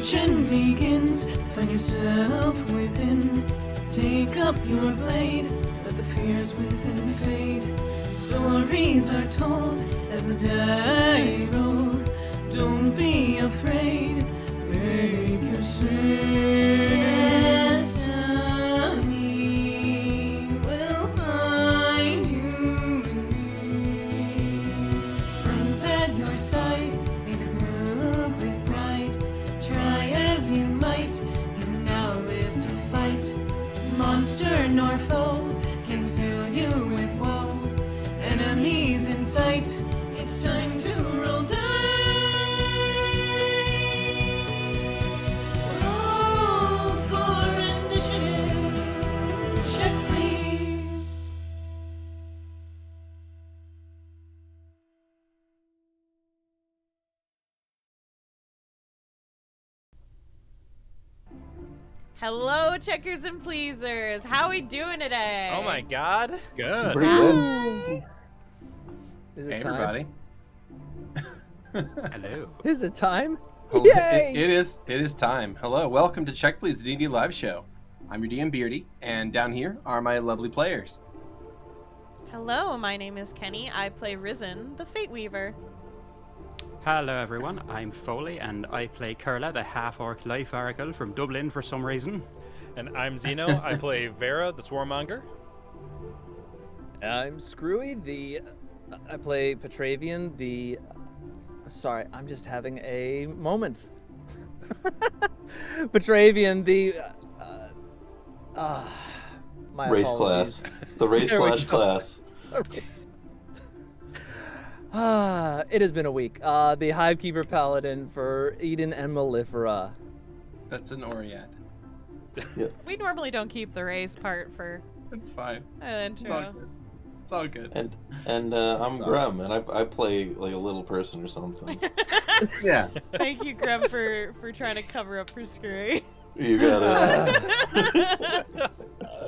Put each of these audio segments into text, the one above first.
searching begins. Find yourself within. Take up your blade. Let the fears within fade. Stories are told as the die roll. Don't be afraid. Make your destiny will find you in me. Friends at your side, may the group with pride. Try as you might, you now live to fight. Monster nor foe can fill you with woe. Enemies in sight, it's time to roll dice. Roll for initiative. Check, please. Hello, checkers and pleasers. How we doing today? Oh my god. Good. Pretty good. Is Hey, it time? everybody. Hello. Is it time? Oh, Yay! It is time. Hello, welcome to Check Please, the D&D live show. I'm your DM Beardy, and down here are my lovely players. Hello, my name is Keni. I play Risen, the Fateweaver. Hello everyone, I'm Foaly and I play Kurla, the half-orc life oracle from Dublin for some reason. And I'm Xeno. I play Vera, the Swarmonger. I'm Skrewy. I play Petravian. Sorry, I'm just having a moment. Petravian. My Race apologies. class. The race There we slash go. class. Sorry. It has been a week. The Hivekeeper Paladin for Eden and Mellifera. That's an Oread. We normally don't keep the race part for It's fine. an It's all intro. good. It's all good. And I'm Grem, and I play like a little person or something. Yeah. Thank you, Grem, for trying to cover up for Skrewy. You got it.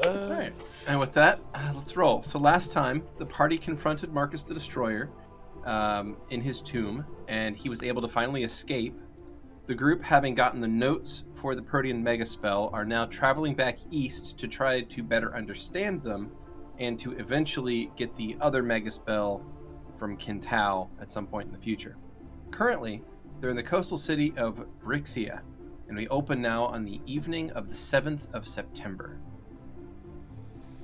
All right. And with that, let's roll. So last time, the party confronted Marcus the Destroyer in his tomb, and he was able to finally escape. The group, having gotten the notes for the Protean Mega Spell, are now traveling back east to try to better understand them and to eventually get the other Mega Spell from Kintao at some point in the future. Currently, they're in the coastal city of Brixia, and we open now on the evening of the 7th of September.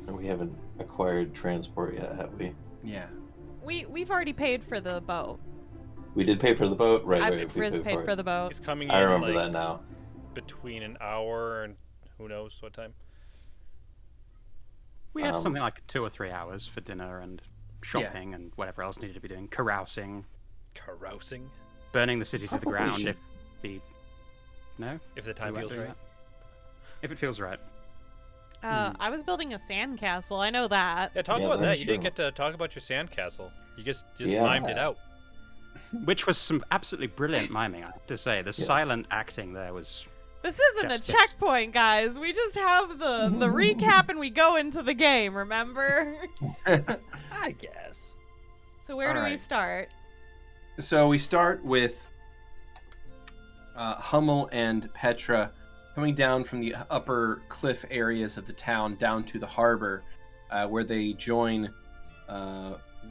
We haven't acquired transport yet, have we? Yeah. We've already paid for the boat. We did pay for the boat, right? Riz paid for the boat. He's coming in. I remember that now. Between an hour and who knows what time. We had something like 2 or 3 hours for dinner and shopping and whatever else needed to be doing. Carousing. Carousing? Burning the city to the ground if the... No? If the time feels right. If it feels right. I was building a sandcastle. I know that. Yeah, talk about that. You didn't get to talk about your sandcastle. You just mimed it out. Which was some absolutely brilliant miming, I have to say. The silent acting there was... This isn't a checkpoint, guys. We just have the recap and we go into the game, remember? I guess. So where do we start? So we start with Hummel and Petra coming down from the upper cliff areas of the town down to the harbor, where they join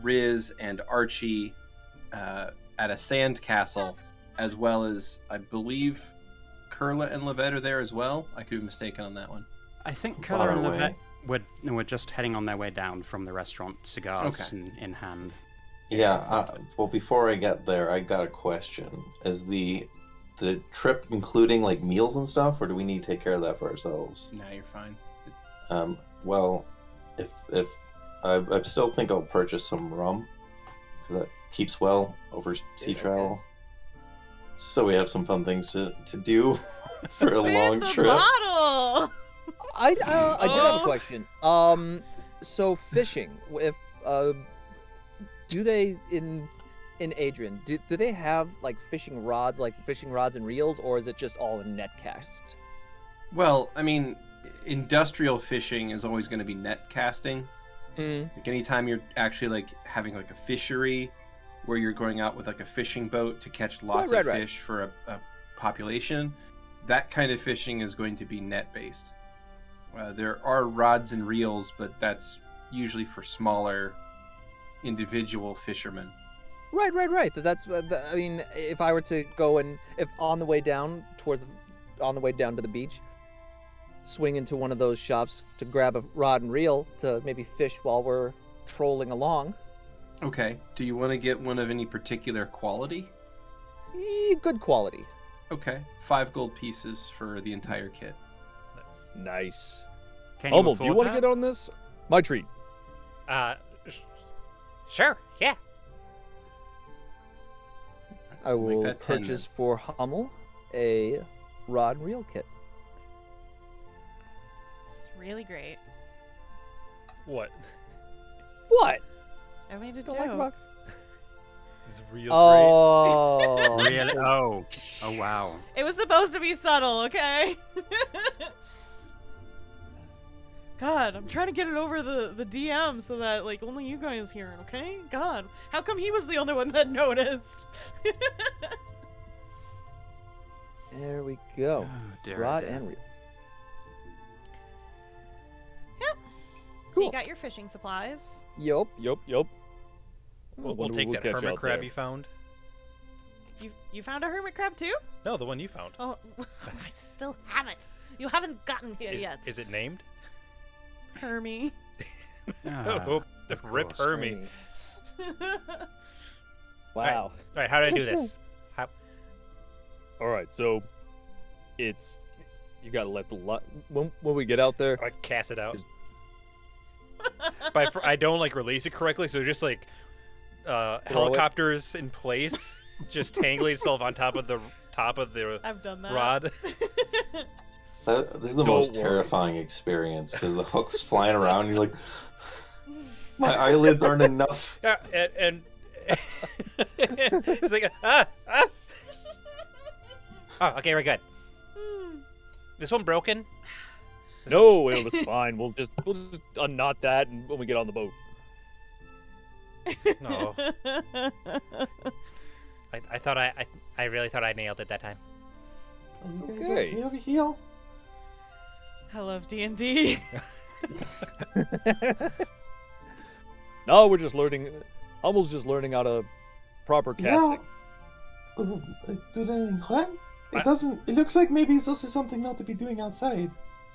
Riz and Archie at a sand castle, as well as, I believe, Kurla and Lovette are there as well. I could be mistaken on that one. I think Kurla and Lovette were just heading on their way down from the restaurant, cigars in hand. Yeah, well, before I get there, I got a question. Is the trip including like meals and stuff, or do we need to take care of that for ourselves? No, you're fine. Well, if I still think I'll purchase some rum, because that keeps well over sea travel. So we have some fun things to do for a long trip. Bottle! I did have a question. So fishing, if do they in Adrian, do they have like fishing rods and reels, or is it just all in net cast? Well, I mean, industrial fishing is always going to be net casting. Like anytime you're actually like having like a fishery where you're going out with like a fishing boat to catch lots of fish for a population, that kind of fishing is going to be net-based. There are rods and reels, but that's usually for smaller individual fishermen. Right. That's I mean, if I were to go and if on the way down to the beach, swing into one of those shops to grab a rod and reel to maybe fish while we're trolling along. Okay. Do you want to get one of any particular quality? Good quality. Okay. 5 gold pieces for the entire kit. Nice. Can you Hummel, do you afford want to that? get on this? My treat. Sure, yeah. I will that 10 purchase for Hummel a rod and reel kit. It's really great. What? What? I made a Don't joke. like rock? It's real Oh. Really? Oh wow. It was supposed to be subtle, okay? God, I'm trying to get it over the DM so that, like, only you guys hear it, okay? God, how come he was the only one that noticed? There we go. Oh, dear, Rod dear. and reel. So you Cool. got your fishing supplies. Yup. We'll Wonder take we'll that catch hermit out crab there. you found. You found a hermit crab too? No, the one you found. Oh, I still have it. You haven't gotten here yet. Is it named? Hermie. Ah, Oh, the of rip course. Hermie. Wow. All right, how do I do this? All right, so it's you gotta let the when we get out there. I cast it out. But I don't like release it correctly, so just like helicopters in place, just tangling itself on top of the I've done that. rod. This is the Don't most worry. terrifying experience because the hook was flying around. And you're like, my eyelids aren't enough. Yeah, and it's like Oh, okay, we're good. This one broken? No, well, that's fine. We'll just unknot that and when we get on the boat. No. I thought I really thought I nailed it that time. Are you guys Okay. okay over here? I love D&D. No, we're just learning. Hummel's just learning how to proper casting. Do learning what? I- It doesn't. It looks like maybe it's also something not to be doing outside.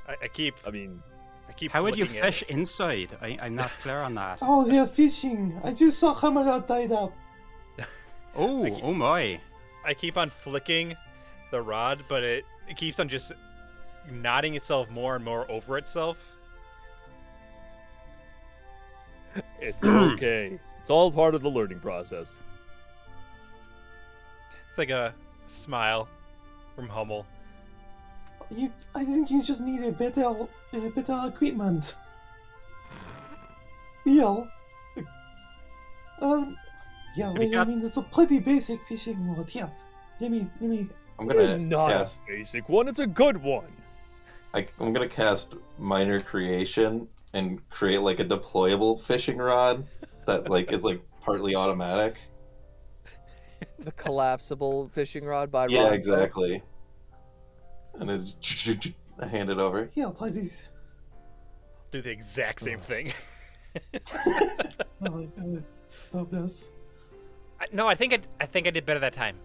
I keep I mean, How would you flicking at fish it. inside? I'm not clear on that. Oh, they're fishing. I just saw Hammer tied up. Oh, keep- oh my. I keep on flicking the rod, but it keeps on just knotting itself more and more over itself. it's okay. It's all part of the learning process. It's like a smile from Hummel. I think you just need a better equipment. Yeah. Yeah. Have you Well, I got- mean, it's a pretty basic fishing rod. Yeah. Let me. I'm It's gonna not cast. a basic one. It's a good one. I'm gonna cast minor creation and create like a deployable fishing rod that like is like partly automatic. The collapsible fishing rod by Yeah, Rod. exactly. And then just I hand it over. Yeah, try this. Do the exact same thing. Oh, bless. No, I think I did better that time.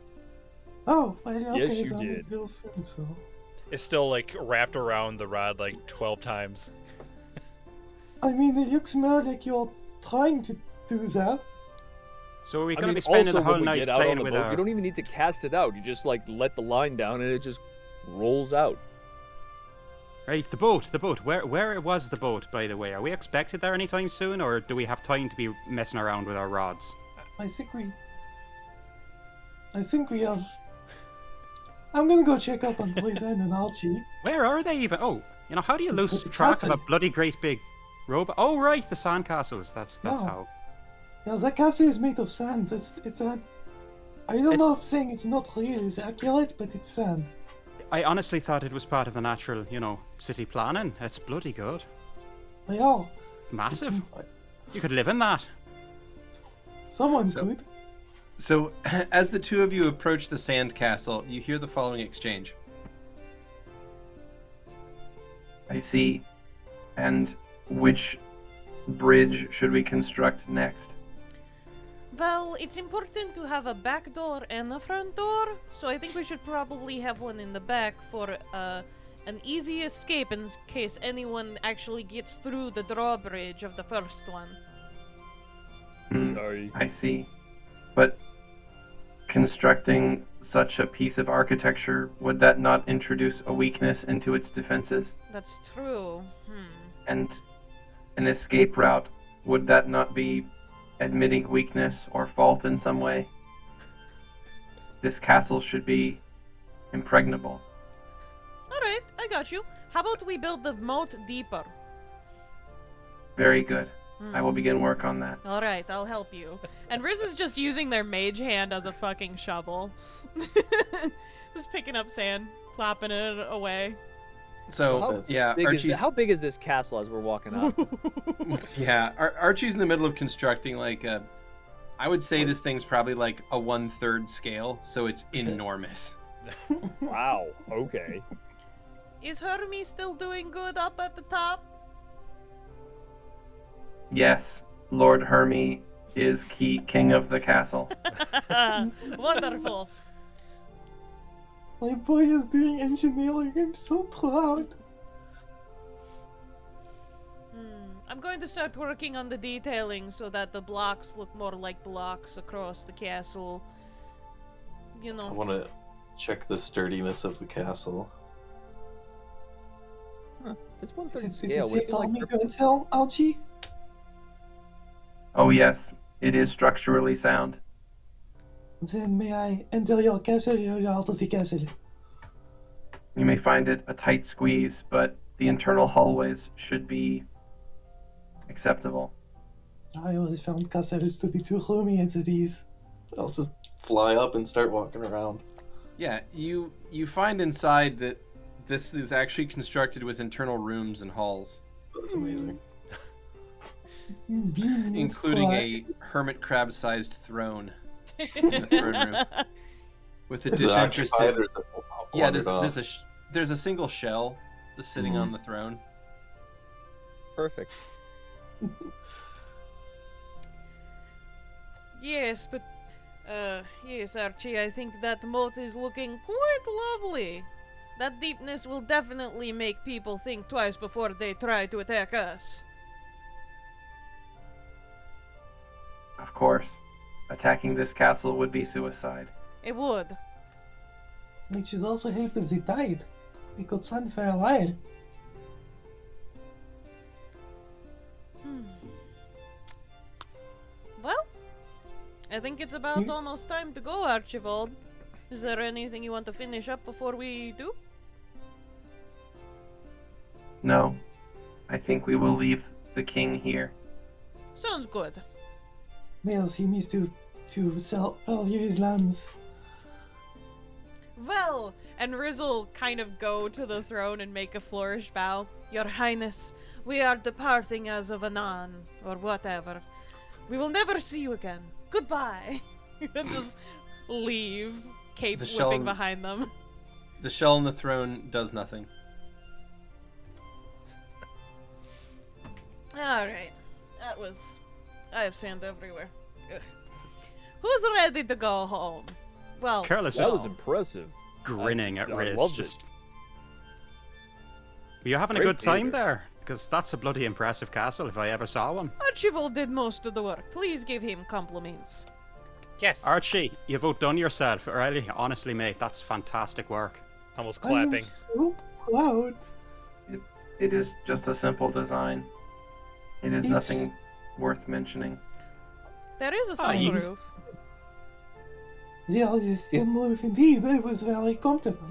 Oh, well, yeah, okay, Yes, you so did. it will soon, so. It's still like wrapped around the rod like 12 times. I mean, it looks more like you're trying to do that. So are we I going to mean, be spending also the whole when we night get out on playing the with boat, our... you don't even need to cast it out. You just like let the line down and it just rolls out. Right, the boat. Where was the boat, by the way? Are we expected there anytime soon, or do we have time to be messing around with our rods? I think we have. I'm gonna go check up on Poison and Archie. Where are they even? Oh, how do you lose The track of a castle. bloody great big robot? Oh, right, the sandcastles. That's Yeah. how. Yeah, that castle is made of sand. It's a. I don't know if saying it's not real is accurate, but it's sand. I honestly thought it was part of the natural, city planning. It's bloody good. They are. Massive. You could live in that. Someone So- could. So, as the two of you approach the sand castle, you hear the following exchange. I see. And which bridge should we construct next? Well, it's important to have a back door and a front door, so I think we should probably have one in the back for an easy escape in case anyone actually gets through the drawbridge of the first one. Sorry. I see. But constructing such a piece of architecture, would that not introduce a weakness into its defenses? That's true. And an escape route, would that not be admitting weakness or fault in some way? This castle should be impregnable. Alright, I got you. How about we build the moat deeper? Very good. I will begin work on that. Alright, I'll help you. And Riz is just using their mage hand as a fucking shovel. Just picking up sand, plopping it away. So, yeah, Archie's... How big is this castle as we're walking up? Yeah, Archie's in the middle of constructing, like, I would say this thing's probably like a 1/3 scale, so it's enormous. Wow. Okay. Is Hermie still doing good up at the top? Yes, Lord Hermie is king of the castle. Wonderful. My boy is doing engineering. I'm so proud. I'm going to start working on the detailing so that the blocks look more like blocks across the castle. You I know. want to check the sturdiness of the castle. It's 1/3 Is scale. it We safe feel for like me to tell, Archie? Oh yes, it is structurally sound. Then may I enter your castle or out of the castle? You may find it a tight squeeze, but the internal hallways should be acceptable. I always found castles to be too roomy entities. I'll just fly up and start walking around. Yeah, you find inside that this is actually constructed with internal rooms and halls, That's amazing. including a hermit crab-sized throne in the throne room with a Is it occupied disinterested. or is it Yeah, wandered off? there's a single shell just sitting on the throne. perfect. Yes, but yes, Archie, I think that moat is looking quite lovely. That deepness will definitely make people think twice before they try to attack us. Of course, attacking this castle would be suicide. It would. It should also help with the tide. We could stand for a while. Well, I think it's about almost time to go, Archibald. Is there anything you want to finish up before we do? No, I think we will leave the king here. Sounds good. Yes, he needs to sell all his lands. Well, and Riz will kind of go to the throne and make a flourish bow. Your Highness, we are departing as of ANNNND, or whatever. We will never see you again. Goodbye. And just leave, cape The whipping shell- behind them. The shell on the throne does nothing. Alright. That was... I have sand everywhere. Ugh. Who's ready to go home? Well, Kurla's That just was impressive. grinning at I Riz. love Just... this. Were you having a Great good time theater. there? Because that's a bloody impressive castle if I ever saw one. Archibald did most of the work. Please give him compliments. Yes. Archie, you've outdone yourself, really. Honestly, mate, that's fantastic work. Almost I am clapping. so proud. It is just a simple design. It is It's- nothing worth mentioning. There is a yes. sunroof. Yeah, this roof indeed. It was very comfortable.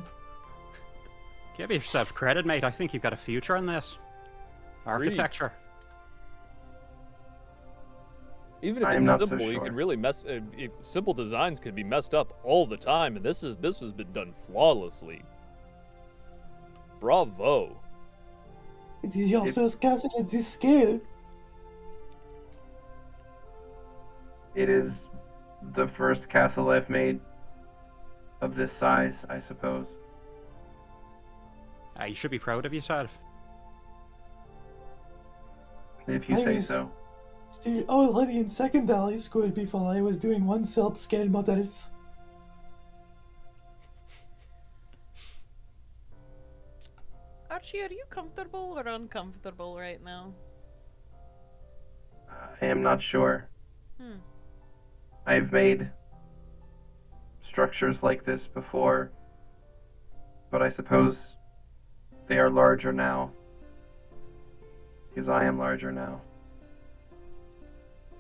Give yourself credit, mate. I think you've got a future in this. Architecture. Even if I am it's not so simple, you sure. can really mess. Simple designs can be messed up all the time, and this has been done flawlessly. Bravo. It is your It- first castle at this scale. It is the first castle I've made of this size, I suppose. You should be proud of yourself. if you I say was- so. Still already in secondary school before I was doing 1/3 scale models. Archie, are you comfortable or uncomfortable right now? I am not sure. Hmm. I've made structures like this before, but I suppose they are larger now. Because I am larger now.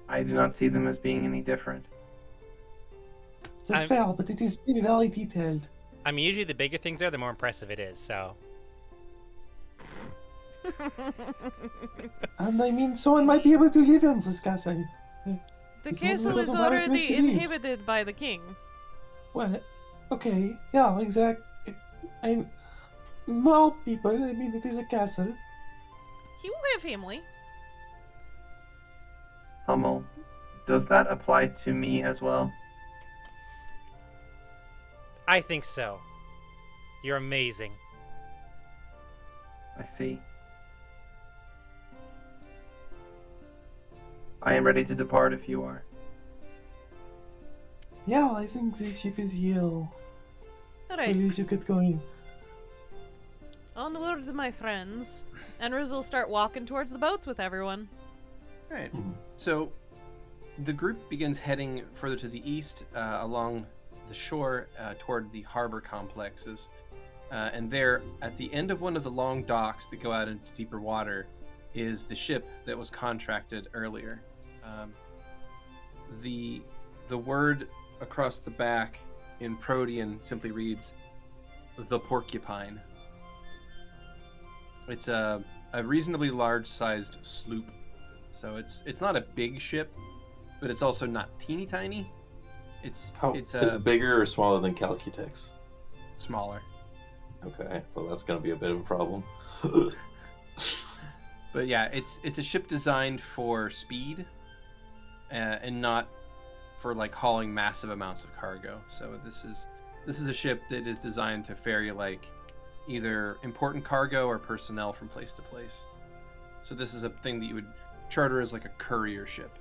I do not see them as being any different. That's I'm- fair, but it is still very detailed. I mean, usually the bigger things are, the more impressive it is. So And I mean, someone might be able to live in this castle. The This castle one is doesn't have a place already to live. inhabited by the king. Well, okay, yeah, exactly. I'm more people. I mean, it is a castle. He will have family. Hummel, does that apply to me as well? I think so. You're amazing. I see. I am ready to depart if you are. Yeah, I think this ship is here. Alright, Please, you get going. onward, my friends. And Riz will start walking towards the boats with everyone. Alright, Mhm. so the group begins heading further to the east along the shore toward the harbor complexes. And there, at the end of one of the long docks that go out into deeper water, is the ship that was contracted earlier. The word across the back in Protean simply reads, "The Porcupine." It's a reasonably large-sized sloop, so it's not a big ship, but it's also not teeny tiny. It's Is it bigger or smaller than Calcutex? smaller. Okay, well that's gonna be a bit of a problem. But yeah, it's a ship designed for speed, and not for like hauling massive amounts of cargo. So this is a ship that is designed to ferry like either important cargo or personnel from place to place. So this is a thing that you would charter as like a courier ship.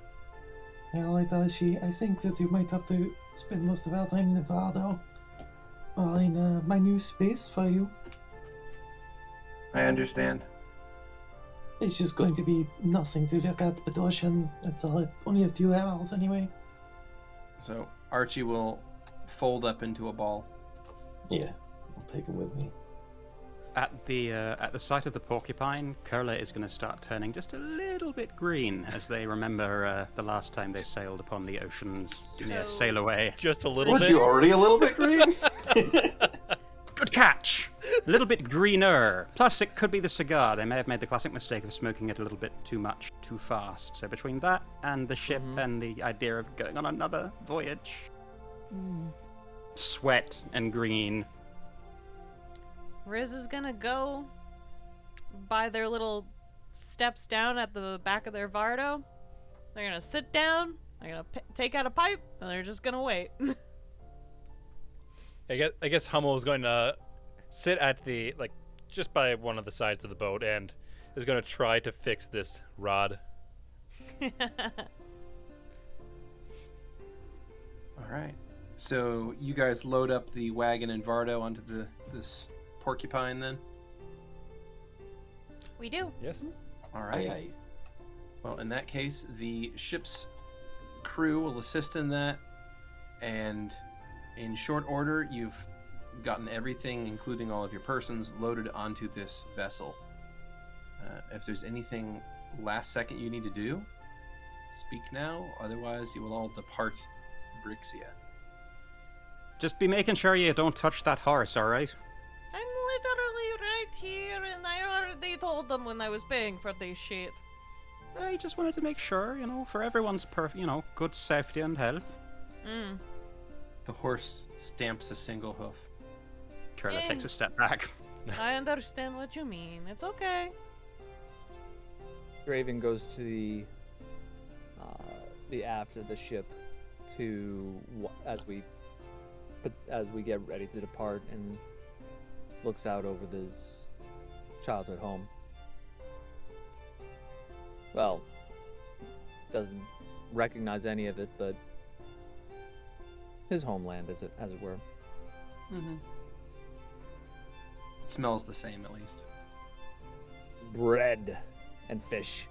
Alright, Archie, I think that you might have to spend most of our time in Nevada. Or in my new space for you. I understand. It's just going to be nothing to look at, but ocean, it's only a few hours anyway. So Archie will fold up into a ball. Yeah, I'll take him with me. At the sight of the porcupine, Kurla is going to start turning just a little bit green as they remember the last time they sailed upon the oceans near So- Sail Away. Just a little Weren't bit. you already a little bit green? Good catch! A little bit greener. Plus, it could be the cigar. They may have made the classic mistake of smoking it a little bit too much, too fast. So between that and the ship and the idea of going on another voyage, sweat and green. Riz is gonna go by their little steps down at the back of their Vardo. They're gonna sit down, they're gonna take out a pipe, and they're just gonna wait. I guess Hummel is going to sit at the just by one of the sides of the boat and is going to try to fix this rod. All right. So you guys load up the wagon and Vardo onto this porcupine then? We do. Yes. All right. Aye, aye. Well, in that case, the ship's crew will assist in that, and in short order, you've gotten everything, including all of your persons, loaded onto this vessel. If there's anything last second you need to do, speak now. Otherwise, you will all depart Brixia. Just be making sure you don't touch that horse, alright? I'm literally right here, and I already told them when I was paying for this shit. I just wanted to make sure, for everyone's good safety and health. Mm. The horse stamps a single hoof. Kurla takes a step back. I understand what you mean. It's okay. Raven goes to the aft of the ship as we get ready to depart, and looks out over this childhood home. well, doesn't recognize any of it, but his homeland, as it were. Mm-hmm. It smells the same, at least. Bread and fish.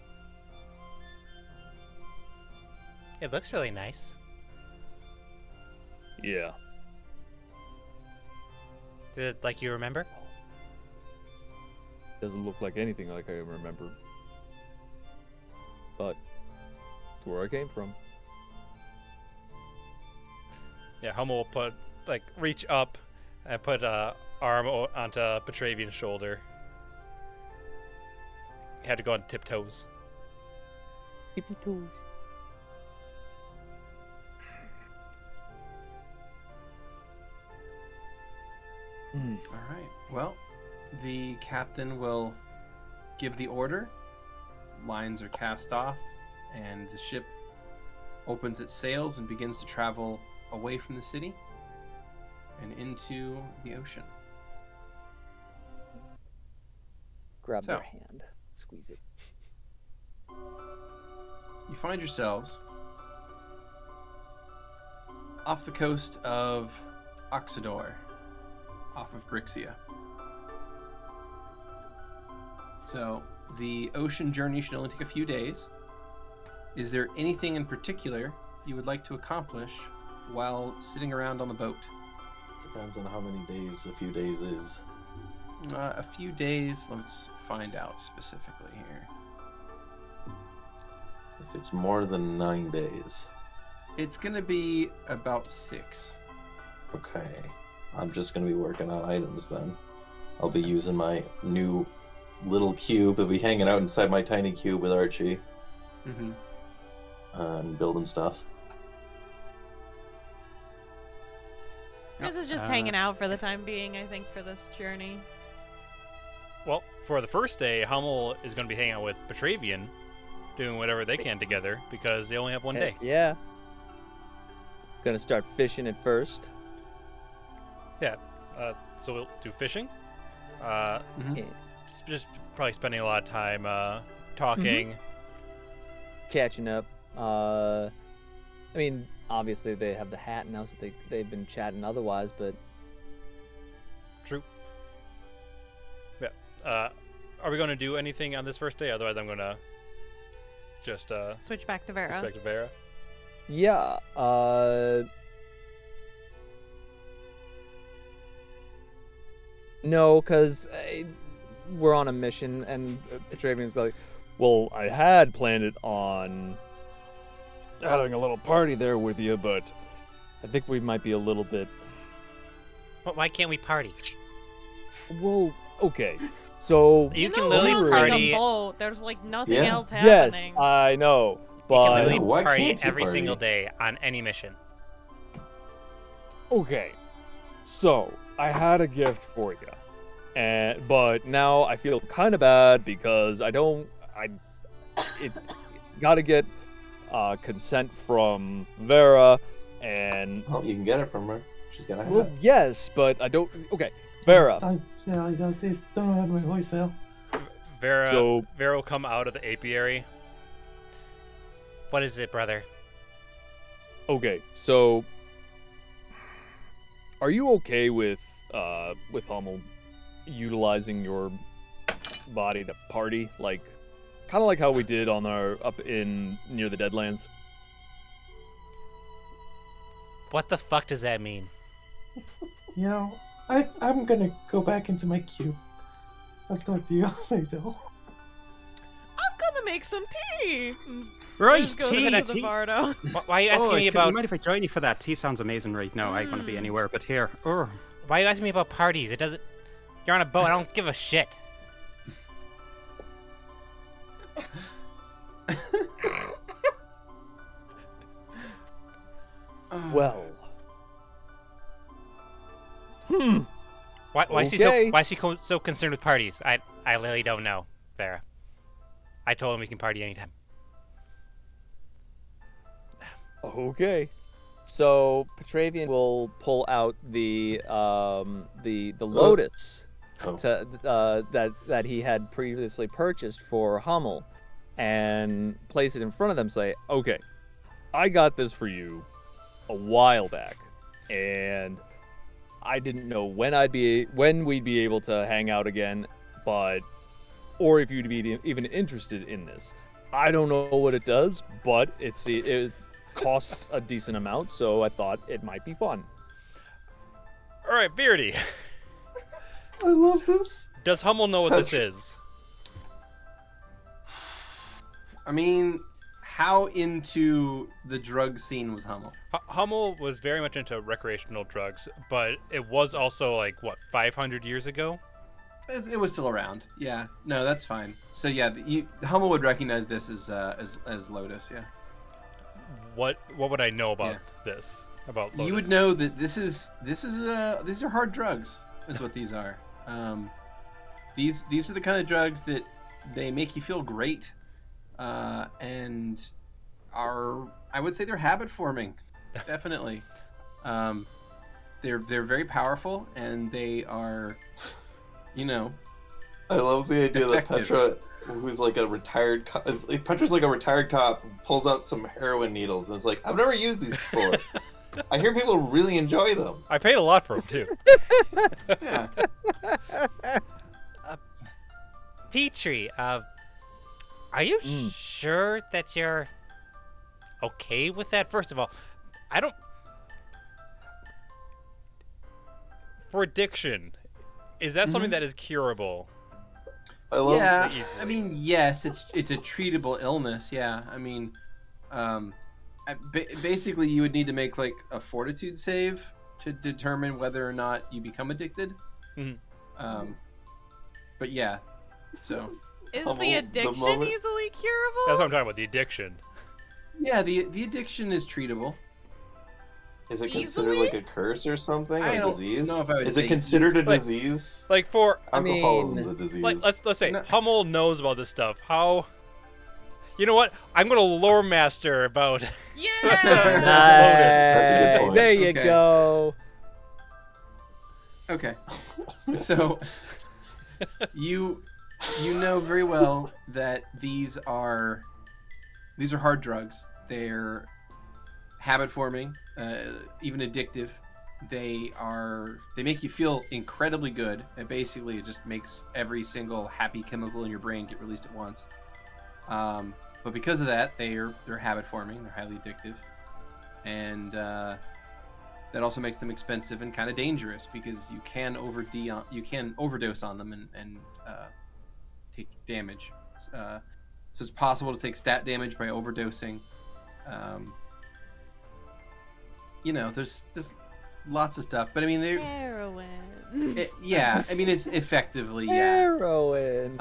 It looks really nice. Yeah. Did it like you remember? Doesn't look like anything like I remember. But it's where I came from. Yeah, Hummel will reach up and put arm onto Petravian's shoulder. He had to go on tiptoes. Tippy toes. All right. Well, the captain will give the order. Lines are cast off, and the ship opens its sails and begins to travel away from the city and into the ocean. Grab So. their hand, squeeze it. You find yourselves off the coast of Oxidor, off of Brixia. So, the ocean journey should only take a few days. Is there anything in particular you would like to accomplish while sitting around on the boat? Depends on how many days a few days is. A few days, let's find out specifically here. If it's more than 9 days. It's going to be about 6. Okay. I'm just going to be working on items then. I'll be using my new little cube. I'll be hanging out inside my tiny cube with Archie. Mm-hmm. And building stuff. Chris is just hanging out for the time being, I think, for this journey. Well, for the first day, Hummel is going to be hanging out with Petravian, doing whatever they can together, because they only have one day. Heck yeah. Gonna start fishing at first. Yeah, so we'll do fishing. Mm-hmm. Yeah. Just probably spending a lot of time talking. Catching up. I mean, obviously they have the hat now, so they've been chatting otherwise, but True. Yeah. Are we going to do anything on this first day? Otherwise, I'm going to just Switch back to Vera. back to Vera. yeah. No, because we're on a mission, and Petravian's like, Well, I had planned it on having a little party there with you, but I think we might be a little bit. But why can't we party? Well, okay. So You can know, literally we're on party. a boat. There's like nothing Yeah. else yes, happening. I know, You can but literally why party can't you every party? single day on any mission. okay. So I had a gift for you, but now I feel kind of bad because I gotta get consent from Vera, and Oh, you can get it from her. She's got a hat. well, yes, but I don't. Okay, Vera. I don't have my voice out. Vera So- will come out of the apiary. What is it, brother? Okay, so are you okay with Hummel utilizing your body to party, like kind of like how we did on our up in near the Deadlands? What the fuck does that mean? You know, I'm gonna go back into my queue. I'll talk to you later. I'm gonna make some tea. Right, Just goes tea. into the Bardo. Why are you asking me You about? mind if I join you for that? Tea sounds amazing right now. I want to be anywhere but here. Oh. Why are you asking me about parties? It doesn't. You're on a boat. I don't give a shit. Well, Why is he Okay. so concerned with parties? I literally don't know, Vera. I told him we can party anytime. okay. so Petravian will pull out the lotus Oh. that he had previously purchased for Hummel, and place it in front of them. Say, okay, I got this for you a while back, and I didn't know when we'd be able to hang out again, or if you'd be even interested in this. I don't know what it does, but it cost a decent amount, so I thought it might be fun. All right, Beardy. I love this. Does Hummel know what this is? I mean, how into the drug scene was Hummel? Hummel was very much into recreational drugs, but it was also 500 years ago? It was still around. Yeah. No, that's fine. So yeah, Hummel would recognize this as Lotus. Yeah. What would I know about this? About Lotus? You would know that these are hard drugs. Is what these are. These are the kind of drugs that they make you feel great, and I would say they're habit forming, definitely. They're very powerful, and they are, I love the idea effective. that Petra, who's like a retired cop, Petra's like a retired cop, pulls out some heroin needles and is like, I've never used these before. I hear people really enjoy them. I paid a lot for them too. Yeah. Petrie, are you sure that you're okay with that? First of all, I don't. For addiction, is that something that is curable? I love Yeah. I mean, yes, it's a treatable illness. Yeah. I mean, basically, you would need to make a fortitude save to determine whether or not you become addicted. Mm-hmm. But yeah, so. Is Hummel, the the addiction moment- easily curable? That's what I'm talking about, the addiction. Yeah, the addiction is treatable. Is it considered Easily? like a curse or something? I Or a don't disease? know if I would Is it say considered a Like- disease? For Alcoholism's a disease. let's say No. Hummel knows about this stuff. How? You know what? I'm gonna lore master about. Yeah. That's a good point. There you Okay. go. Okay. So you know very well that these are hard drugs. They're habit forming, even addictive. They make you feel incredibly good. And basically, it just makes every single happy chemical in your brain get released at once. But because of that, they're habit forming. They're highly addictive, and that also makes them expensive and kind of dangerous because you can overdose on them and take damage. So it's possible to take stat damage by overdosing. There's lots of stuff, but I mean, Heroin. it's effectively Heroin.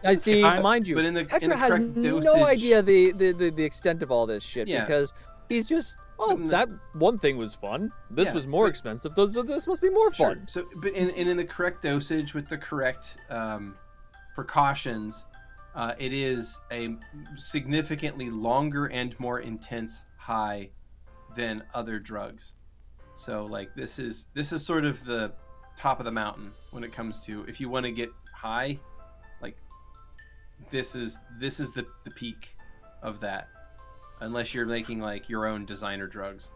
I see. Mind you, but in the Petra has correct no dosage- idea the extent of all this shit Yeah. because he's just. Oh, But in the- that one thing was fun. This Yeah, was more but- expensive. So this must be more Sure. fun. So, but in the correct dosage with the correct precautions, it is a significantly longer and more intense high than other drugs. So, this is sort of the top of the mountain when it comes to if you want to get high, this is the peak of that, unless you're making your own designer drugs.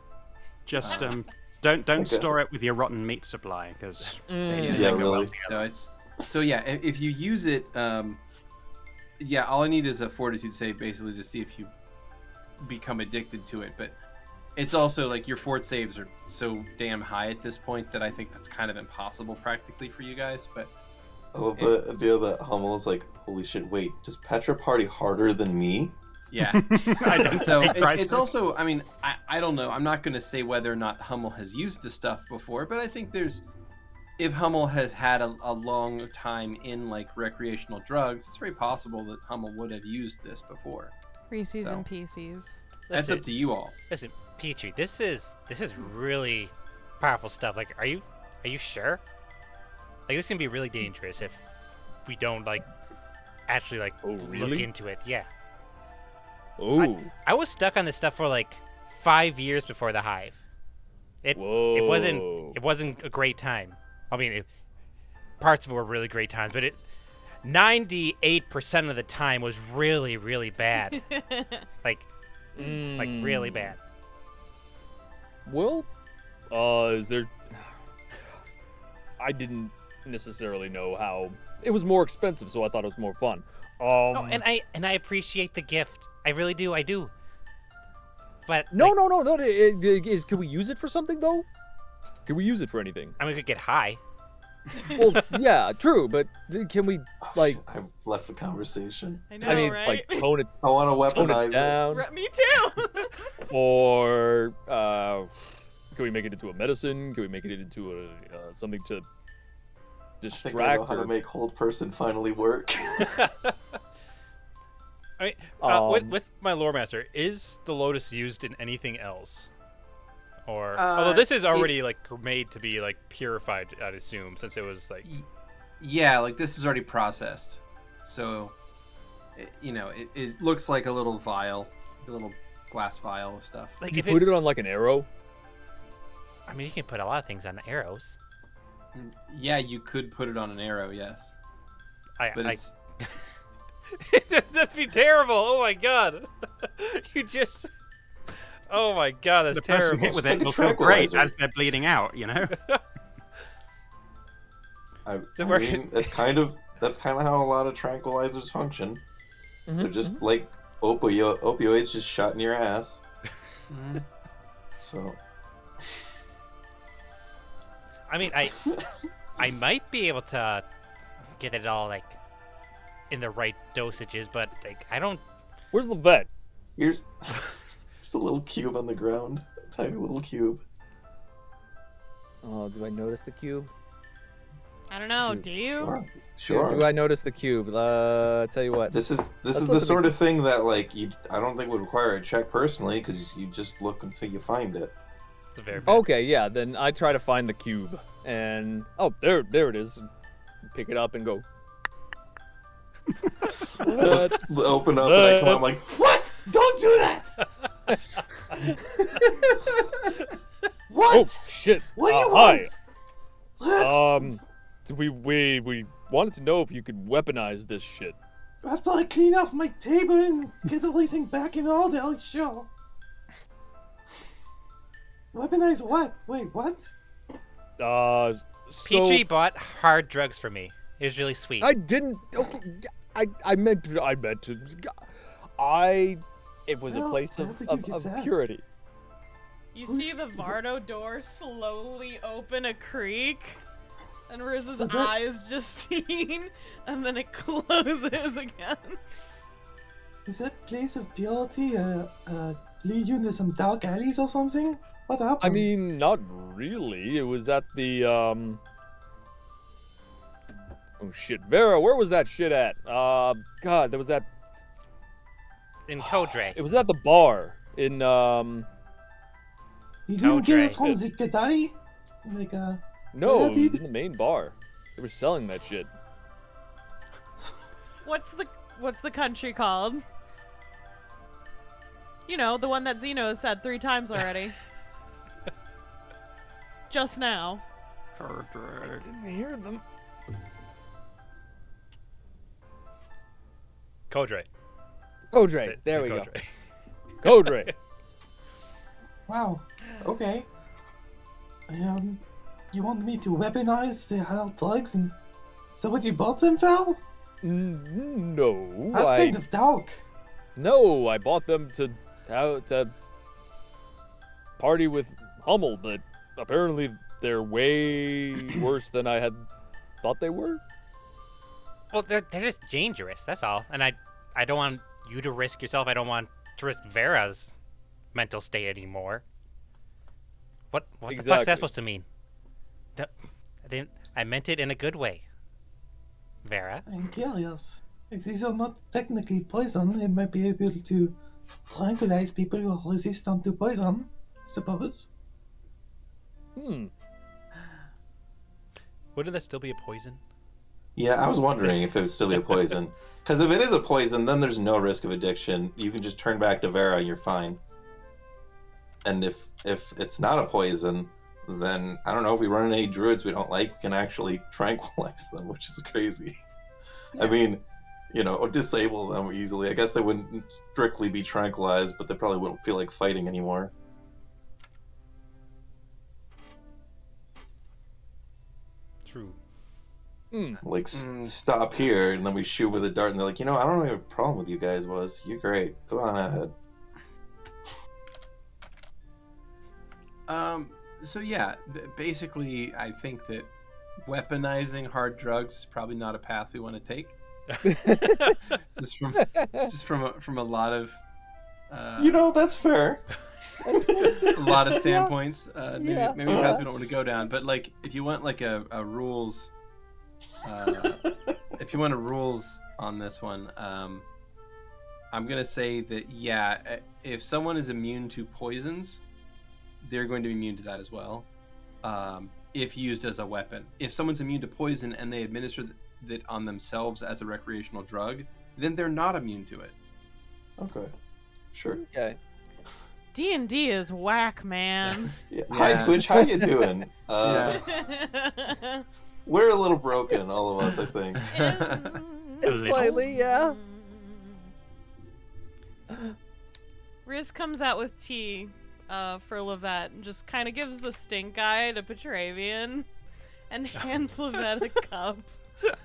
Just don't Okay. store it with your rotten meat supply because Yeah, really. So if you use it, all I need is a fortitude save basically to see if you become addicted to it. But it's also your fort saves are so damn high at this point that I think that's kind of impossible practically for you guys. But I love the idea that Hummel is like, holy shit, wait, does Petra party harder than me? yeah, I don't so take Christ. it's also, I mean, I don't know. I'm not going to say whether or not Hummel has used this stuff before, but I think if Hummel has had a long time in recreational drugs, it's very possible that Hummel would have used this before. Reese's So. and PCs. That's up to you all. Listen, Petrie, this is really powerful stuff. Are you sure? This can be really dangerous if we don't actually Oh, look really? into it. Yeah. Oh. I was stuck on this stuff for 5 years before the hive. It wasn't a great time. I mean, parts of it were really great times, but 98% of the time was really, really bad. like really bad. Well, is there... I didn't necessarily know how... It was more expensive, so I thought it was more fun. No, and I appreciate the gift. I really do. I do. But No. Can we use it for something, though? Can we use it for anything? I mean, we could get high. Well, yeah, true, but can we, like... I've left the conversation. I know, I mean, right? like, tone it, I want to tone weaponize it down? Me too. Or, can we make it into a medicine? Can we make it into a something to I distract think I know how or... to make hold person finally work. I mean, with my lore master, is the lotus used in anything else? Or although this is already like made to be like purified, I'd assume, since it was like Yeah, like this is already processed, so it looks like a little vial, a little glass vial of stuff. Like Did you if put it on like an arrow? I mean, you can put a lot of things on arrows. Yeah, you could put it on an arrow, yes, but it's that'd be terrible. Oh my god, you just. Oh my god, that's The person terrible. hit with Just it like a will feel great tranquilizer. as they're bleeding out, you know? I we're- mean, that's kind of how a lot of tranquilizers function. They're just like opioids just shot in your ass. So I mean, I might be able to get it all like in the right dosages, but like I don't. Where's Lovette? here's just a little cube on the ground, a tiny little cube. Oh, do I notice the cube? I don't know. Shoot. Do you? Sure. Do I notice the cube? Tell you what. This is Let's look the at the sort of thing that like I don't think would require a check personally because you just look until you find it. It's a very bad. Okay, yeah, then I try to find the cube. And, oh, there it is. Pick it up and go. What? Open up and I come out I'm like, what? Don't do that! What? Oh, shit. What do you Hi. want? Let's We wanted to know if you could weaponize this shit. After I clean off my table and get everything back in order, I'll sure. Weaponize what? Wait, what? So... Peachy bought hard drugs for me. It was really sweet. I didn't... Okay, I meant to... It was a Well, place how did you of get that? purity. You see the Vardo door slowly open a creak, and Riz's But that- eyes just seen, and then it closes again. Is that place of purity lead you into some dark alleys or something? What happened? I mean, not really. It was at the, Oh shit. Vera, where was that shit at? God, there was that... In Kodre. It was at the bar in, you didn't get it Kodre. from the Gadari? Like, No, Where it did was you- in the main bar. They were selling that shit. What's the country called? You know, the one that Xeno has said 3 times already. Just now. Didn't hear them. Kodre. Kodre. Say There we go. Kodre. Kodre. wow. Okay. You want me to weaponize the hard drugs and... Is that what you bought them, Val? No, That's kind of dark. No, I bought them to party with Hummel, but apparently they're way worse than I had thought they were. Well, they're just dangerous. That's all. And I don't want you to risk yourself. I don't want to risk Vera's mental state anymore. What the fuck's Exactly. that supposed to mean? I meant it in a good way. Vera. I'm curious. If these are not technically poison, they might be able to tranquilize people who are resistant to poison, I suppose. Wouldn't that still be a poison? Yeah, I was wondering if it would still be a poison. Because if it is a poison, then there's no risk of addiction. You can just turn back to Vera, you're fine. And if it's not a poison, then I don't know, if we run into any druids we don't like, we can actually tranquilize them, which is crazy. I mean, disable them easily. I guess they wouldn't strictly be tranquilized, but they probably wouldn't feel like fighting anymore. True. Like, stop here, and then we shoot with a dart, and they're like, I don't know what your problem with you guys was. You're great. Go on ahead. So yeah, basically, I think that weaponizing hard drugs is probably not a path we want to take. just from a lot of that's fair. a lot of standpoints. Maybe a path Yeah. we don't want to go down. But like, if you want like a rules, if you want a rules on this one, I'm gonna say that if someone is immune to poisons, they're going to be immune to that as well. If used as a weapon, if someone's immune to poison and they administer that on themselves as a recreational drug, then they're not immune to it. Okay. Sure. Okay. D&D is whack, man. Yeah. Hi, Twitch. How you doing? We're a little broken, all of us, I think. Slightly, yeah. Riz comes out with tea for Lovette and just kind of gives the stink eye to Petravian and hands Lovette a cup.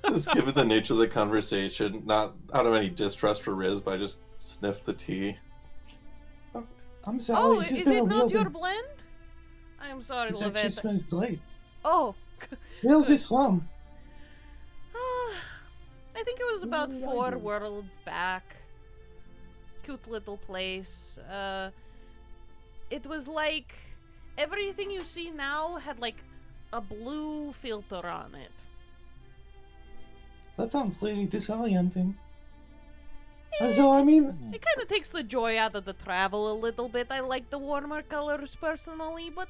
Just given the nature of the conversation, not out of any distrust for Riz, but I just sniffed the tea. I'm sorry. Oh, it's just is been it a not real your big- blend? I am sorry, It actually Lovette. smells great. Oh. Where's this from? I think it was about 4 worlds back. Cute little place. It was like everything you see now had like a blue filter on it. That sounds really disorienting. So, I mean, It kind of takes the joy out of the travel a little bit. I like the warmer colors personally, but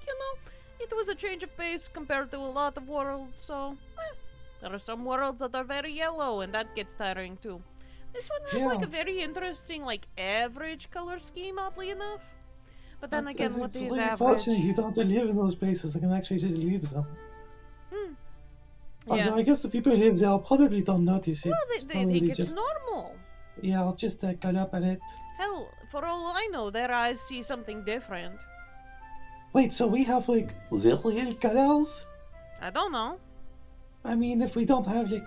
it was a change of pace compared to a lot of worlds, so there are some worlds that are very yellow, and that gets tiring too. This one has like Yeah. a very interesting, like, average color scheme, oddly enough. But then it's again, what it's is really average? fortunate you don't have to live in those places. I can actually just leave them. Yeah. Although I guess the people who live there probably don't notice it. Well, It's they probably think it's just, normal. Yeah, I'll just cut up at it. Hell, for all I know, their eyes see something different. Wait, so we have like zillion colors? I don't know. I mean, if we don't have like,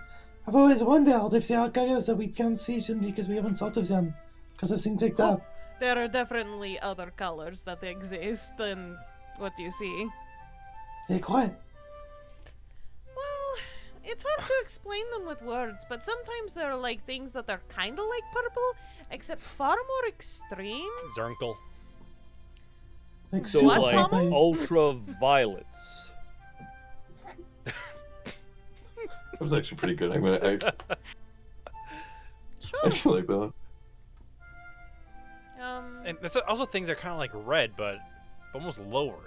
I've always wondered if there are colors that we can't see simply because we haven't thought of them, because of things like that. There are definitely other colors that exist than what you see. Like what? Well, it's hard to explain them with words, but sometimes there are like things that are kind of like purple, except far more extreme. Zernkle. Like So What, like Hummel? ultraviolets. That was actually pretty good. I Sure. actually like that one. And there's also things that are kind of like red, but almost lower.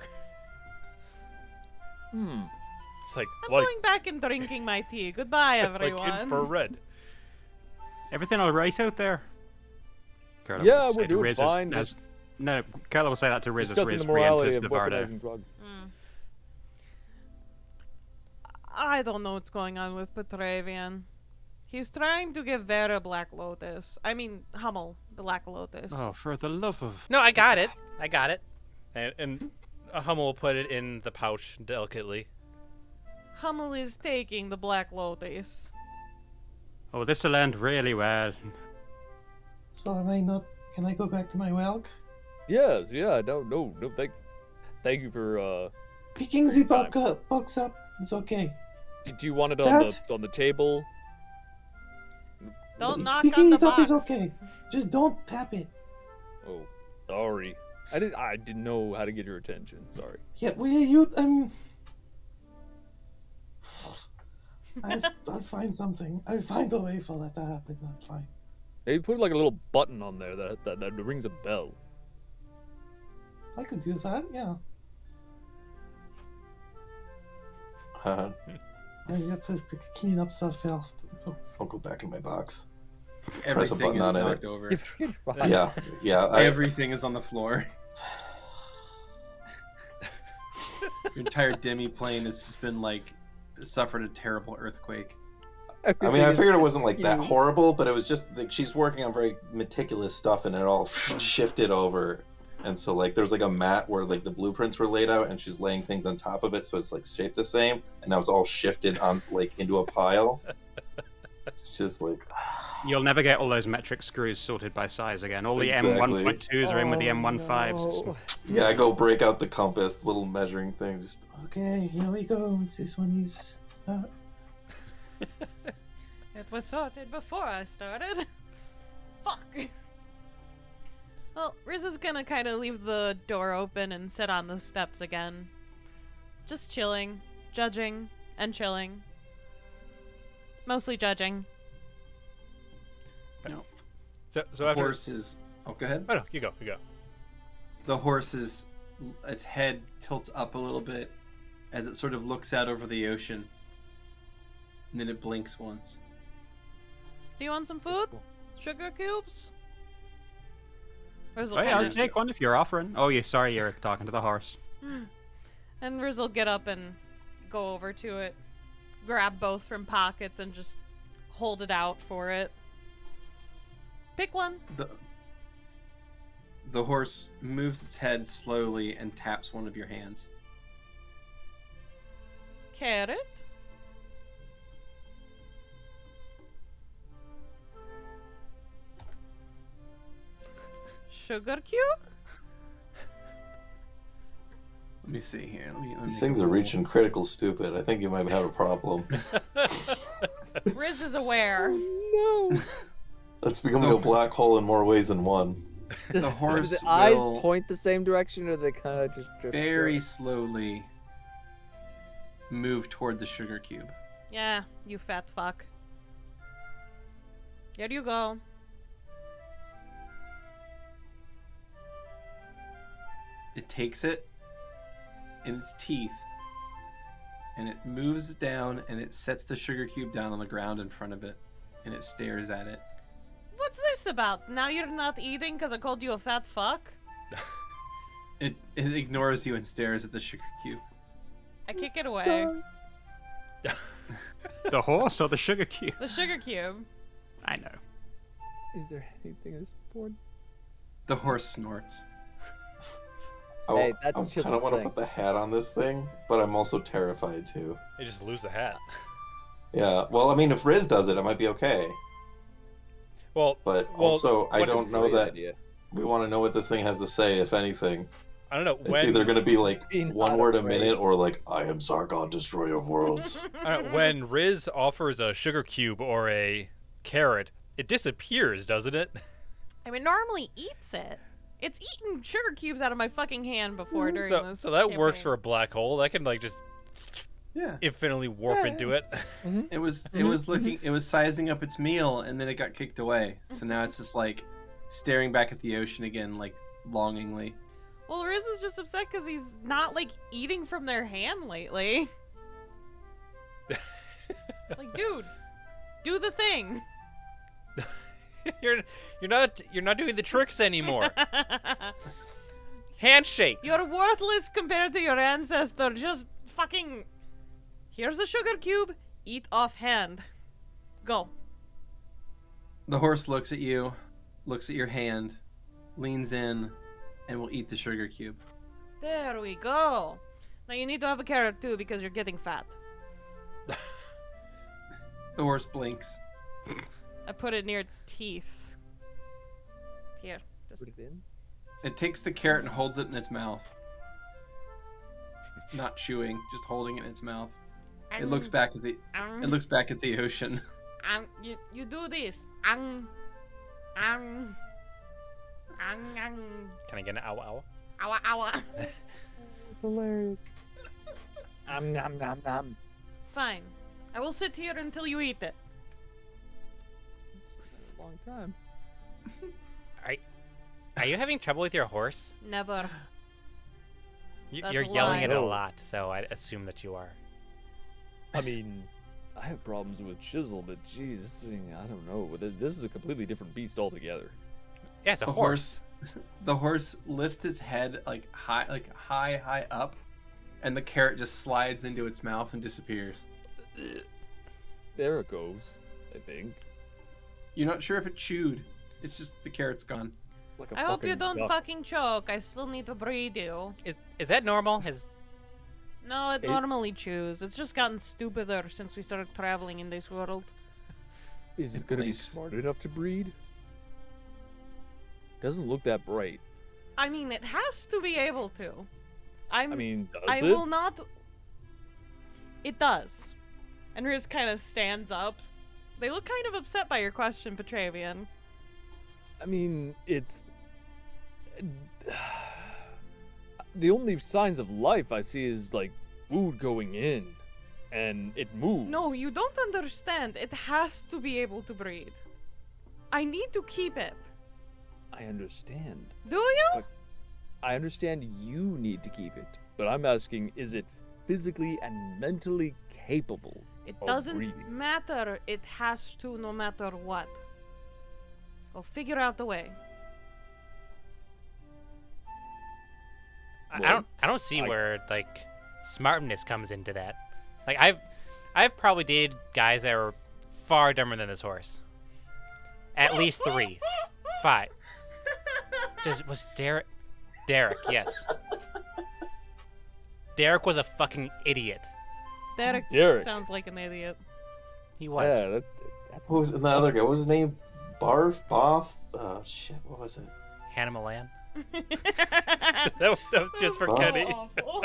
It's like I'm like going back and drinking my tea. Goodbye, like everyone. infrared. Everything all right out there? Kurla Yeah, will we're say to doing Riz fine, No, Kurla will say that to Riz as Discussing Riz the morality re-enters of the bar there. weaponizing drugs. I don't know what's going on with Petravian. He's trying to give Vera Black Lotus. I mean, Hummel, Black Lotus. Oh, for the love of... No, I got it. And Hummel will put it in the pouch delicately. Hummel is taking the Black Lotus. Oh, this will end really well. So can I go back to my work? Yes, yeah, no, thank you for Picking the box up, it's okay. Did you want it That- on the table? Don't knock Picking on the it up box. is okay. Just don't tap it. Oh, sorry. I didn't know how to get your attention. Sorry. Yeah, I'll find something. I'll find a way for that to happen. That's fine. Maybe put like a little button on there that rings a bell. I could do that, yeah. I have to clean up stuff first. So I'll go back in my box. Press a Everything button is on it. knocked over. Yeah. Everything is on the floor. Your entire demi plane has just been like suffered a terrible earthquake. I mean, I figured it wasn't like that horrible, but it was just like she's working on very meticulous stuff, and it all shifted over. And so, like, there's like a mat where like the blueprints were laid out, and she's laying things on top of it, so it's like shaped the same. And now it's all shifted on like into a pile. It's just like you'll never get all those metric screws sorted by size again. All the Exactly. M1.2s are in with the M15s. No. yeah, I go break out the compass, little measuring thing. Just Okay, here we go. This one is. It was sorted before I started. Fuck. Well, Riz is gonna kind of leave the door open and sit on the steps again. Just chilling, judging, and chilling. Mostly judging. No. So The after horse is. Oh, go ahead. Oh no, you go. The horse is. Its head tilts up a little bit as it sort of looks out over the ocean. And then it blinks once. Do you want some food? Sugar cubes? Riz will Oh, yeah, I'll kinda- take one if you're offering. Oh, yeah, sorry, you're talking to the horse. And Riz will get up and go over to it, grab both from pockets, and just hold it out for it. Pick one. The horse moves its head slowly and taps one of your hands. Carrot. Sugar cube? Let me see here. Let me these make things a are roll. reaching critical stupid. I think you might have a problem. Riz is aware. No. It's becoming a black hole in more ways than one. The Do horse the eyes will point the same direction, or they kind of just drift? very slowly move toward the sugar cube. Yeah, you fat fuck. Here you go. It takes it in its teeth and it moves down and it sets the sugar cube down on the ground in front of it and it stares at it. What's this about? Now you're not eating because I called you a fat fuck? It ignores you and stares at the sugar cube. I kick it away. The horse or the sugar cube? The sugar cube. I know. Is there anything on this board? The horse snorts. Hey, that's I just kind of his want to thing. put the hat on this thing, but I'm also terrified too. You just lose the hat. Yeah, well, I mean, if Riz does it, it might be okay. Well, But well, also, I what- don't know Great that idea. we want to know what this thing has to say, if anything. I don't know It's when. either going to be like Be one not word a afraid. minute or like, I am Sargon, destroyer of worlds. I don't know, when Riz offers a sugar cube or a carrot, it disappears, doesn't it? I mean, normally eats it. It's eaten sugar cubes out of my fucking hand before during So, this. so that works campaign. for a black hole. That can like just Yeah. infinitely warp into it. It was looking it was sizing up its meal and then it got kicked away. So now it's just like staring back at the ocean again, like longingly. Well, Riz is just upset because he's not like eating from their hand lately. Like, dude, do the thing. you're not doing the tricks anymore. Handshake. You're worthless compared to your ancestor. Just fucking. Here's a sugar cube. Eat offhand. Go. The horse looks at you, looks at your hand, leans in, and will eat the sugar cube. There we go. Now you need to have a carrot too because you're getting fat. The horse blinks. I put it near its teeth. Here. Just Put it in. It takes the carrot and holds it in its mouth. Not chewing, just holding it in its mouth. It looks back at the ocean. You do this. Can I get an ow ow? Ow, ow. It's hilarious. Nom nom nom. Fine. I will sit here until you eat it. It's been a long time. Are you having trouble with your horse? Never. That's You're a yelling lie. at it a Oh. lot, so I assume that you are. I mean, I have problems with Chisel, but geez, this thing, I don't know. This is a completely different beast altogether. Yeah, it's a The horse. The horse lifts its head high up, and the carrot just slides into its mouth and disappears. There it goes, I think. You're not sure if it chewed. It's just the carrot's gone. Like a I hope you fucking don't duck. fucking choke. I still need to breed you. Is that normal? No, it It- normally chews. It's just gotten stupider since we started traveling in this world. Is it gonna be Nice. smart enough to breed? Doesn't look that bright. I mean, it has to be able to. I mean, does I it? will not. It does. And Riz kind of stands up. They look kind of upset by your question, Petravian. I mean, it's the only signs of life I see is like food going in, and it moves. No, you don't understand. It has to be able to breed. I need to keep it. I understand. Do you? But- I understand you need to keep it, but I'm asking, is it physically and mentally capable? It of doesn't breeding? matter. It has to, no matter what. I'll figure out the way. Well, I don't see I- where like smartness comes into that. Like I've probably dated guys that were far dumber than this horse. At least 3, 5. Was Derek? Derek, yes. Derek was a fucking idiot. Derek Derek. sounds like an idiot. He was. Yeah, that's What was the other guy? What was his name? Barf? Boff? Shit, what was it? Hannah Milan. That was just for so Keni. Awful.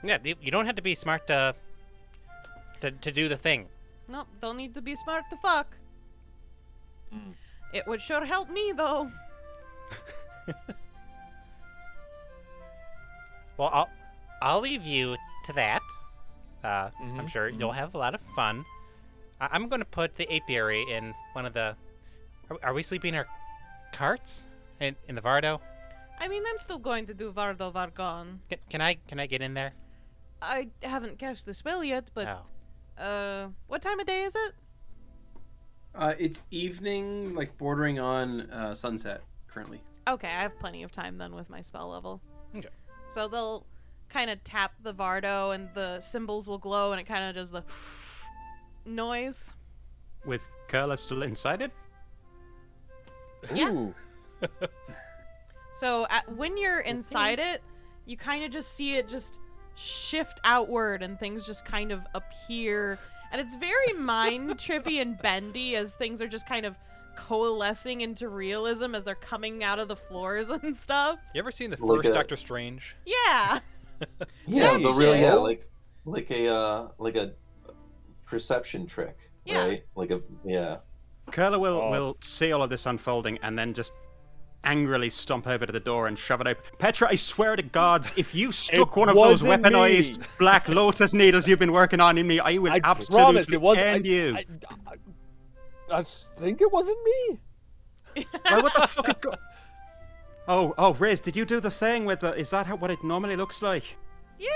Yeah, you don't have to be smart to do the thing. Nope, don't need to be smart to fuck. It would sure help me, though. Well, I'll leave you to that. I'm Mhm, sure you'll have a lot of fun. I'm going to put the apiary in one of the. Are we sleeping in our carts in the Vardo? I mean, I'm still going to do Vardo Vargon. Can I get in there? I haven't cast the spell yet, but Oh. what time of day is it? It's evening, like bordering on sunset currently. Okay, I have plenty of time then with my spell level. Okay. So they'll kind of tap the Vardo and the symbols will glow and it kind of does the noise. With Kurla still inside it? Yeah. Ooh. So when you're inside it, you kind of just see it just shift outward and things just kind of appear. And it's very mind trippy and bendy as things are just kind of coalescing into realism as they're coming out of the floors and stuff. You ever seen the Like first a- Doctor Strange? Yeah. Yeah, the real, so? yeah, like a perception trick, Yeah. right? Like a, yeah. Kurla Oh. will see all of this unfolding and then just angrily stomp over to the door and shove it open. Petra, I swear to gods, if you stuck one of those wasn't weaponized me. black lotus needles you've been working on in me, I will I promise absolutely it wasn't. end you. I think it wasn't me. Well, what the fuck is Oh, Riz, did you do the thing with the... Is that what it normally looks like? Yeah.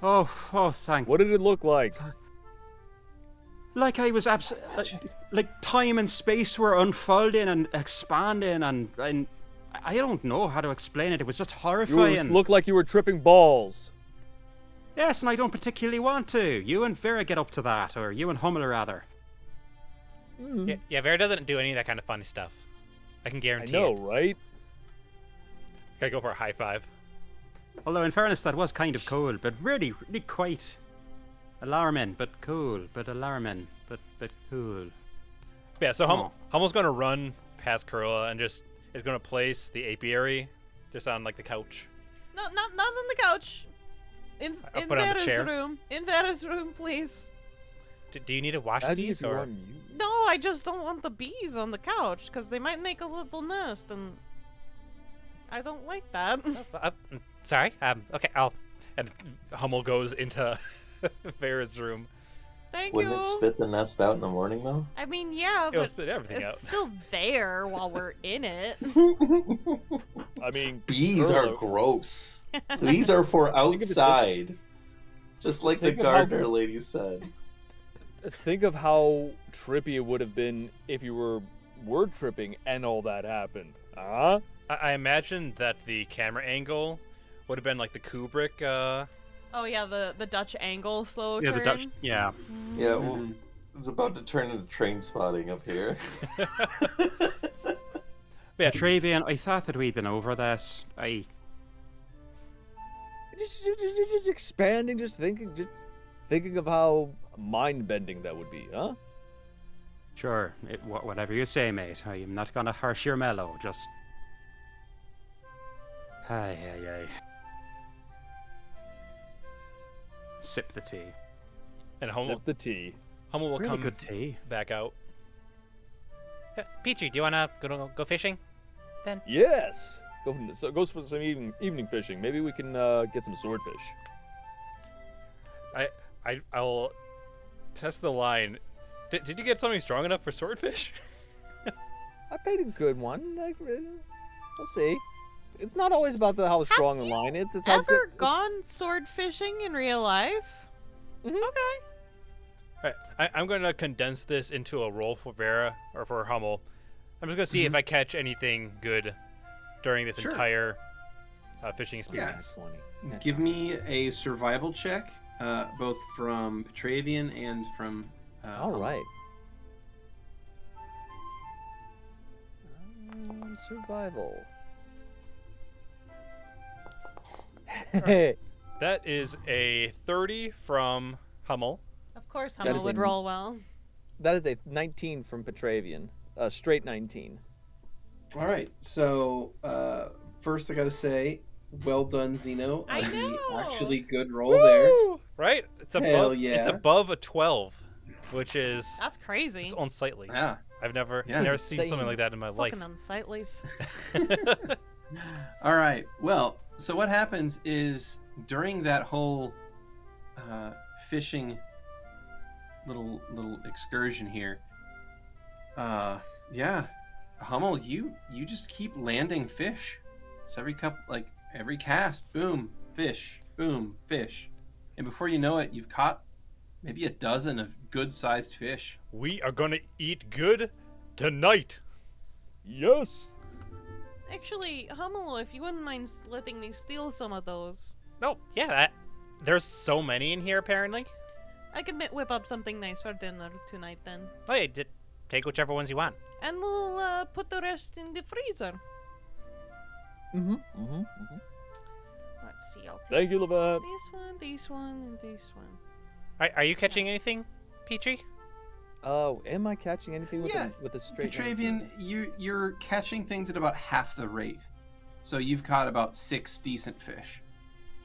Oh, thank... What did it look like? Like I was like time and space were unfolding and expanding and I don't know how to explain it. It was just You horrifying. looked like you were tripping balls. Yes, and I don't particularly want to. You and Vera get up to that, or you and Hummel rather. Yeah, Vera doesn't do any of that kind of funny stuff. I can I guarantee know, it. right? Gotta go for a high five. Although in fairness, that was kind of cool, but really quite alarming, but cool, but alarming, but cool. Yeah, so Oh. Hummel's gonna run past Kurla and just is gonna place the apiary just on like the couch. No, not on the couch. In I'll put it on the Vera's chair. room. In Vera's room, please. Do you need to wash Imagine these if you were or? on mute. No, I just don't want the bees on the couch because they might make a little nest, and I don't like that. Sorry. Okay. And Hummel goes into Vera's room. Thank Wouldn't you. it spit the nest out in the morning though? I mean, yeah, It'll but spit everything it's out. still there while we're in it. I mean, Bees are Kurla- gross. Bees are for Think of it this way. outside. Just like the Think of how- gardener lady said. Think of how trippy it would have been if you were word tripping and all that happened. Huh? I imagine that the camera angle would have been like the Kubrick Oh yeah, the Dutch angle slow Yeah, turn. the Dutch. Yeah. Yeah, well, it's about to turn into train spotting up here. Yeah. Petravian, I thought that we'd been over this. Just expanding, just thinking of how mind-bending that would be, huh? Sure, whatever you say, mate. I'm not gonna harsh your mellow, just... Ay. Sip the tea. And Hummel, Sip the tea. Hummel will Really come good tea. back out. Petrie, do you wanna go fishing? Yes. Goes for some evening fishing. Maybe we can get some swordfish. I'll test the line. Did you get something strong enough for swordfish? I paid a good one. We'll see. It's not always about how strong the line is. It's how Ever good. gone sword fishing in real life? Mhm. Okay. Alright, I'm going to condense this into a roll for Vera, or for Hummel. I'm just going to see if I catch anything good during this Sure. entire fishing experience. 20. Give me a survival check, both from Petravian and from. All right. Survival. Hey, That is a 30 from Hummel. Of course, That Hummel is would a- roll well. that is a 19 from Petravian. Straight 19. All right. So first, I got to say, well done, Xeno. I on the know. actually good roll there. Right? It's Hell above. It's yeah. above a 12, which is That's crazy. it's unsightly. Yeah. I've never Yeah. seen something Insane. like that in my life. Fucking unsightlies. All right. Well, so what happens is during that whole fishing little excursion here, yeah, Hummel, you just keep landing fish. So every cast, boom, fish, and before you know it, you've caught maybe a dozen of good-sized fish. We are gonna eat good tonight. Yes. Actually, Hummel, if you wouldn't mind letting me steal some of those, Oh, yeah. There's so many in here, apparently. I could whip up something nice for dinner tonight then. Oh, yeah, take whichever ones you want. And we'll put the rest in the freezer. Let's see, I'll take Thank you, Lovette. this one, and this one. Are you catching anything, Petrie? Oh, am I catching anything with Yeah, with a straight? Petravian, 19? you're catching things at about half the rate. So you've caught about 6 decent fish.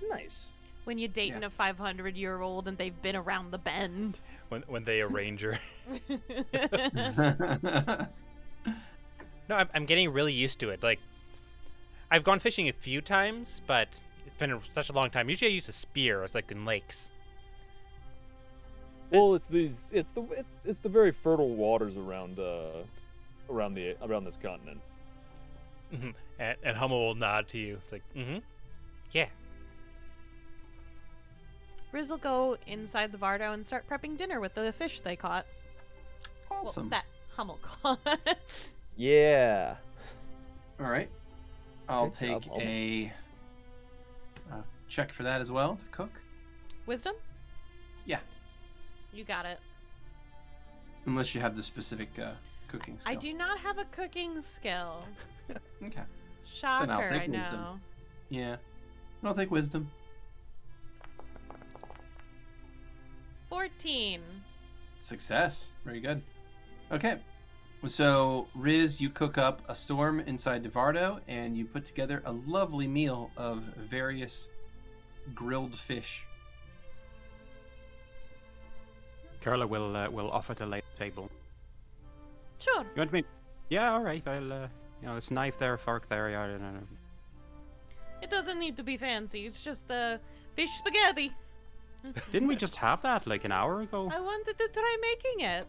Nice. When you're dating Yeah. a 500-year-old and they've been around the bend. When they arrange her. No, I'm getting really used to it. Like, I've gone fishing a few times, but it's been such a long time. Usually I use a spear. It's like in lakes. Well, it's the very fertile waters around this continent. Mhm. And Hummel will nod to you. It's like, Yeah. Riz will go inside the Vardo and start prepping dinner with the fish they caught. Awesome. Well, that Hummel caught. Yeah. All right. I'll Good job, take Hummel. a check for that as well to cook. Wisdom? Yeah. You got it. Unless you have the specific cooking skill. I do not have a cooking skill. Okay. Shocker, I'll take I know. wisdom. Yeah. I'll take wisdom. 14. Success. Very good. Okay. So, Riz, you cook up a storm inside Devardo, and you put together a lovely meal of various grilled fish. Kurla will offer to lay the table. Sure. You want me? Yeah, all right. I'll it's knife there, fork there. Yeah, no. It doesn't need to be fancy. It's just fish spaghetti. Didn't we just have that like an hour ago? I wanted to try making it.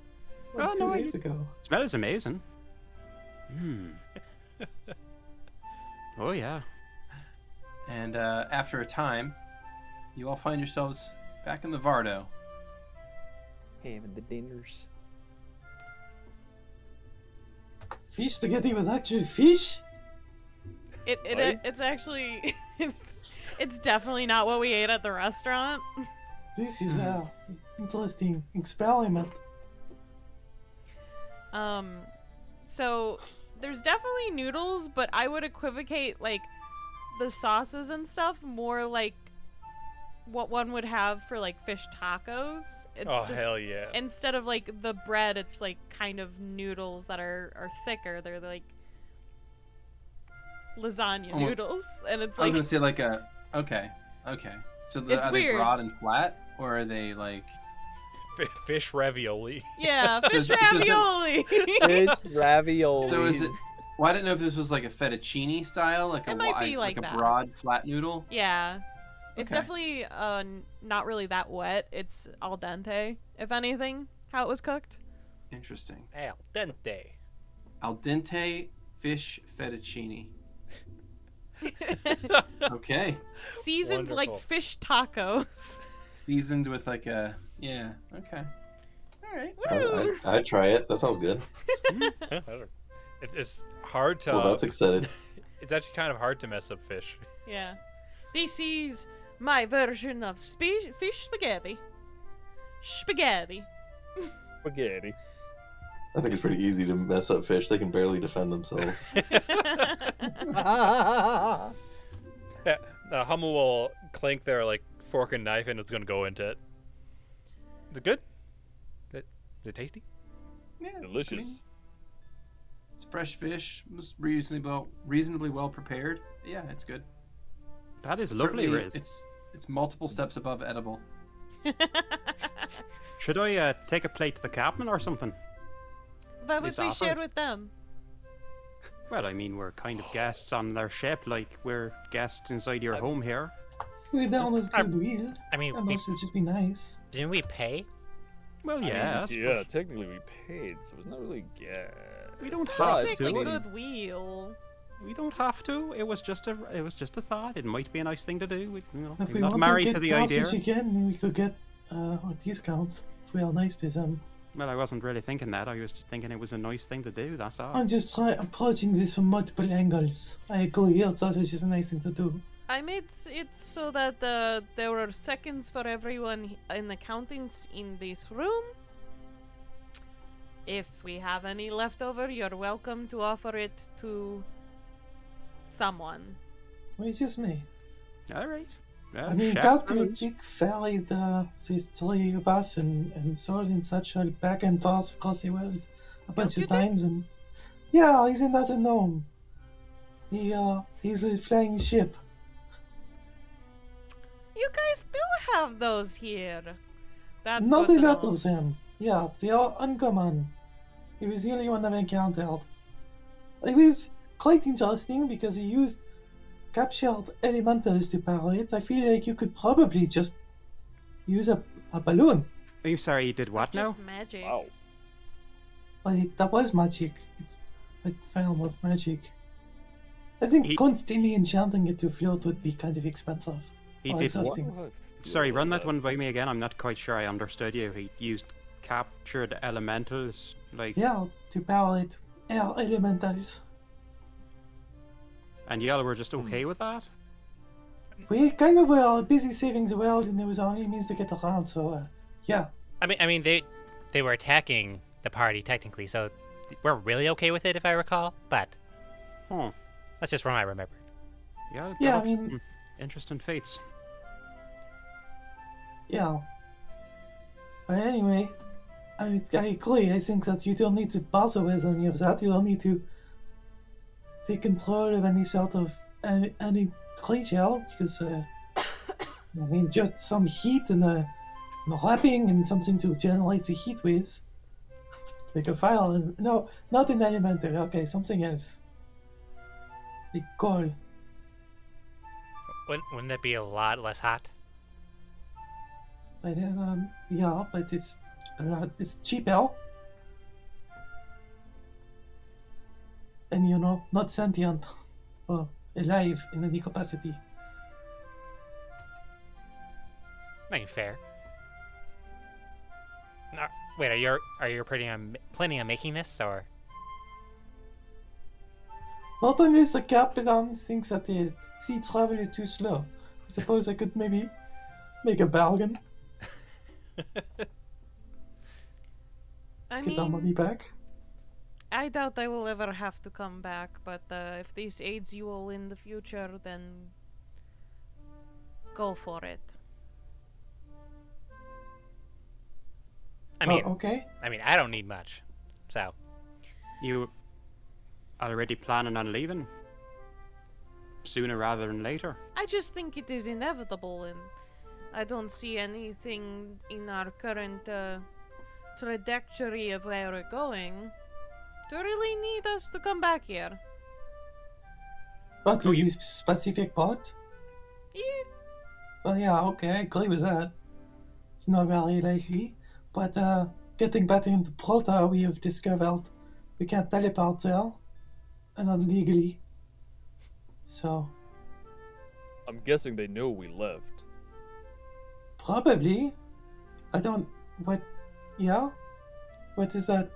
Oh, Like no, 2 days ago. Smell is amazing. Oh yeah. And after a time, you all find yourselves back in the Vardo. Having the dinners. Fish spaghetti with actual fish? It Right? it's actually it's It's definitely not what we ate at the restaurant. This is a interesting experiment. So there's definitely noodles, but I would equivocate like the sauces and stuff more like what one would have for like fish tacos. It's Oh, just, hell yeah. instead of like the bread, it's like kind of noodles that are thicker. They're like lasagna Almost- noodles, and it's I was like gonna say like a okay. So It's are weird. they broad and flat, or are they like? Fish ravioli. yeah, So fish is it- ravioli. Fish ravioli. So is it? Well, I didn't know if this was like a fettuccine style, like It a might be like like a that. broad flat noodle. Yeah. It's Okay. definitely not really that wet. It's al dente, if anything, how it was cooked. Interesting. Al dente. Al dente fish fettuccine. Okay. Seasoned like Wonderful. fish tacos. Seasoned with like a Okay. All right. Woo! I'd try it. That sounds good. It's hard to. Well, that's excited. It's actually kind of hard to mess up fish. Yeah. This is my version of fish spaghetti. Spaghetti. Spaghetti. I think it's pretty easy to mess up fish. They can barely defend themselves. Yeah, the Hummel will clink their like fork and knife, and it's gonna go into it. Is it good? Is it tasty? Yeah. I mean, Delicious. it's fresh fish. It was reasonably well prepared. Yeah, it's good. That is lovely, Certainly, Riz. It's multiple steps above edible. Should I take a plate to the captain or something? Why would It's we offered. share with them? Well, I mean, we're kind of guests on their ship, like we're guests inside your home here. We're down as I- goodwill. I mean, And also just be nice. didn't we pay? Well, yeah, I suppose. Yeah, technically we paid, so it's not really gas. We don't But- have Technically to. goodwill. We don't have to. It was just a thought. It might be a nice thing to do. If I'm we not want married to to get the idea. passage again, then we could get a discount if we are nice to them. Well, I wasn't really thinking that. I was just thinking it was a nice thing to do. That's all. I'm just approaching this from multiple angles. I agree. It's also just a nice thing to do. I made it so that there were seconds for everyone in the countings in this room. If we have any left over, you're welcome to offer it to someone. Well, it's just me. All right. I mean, chef God could rules. take fairly these three of us and sword and such back and forth across the world a bunch you of think? times. And yeah, he's another gnome. He's a flying ship. You guys do have those here. That's Not good a to lot know. of them. Yeah, they are uncommon. He was the only one I've encountered. It was quite interesting because he used captured elementals to power it. I feel like you could probably just use a balloon. Are you sorry you did what now? Just magic. Wow. But that was magic. It's a form of magic. I think He- constantly enchanting it to float would be kind of expensive. He or did exhausting. What? Sorry, run that one by me again. I'm not quite sure I understood you. He used captured elementals, like, Yeah, to power it. Air elementals. and y'all were just okay with that? We kind of were busy saving the world and there was only means to get around, so yeah. I mean, they were attacking the party technically, so we're really okay with it, if I recall. But Huh. that's just from what I remember. Yeah, Yeah, I developed mean- some interesting fates. Yeah. But anyway, I agree. I think that you don't need to bother with any of that. You don't need to take control of any sort of any creature because, I mean, just some heat and a wrapping and something to generate the heat with. Like a fire. No, not an elemental. Okay, something else. Like coal. Wouldn't that be a lot less hot? But then, yeah, but it's a lot. It's cheaper. And not sentient or alive in any capacity. I mean, fair. Wait, are you planning on making this, or? Not unless the captain thinks that the sea travel is too slow. I suppose I could maybe make a bargain. I Get our money mean, back. I doubt I will ever have to come back, but if this aids you all in the future, then go for it. I mean, Okay. I don't need much. So, You already planning on leaving? Sooner rather than later? I just think it is inevitable, and I don't see anything in our current trajectory of where we're going to really need us to come back here. But is this specific part? Yeah. Well, yeah, okay, I agree with that. It's not very likely. But getting back into Prota, we have discovered we can't teleport there. And not legally. So, I'm guessing they know we left. probably. I don't... What... Yeah? What is that?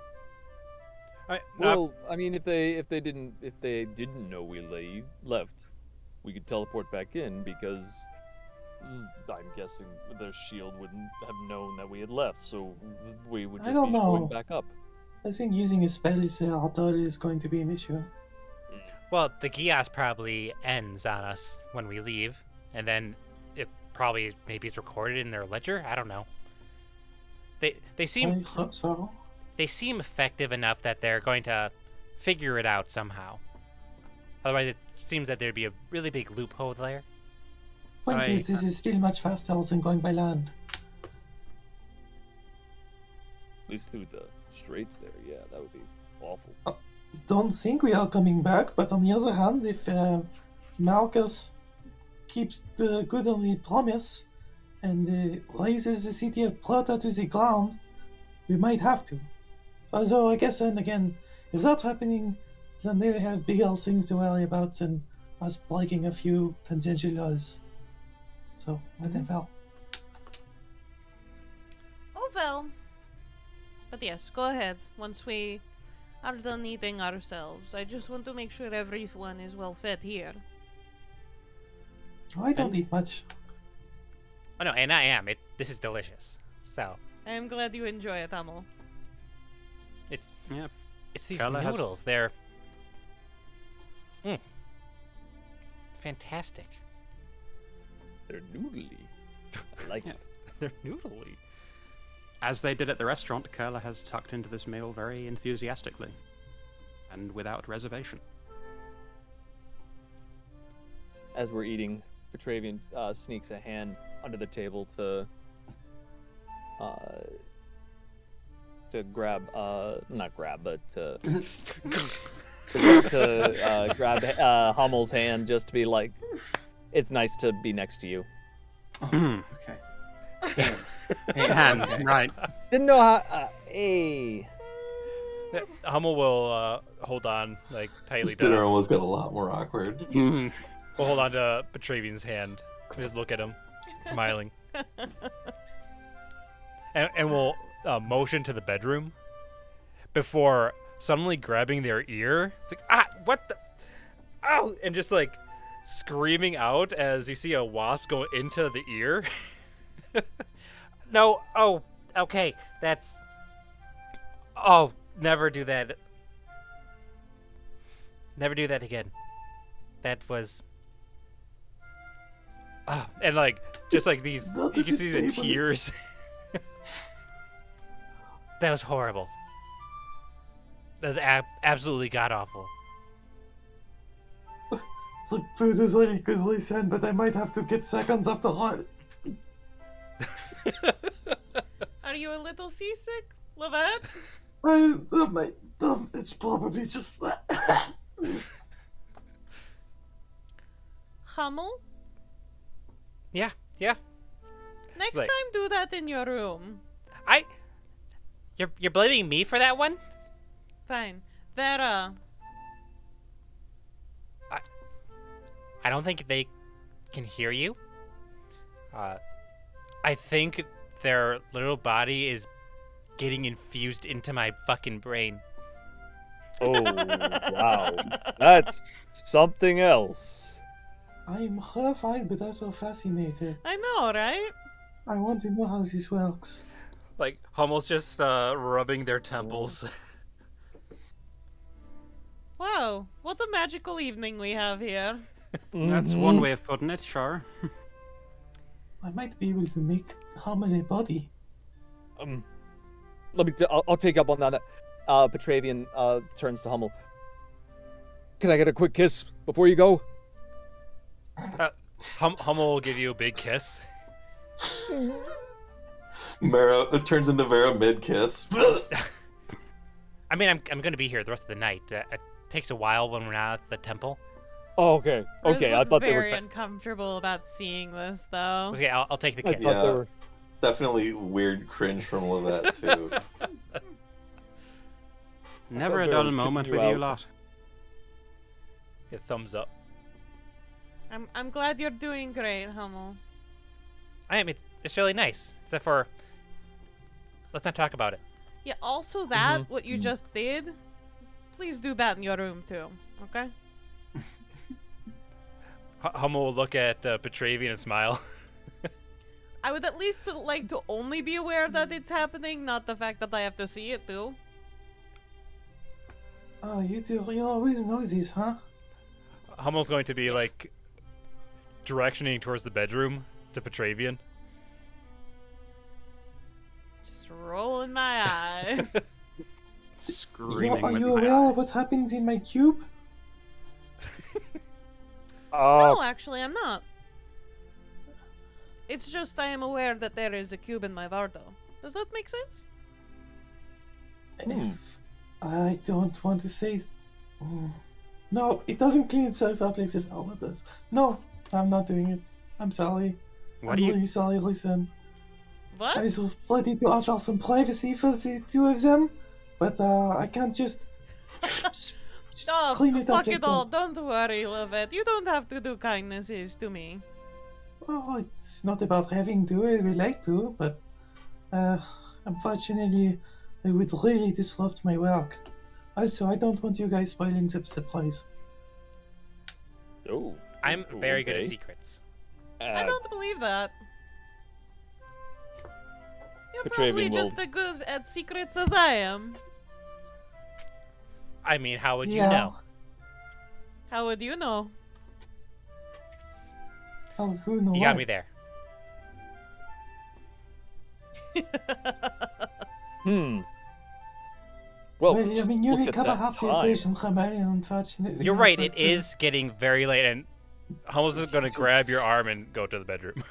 Well, I mean, if they didn't know we left, we could teleport back in because I'm guessing their shield wouldn't have known that we had left, so we would I just don't be showing know. back up. I think using a spell there is going to be an issue. well, the Gias probably ends on us when we leave, and then it probably maybe it's recorded in their ledger. I don't know. They I seem hope so. they seem effective enough that they're going to figure it out somehow. Otherwise, it seems that there'd be a really big loophole there. Point is, this is still much faster than going by land. At least through the straits there, yeah, that would be awful. Don't think we are coming back, but on the other hand, if Malchus keeps the good on the promise and raises the city of Prota to the ground, we might have to. Although, I guess then again, if that's happening, then they have bigger things to worry about than us breaking a few tangential laws. So, whatever. Oh well. But yes, go ahead. Once we are done eating ourselves, I just want to make sure everyone is well fed here. I don't eat much. Oh no, and I am. This is delicious. So I am glad you enjoy it, Amel. it's Yeah. it's these Kurla has- noodles. They're it's fantastic. They're noodly. I like Yeah. it. They're noodly. As they did at the restaurant, Kurla has tucked into this meal very enthusiastically. And without reservation. As we're eating, Petravian sneaks a hand under the table to grab, not grab, but to grab Hummel's hand, just to be like, it's nice to be next to you. Okay. Hand, right. Didn't know how. Hey. Hummel will hold on like tightly This dinner to. almost got a lot more awkward. We'll hold on to Petravian's hand. Just look at him, smiling, and we'll motion to the bedroom before suddenly grabbing their ear. It's like what the, ow, and just like screaming out as you see a wasp go into the ear. No, oh, okay, that's... Oh, never do that. Never do that again. That was... And like, just like these, Not you at can the see the table. tears. That was horrible. That was absolutely god-awful. The food is really good, listen, but I might have to get seconds after all. Are you a little seasick, Lovette? It's probably just that. Hummel? Yeah. Next Like- time, do that in your room. You're blaming me for that one? Fine. Vera. I don't think they can hear you. I think their little body is getting infused into my fucking brain. Oh, wow. That's something else. I'm horrified but also fascinated. I know, right? I want to know how this works. Like Hummel's just rubbing their temples. Wow, what a magical evening we have here. That's one way of putting it, sure. I might be able to make Hummel a body. I'll take up on that. Petravian turns to Hummel. Can I get a quick kiss before you go? Hummel will give you a big kiss. Vera, it turns into Vera mid-kiss. I mean, I'm going to be here the rest of the night. It takes a while when we're not at the temple. Oh, okay. Okay, I thought they very were. uncomfortable about seeing this, though. Okay, I'll take the I kiss. thought they Yeah. were. Definitely weird cringe from Lovette, too. Never a Vera dull was kicking moment you with you out. lot. Yeah, thumbs up. I'm glad you're doing great, Hummel. I am. It's really nice. Except for, let's not talk about it. Yeah, also that, what you just did, please do that in your room too, okay? Hummel will look at Petravian and smile. I would at least like to only be aware that it's happening, not the fact that I have to see it too. Oh, you always know this, huh? Hummel's going to be like directioning towards the bedroom to Petravian. Just rolling my eyes. Screaming Are with you my aware eye. of what happens in my cube? No, actually, I'm not. It's just I am aware that there is a cube in my Vardo. Does that make sense? I don't want to say... No, it doesn't clean itself up like the Velvet does. No, I'm not doing it. I'm sorry. What I'm do you... really sorry, listen. What? I was ready to offer some privacy for the two of them, but I can't just... Oh, clean it up fuck like it all. that. Don't worry, Lovette. You don't have to do kindnesses to me. Oh, it's not about having to. We like to, but unfortunately, it would really disrupt my work. Also, I don't want you guys spoiling the surprise. Oh. I'm very good at okay. secrets. I don't believe that. You're Petravian probably will- just as good at secrets as I am. I mean, how would you Yeah. know? How would you know? Oh, who knows? You got me there. Well, Well, I mean, you look at recover that half the time. equation from Alien, unfortunately. You're right. It is getting very late, and Hummel's just going to grab your arm and go to the bedroom.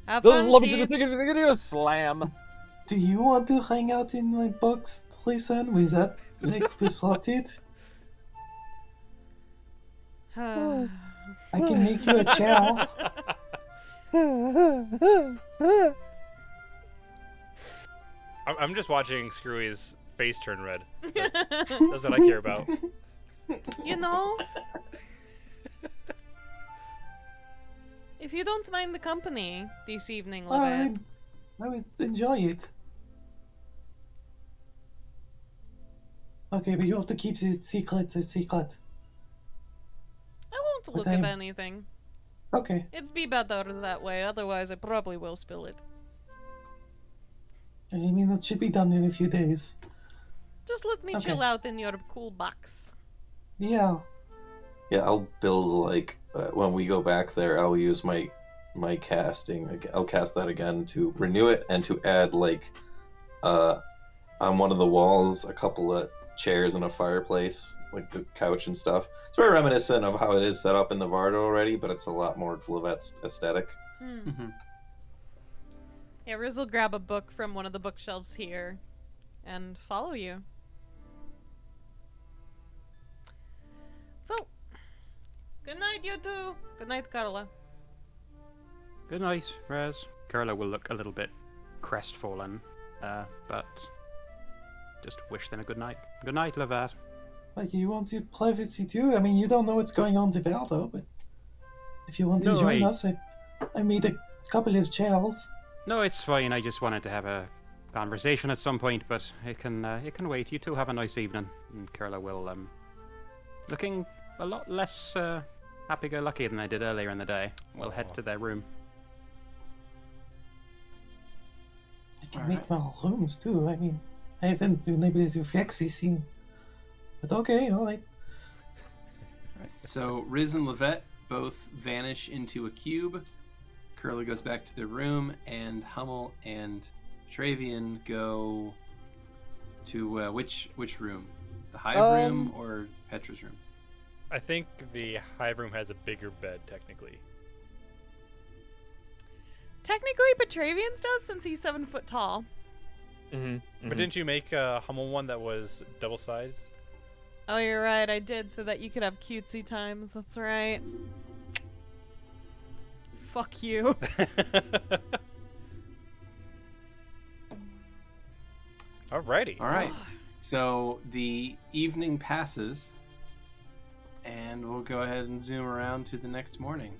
Have Those fun, love each kids. other. Slam. Do you want to hang out in my box, listen? Will that, like, disrupt it? I can make you a chair. I'm just watching Skrewy's face turn red. That's what I care about. You know, if you don't mind the company this evening, Lovette, I would enjoy it. Okay, but you have to keep it secret a secret. I won't look I'm- at anything. Okay. It's be better that way, otherwise I probably will spill it. I mean, that should be done in a few days. Just let me Okay. chill out in your cool box. Yeah. Yeah, I'll build, like, when we go back there, I'll use my casting. I'll cast that again to renew it and to add, like, on one of the walls, a couple of chairs and a fireplace, like the couch and stuff. It's very reminiscent of how it is set up in the Vardo already, but it's a lot more Lovette's aesthetic. Yeah, Riz will grab a book from one of the bookshelves here and follow you. Well, good night, you two. Good night, Kurla. Good night, Raz. Kurla will look a little bit crestfallen, but just wish them a good night. Good night, Lovette. Like, you want to privacy too? I mean, you don't know what's going on to Valdo, but if you want to No, join I- us, I made a couple of chairs. No, it's fine. I just wanted to have a conversation at some point, but it can wait. You two have a nice evening. And Kurla will looking a lot less happy-go-lucky than they did earlier in the day. We'll head to their room. I can make my rooms too. I mean, I haven't been able to flex this scene. But okay, alright. So Riz and Lovette both vanish into a cube. Kurla goes back to their room, and Hummel and Petravian go to which room? The hive room or Petra's room? I think the hive room has a bigger bed, technically. Technically, Petravian's does since he's 7 foot tall. But didn't you make a Hummel one that was double-sized? Oh, you're right. I did so that you could have cutesy times. That's right. Fuck you. Alrighty. All right. So the evening passes, and we'll go ahead and zoom around to the next morning.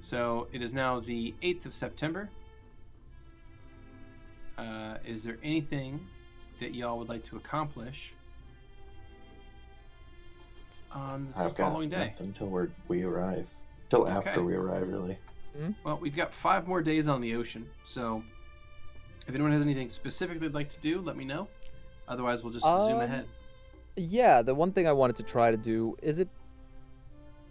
So it is now the 8th of September. Is there anything that y'all would like to accomplish on this following day? Until we arrive. Till after we arrive, really. Well, we've got 5 more days on the ocean, so if anyone has anything specific they'd like to do, let me know. Otherwise, we'll just zoom ahead. Yeah, the one thing I wanted to try to do is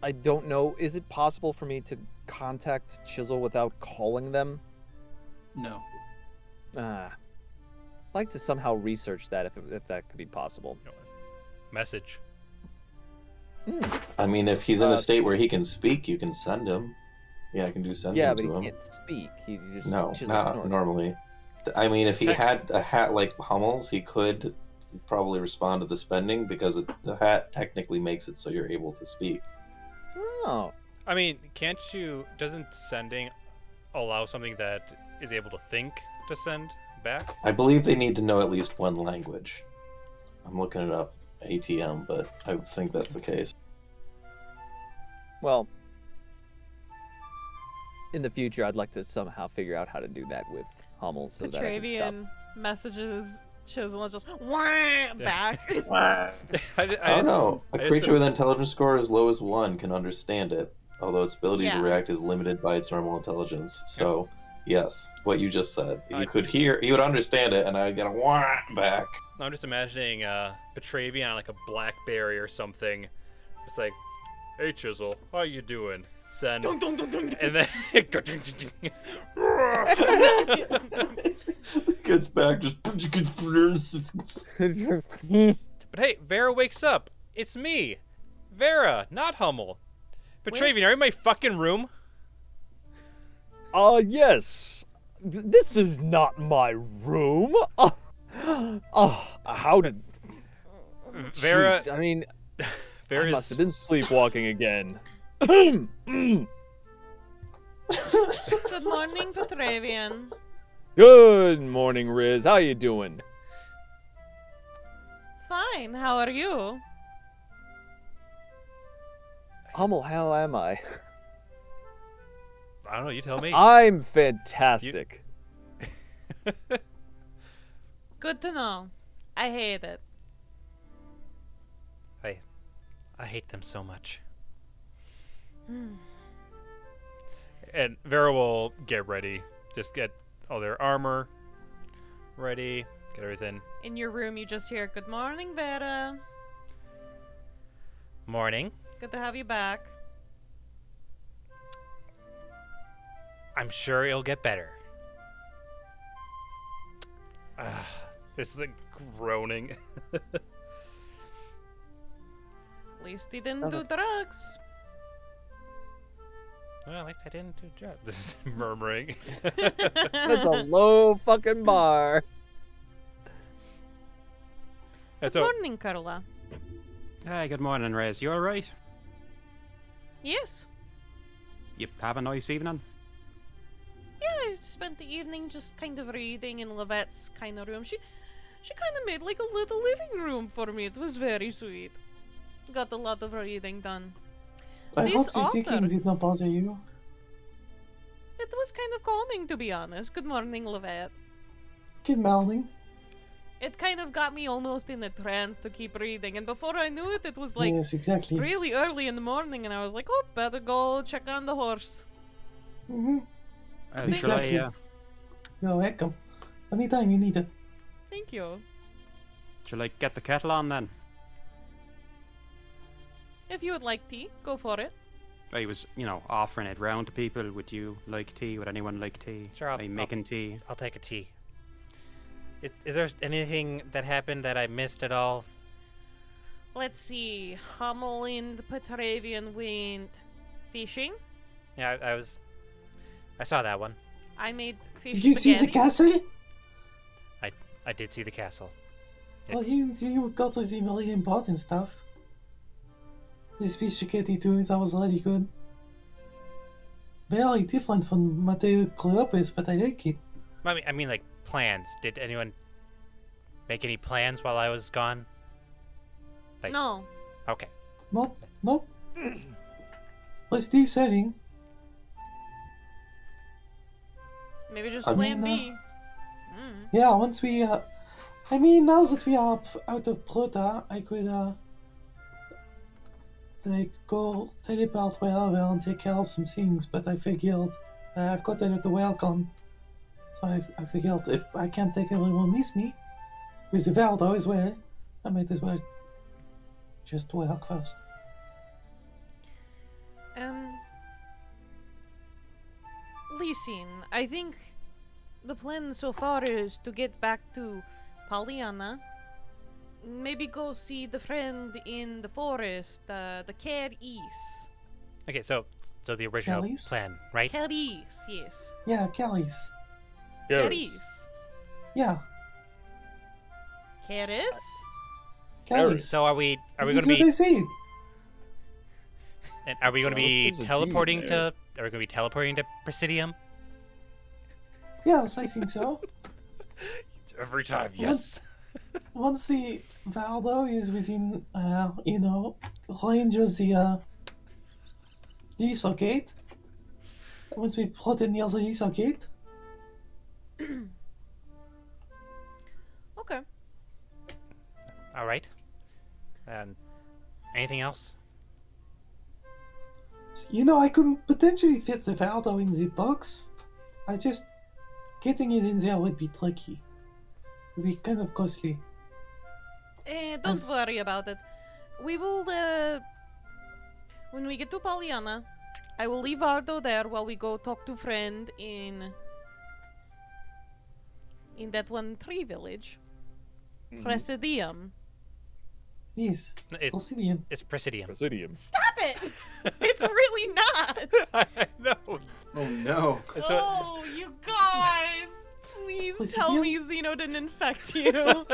I don't know, is it possible for me to contact Chisel without calling them? No. I'd like to somehow research that if that could be possible. Message. I mean, if he's in a state where he can speak, you can send him. Yeah, I can do send him to him. Yeah, but he can't speak. He just No, Chisel's not snorting. normally. I mean, if he had a hat like Hummel's, he could probably respond to the spending because the hat technically makes it so you're able to speak. Oh. I mean, doesn't sending allow something that is able to think to send back? I believe they need to know at least one language. I'm looking it up, ATM, but I think that's the case. Well, in the future, I'd like to somehow figure out how to do that with Hummel so that I can stop. Petravian messages Chisel and just wah back. I don't know. A creature with intelligence score as low as 1 can understand it, although its ability to react is limited by its normal intelligence. So, yes, what you just said. You could hear, you would understand it, and I'd get a wah back. I'm just imagining Petravian on like a BlackBerry or something. It's like, hey Chisel, how you doing? Send. And then gets back, just. But hey, Vera wakes up. It's me, Vera, not Hummel. Petravian, are you in my fucking room? Yes. This is not my room. How did... Vera... Jeez, I mean, Vera's... I must have been sleepwalking again. Good morning, Petravian. Good morning, Riz. How you doing? Fine, how are you? Hummel, how am I? I don't know, you tell me. I'm fantastic. Good to know. I hate it. I hate them so much. And Vera will get ready. Just get all their armor ready. Get everything. In your room, you just hear, "Good morning, Vera. Morning. Good to have you back." I'm sure it'll get better. This is like groaning. At least he didn't do drugs. Well, at least I didn't do drugs. This is murmuring. That's a low fucking bar. Good morning, Kurla. Hey, good morning, Rez. You alright? Yes. You have a nice evening? Yeah, I spent the evening just kind of reading in Lovette's kind of room. She kind of made like a little living room for me. It was very sweet. Got a lot of reading done. I This hope the author- ticking did not bother you. It was kind of calming, to be honest. Good morning, Lovette. Good morning. it kind of got me almost in a trance to keep reading. And before I knew it, it was like yes, exactly. really early in the morning, and I was like, oh, better go check on the horse. Mm-hmm. Shall I, Exactly. You're welcome. Anytime you need it. Thank you. shall I get the kettle on then? If you would like tea, go for it. I was, offering it round to people. Would you like tea? Would anyone like tea? Sure, Are you making tea? I'll take a tea. Is there anything that happened that I missed at all? Let's see. ANNNND Petravian went fishing. Yeah, I saw that one. I made fish Did you see the spaghetti. castle? I did see the castle. Well, you got us the really important stuff. This fish spaghetti too, that was really good. Very different from what I grew up with, but I like it. I mean, like plans. Did anyone make any plans while I was gone? Like, No. Okay. Nope. Let's do setting. Maybe just I plan mean, B. Yeah, once we, now that we are out of Prota, I could, go teleport wherever and take care of some things, but I figured, I've got it at the welcome, so I figured if I can't take everyone with me, with the Valdo as well, I might as well just work first. Listen, I think the plan so far is to get back to Pollyanna. Maybe go see the friend in the forest, the Keris. Okay, so the original Kelly's? plan, right? Keris, yes. Yeah, Kelly's. Keris. Yeah, Keris? Kelly's. So are we This going is to what they be say. and are we going to be there's a D teleporting there. to are we going to be teleporting to Presidium? Yes, I think so. Every time, yes. Once the Valdo is within, range of the, Lisa Gate, once we plot it near the Lisa Gate, Okay. All right. And anything else? I could potentially fit the Valdo in the box. Getting it in there would be tricky. It would be kind of costly. Don't worry about it. We will, when we get to Pollyanna, I will leave Ardo there while we go talk to friend in that one tree village. Presidium. Yes, No, It's Alcidian. Presidium. Presidium. Stop it! It's really not! I know. Oh no. Oh, you guys! Please tell me Xeno didn't infect you.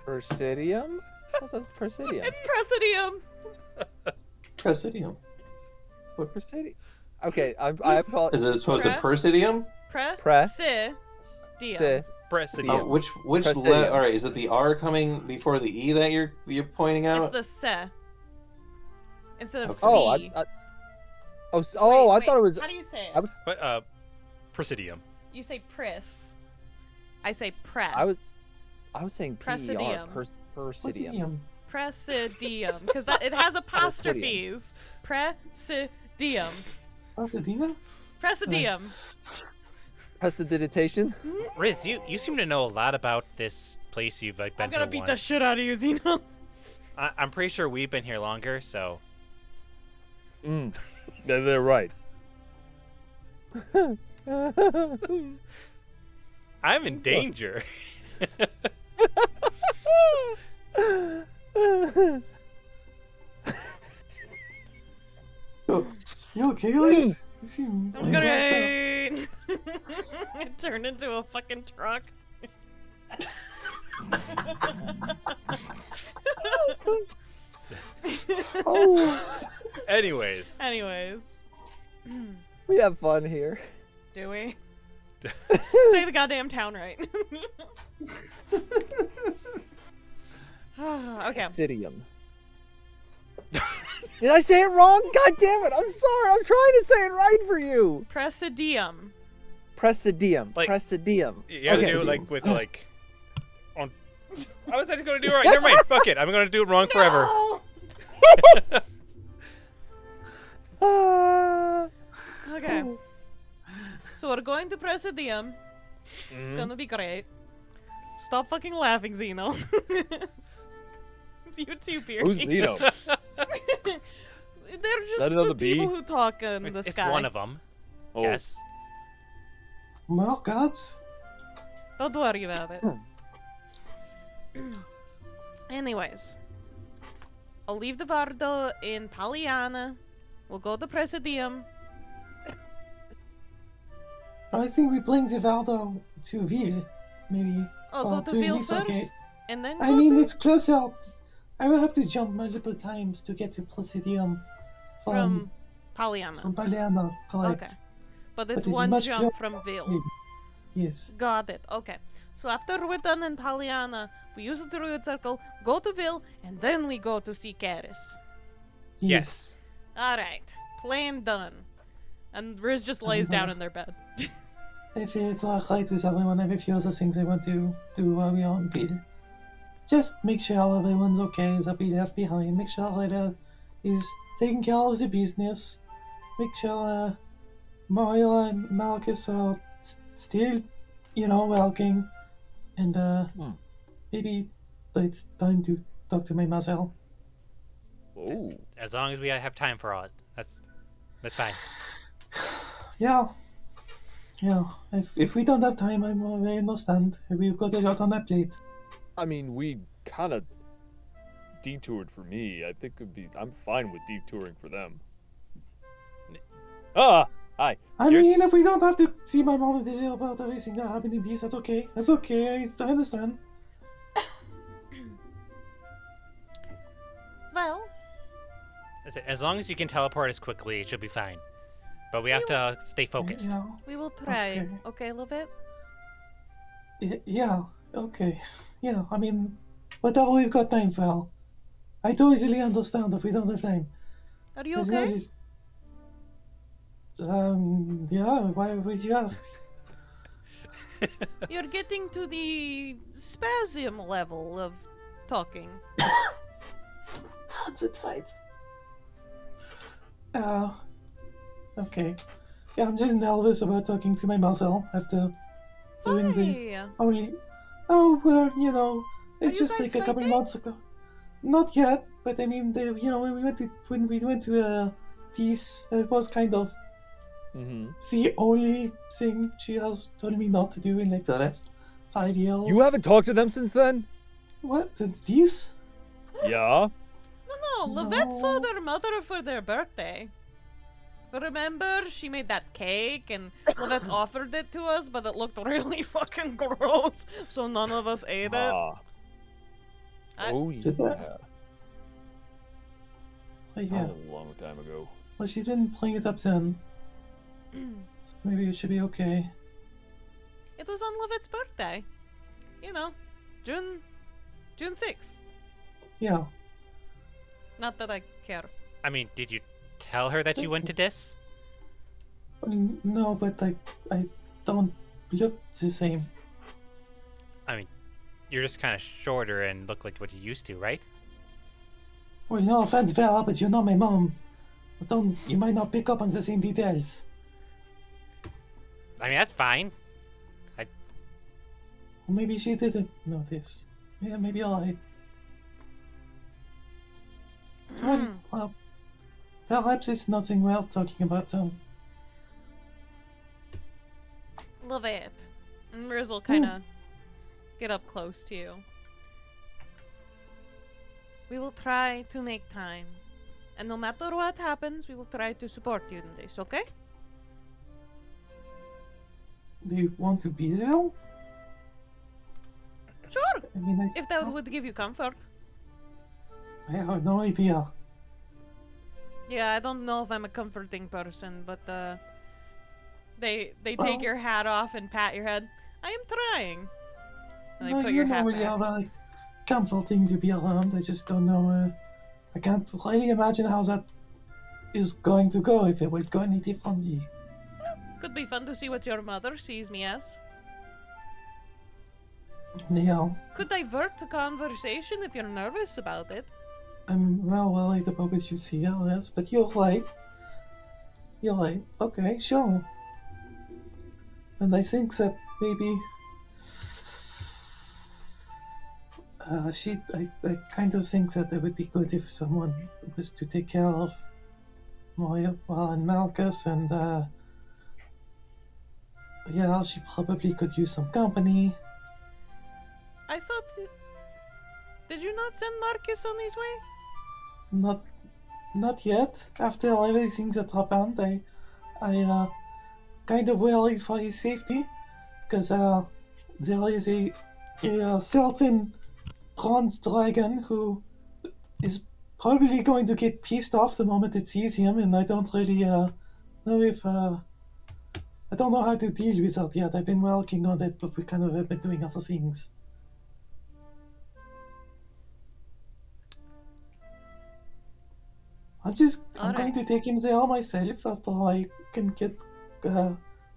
Presidium? I thought that was Presidium. It's Presidium. Presidium. Presidium. Okay, I apologize. Is it supposed to Pre- Presidium? Presidium. Presidium. Which Presidium. all right, is it the R coming before the E that you're pointing It's out? the se. Instead of Okay. C. Oh, I Wait, thought it was. How do you say it? I was. But Presidium. You say pris. I say pre. I was saying PER. Presidium. Presidium. Presidium. Because it has apostrophes. Presidium. Alcidina? Presidium. Prestidigitation. Riz, you seem to know a lot about this place you've been I'm to gonna beat the once. shit out of you, Xeno. I'm pretty sure we've been here longer, so They're right. I'm in danger. You okay, guys? You seem I'm great. It turned into a fucking truck. Anyways, We have fun here. Do we? Say the goddamn town right. Okay. Presidium. Did I say it wrong? God damn it! I'm sorry. I'm trying to say it right for you. Presidium. Presidium. Like- Presidium. you gotta Okay. do it like with like on I was actually going to do it right. Never mind. Fuck it. I'm going to do it wrong forever. Okay. So we're going to Presidium. It's gonna be great. Stop fucking laughing, Xeno. It's you too, Beardy. Who's Xeno? They're just that the another people bee? who talk in the It's sky. one of them. Oh. Yes. Well, gods. Don't worry about it. Anyways, I'll leave the Vardo in Paliana. We'll go to Presidium. I think we bring the Valdo to Ville, maybe. I'll Well, go to to Ville Nice, okay. first, and then I go mean, to it's closer. I will have to jump multiple times to get to Presidium from Paliana. from Paliana, correct? Okay. But But it's it's one much jump closer. from Ville. Maybe. Yes. Got it. Okay. So after we're done in Paliana, we use the Druid Circle, go to Ville, and then we go to see Karis. Yes. Alright. Plan done. And Riz just lays down in their bed. If it's alright with everyone, I have a few other things I want to do while we are in Ville. Just make sure everyone's okay, that we left behind. Make sure Rita is taking care of the business. Make sure Mario and Marcus are still, working. And maybe it's time to talk to my mother. Oh. As long as we have time for all it. That's fine. Yeah. If we don't have time, I understand. We've got a lot on that plate. I mean, we kind of detoured for me. I think I'm fine with detouring for them. Hi. I mean, if we don't have to see my mom and hear about everything that happened in this, that's okay. That's okay. I understand. Well, That's it. As long as you can teleport us quickly, it should be fine. But we have to stay focused. Yeah. we will try. Okay. Okay, Lovette? Yeah. Okay. Yeah. I mean, whatever we've got time for. I totally understand if we don't have time. Are you It's not okay? just- Yeah. Why would you ask? You're getting to the spasm level of talking. Hands and sides. Okay. Yeah, I'm just nervous about talking to my mother after doing the Hi. only. Oh well, it's Are you just guys like a couple fighting? months ago. Not yet, but I mean, when we went to this, it was kind of Mm-hmm. the only thing she has told me not to do in like the last 5 years. You haven't talked to them since then? What? Since this? Yeah. No, Lovette saw No. their mother for their birthday. Remember, she made that cake and Lovette offered it to us, but it looked really fucking gross, so none of us ate it. Ah. I- Oh, Did that? yeah. Oh yeah. A long time ago. Well, she didn't bring it up then. So maybe it should be okay. It was on Lovette's birthday. June 6th. Yeah. Not that I care. I mean, did you tell her that you went to this? No, but I don't look the same. I mean, you're just kind of shorter and look like what you used to, right? Well, no offense, Vera, but you know my mom. You might not pick up on the same details. I mean, that's fine. Or maybe she didn't notice. Yeah, maybe alright. Well, perhaps it's nothing worth talking about. Lovette. And Riz will kind of get up close to you. We will try to make time. And no matter what happens, we will try to support you in this, okay? Do you want to be there? Sure! I mean, If that would give you comfort. I have no idea. Yeah, I don't know if I'm a comforting person, but they take Well- your hat off and pat your head. I am trying. And they No, put you your know, hat really back. are very comforting to be around. I just don't know. I can't really imagine how that is going to go if it will go any differently. Could be fun to see what your mother sees me as. Yeah, Could divert the conversation if you're nervous about it. I'm well worried about what you see, yes, but you're right. You're right. Okay, sure. And I think that maybe I kind of think that it would be good if someone was to take care of Moya and Malchus, and yeah, she probably could use some company. I thought. Did you not send Marcus on his way? Not yet. After everything that happened, I kind of worried for his safety, because there is a certain bronze dragon who is probably going to get pissed off the moment it sees him, and I don't really know if I don't know how to deal with that yet. I've been working on it, but we kind of have been doing other things. I'm going to take him there myself after I can get.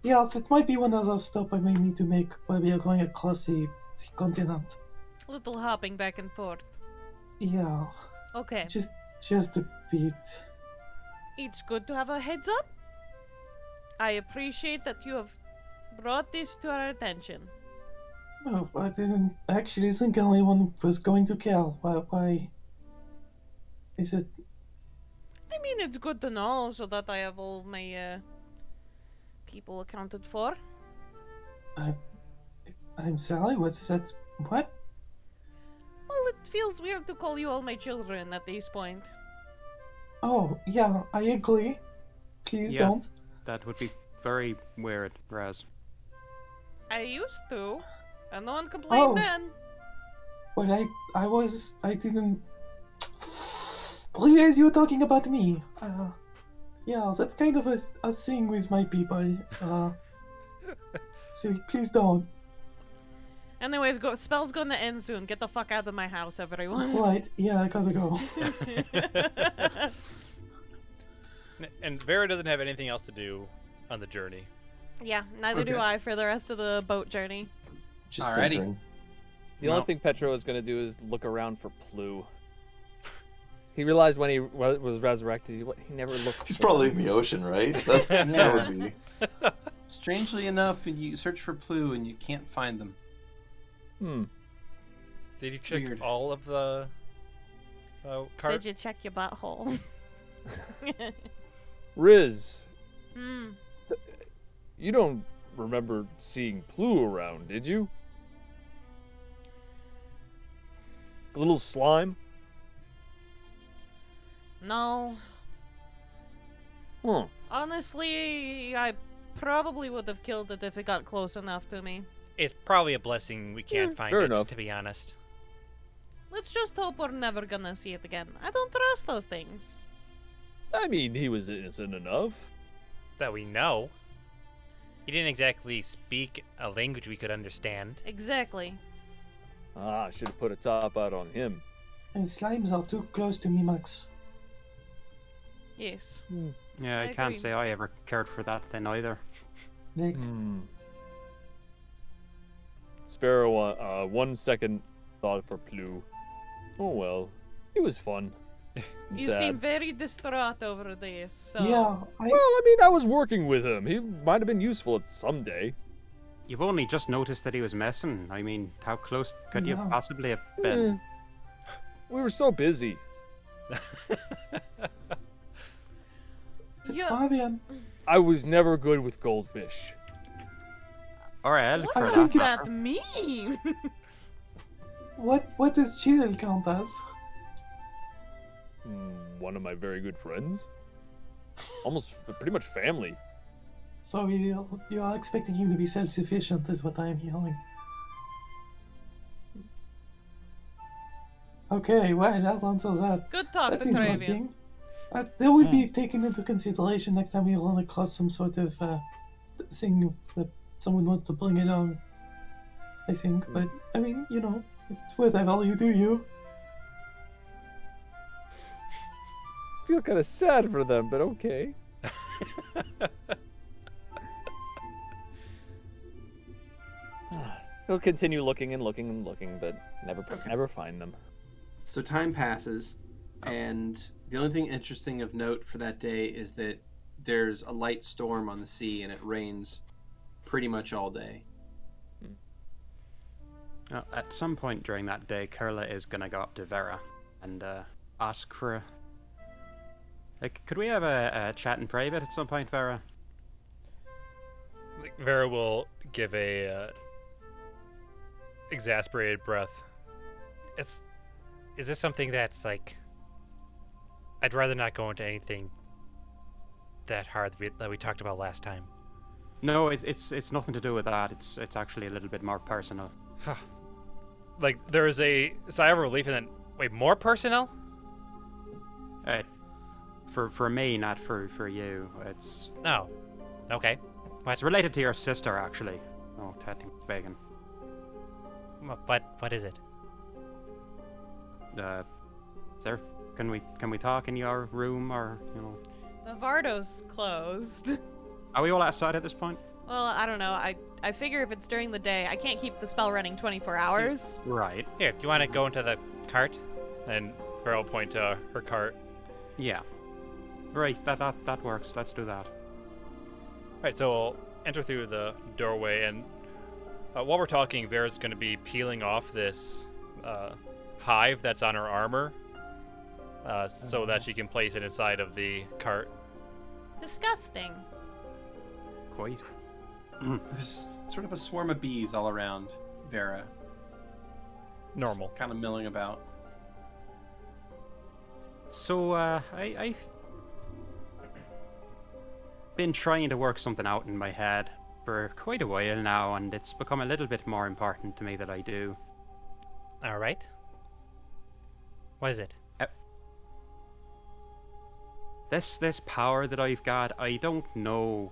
Yes, it might be one other stop I may need to make while we are going across the continent. Little hopping back and forth. Yeah, Okay. just a bit. It's good to have a heads up. I appreciate that you have brought this to our attention. Oh, I didn't actually think anyone was going to care. Why? Is it? I mean, it's good to know so that I have all my people accounted for. I'm sorry. What's that? What? Well, it feels weird to call you all my children at this point. Oh, yeah, I agree. Please Yeah. don't. That would be very weird, Raz. I used to, and no one complained Oh. then. Well, I didn't realize you were talking about me. Yeah, that's kind of a thing with my people. So please don't. Anyways, spell's gonna end soon. Get the fuck out of my house, everyone. Right, yeah, I gotta go. And Vera doesn't have anything else to do on the journey. Yeah, neither do Okay. I for the rest of the boat journey. Just Alrighty. tinkering. The only thing Petro is going to do is look around for Plu. He realized when he was resurrected, he never looked. He's for probably him. in the ocean, right? That would be. Strangely enough, you search for Plu and you can't find them. Did you check Weird. all of the cart? Did you check your butthole? Riz, Hmm. you don't remember seeing Plu around, did you? A little slime? No. Huh. Honestly, I probably would have killed it if it got close enough to me. It's probably a blessing we can't find fair it, enough. to be honest. Let's just hope we're never gonna see it again. I don't trust those things. I mean, he was innocent enough. That we know. He didn't exactly speak a language we could understand. Exactly. I should have put a top out on him. And slimes are too close to me, Max. Yes. Yeah, I I can't agree. say I ever cared for that thing either. Like, Sparrow, 1 second thought for Plu. Oh well, it was fun. You Sad. seem very distraught over this, so... yeah, Well, I mean, I was working with him. He might have been useful someday. You've only just noticed that he was messing. I mean, how close could you No. possibly have been? We were so busy. Yeah, Fabian, I was never good with goldfish. Oread, what for does think that it's- that mean? what does Chisel count as? One of my very good friends. Almost pretty much family. So you are expecting him to be self-sufficient, is what I am hearing. Okay, well, that answers that. Good talk, That's Petravian. interesting. That will be taken into consideration next time we run across some sort of thing that someone wants to bring along. I think, but I mean, you know, it's whatever you do, you. I feel kind of sad for them, but okay. He'll continue looking and looking and looking, but Okay. never find them. So time passes, and the only thing interesting of note for that day is that there's a light storm on the sea, and it rains pretty much all day. Now, at some point during that day, Kurla is going to go up to Vera and ask for a... Like, could we have a chat in private at some point, Vera? Vera will give a exasperated breath. Is this something that's like... I'd rather not go into anything that hard that we talked about last time. No, it's nothing to do with that. It's actually a little bit more personal. Like, there is a sigh of relief and then... Wait, more personnel? For me, not for you. It's No. Okay. it's related to your sister, actually. Oh, technically speaking. What is it? Sir, can we talk in your room, or The Vardo's closed. Are we all outside at this point? Well, I don't know. I figure if it's during the day, I can't keep the spell running 24 hours. Right. Here, do you want to go into the cart? And Vera will point to her cart. Yeah. Right. That works. Let's do that. Right, so we'll enter through the doorway, and while we're talking, Vera's going to be peeling off this hive that's on her armor, so that she can place it inside of the cart. Disgusting. Quite. There's sort of a swarm of bees all around Vera. Normal. Kind of milling about. So, I've been trying to work something out in my head for quite a while now, and it's become a little bit more important to me that I do. All right. What is it? This power that I've got, I don't know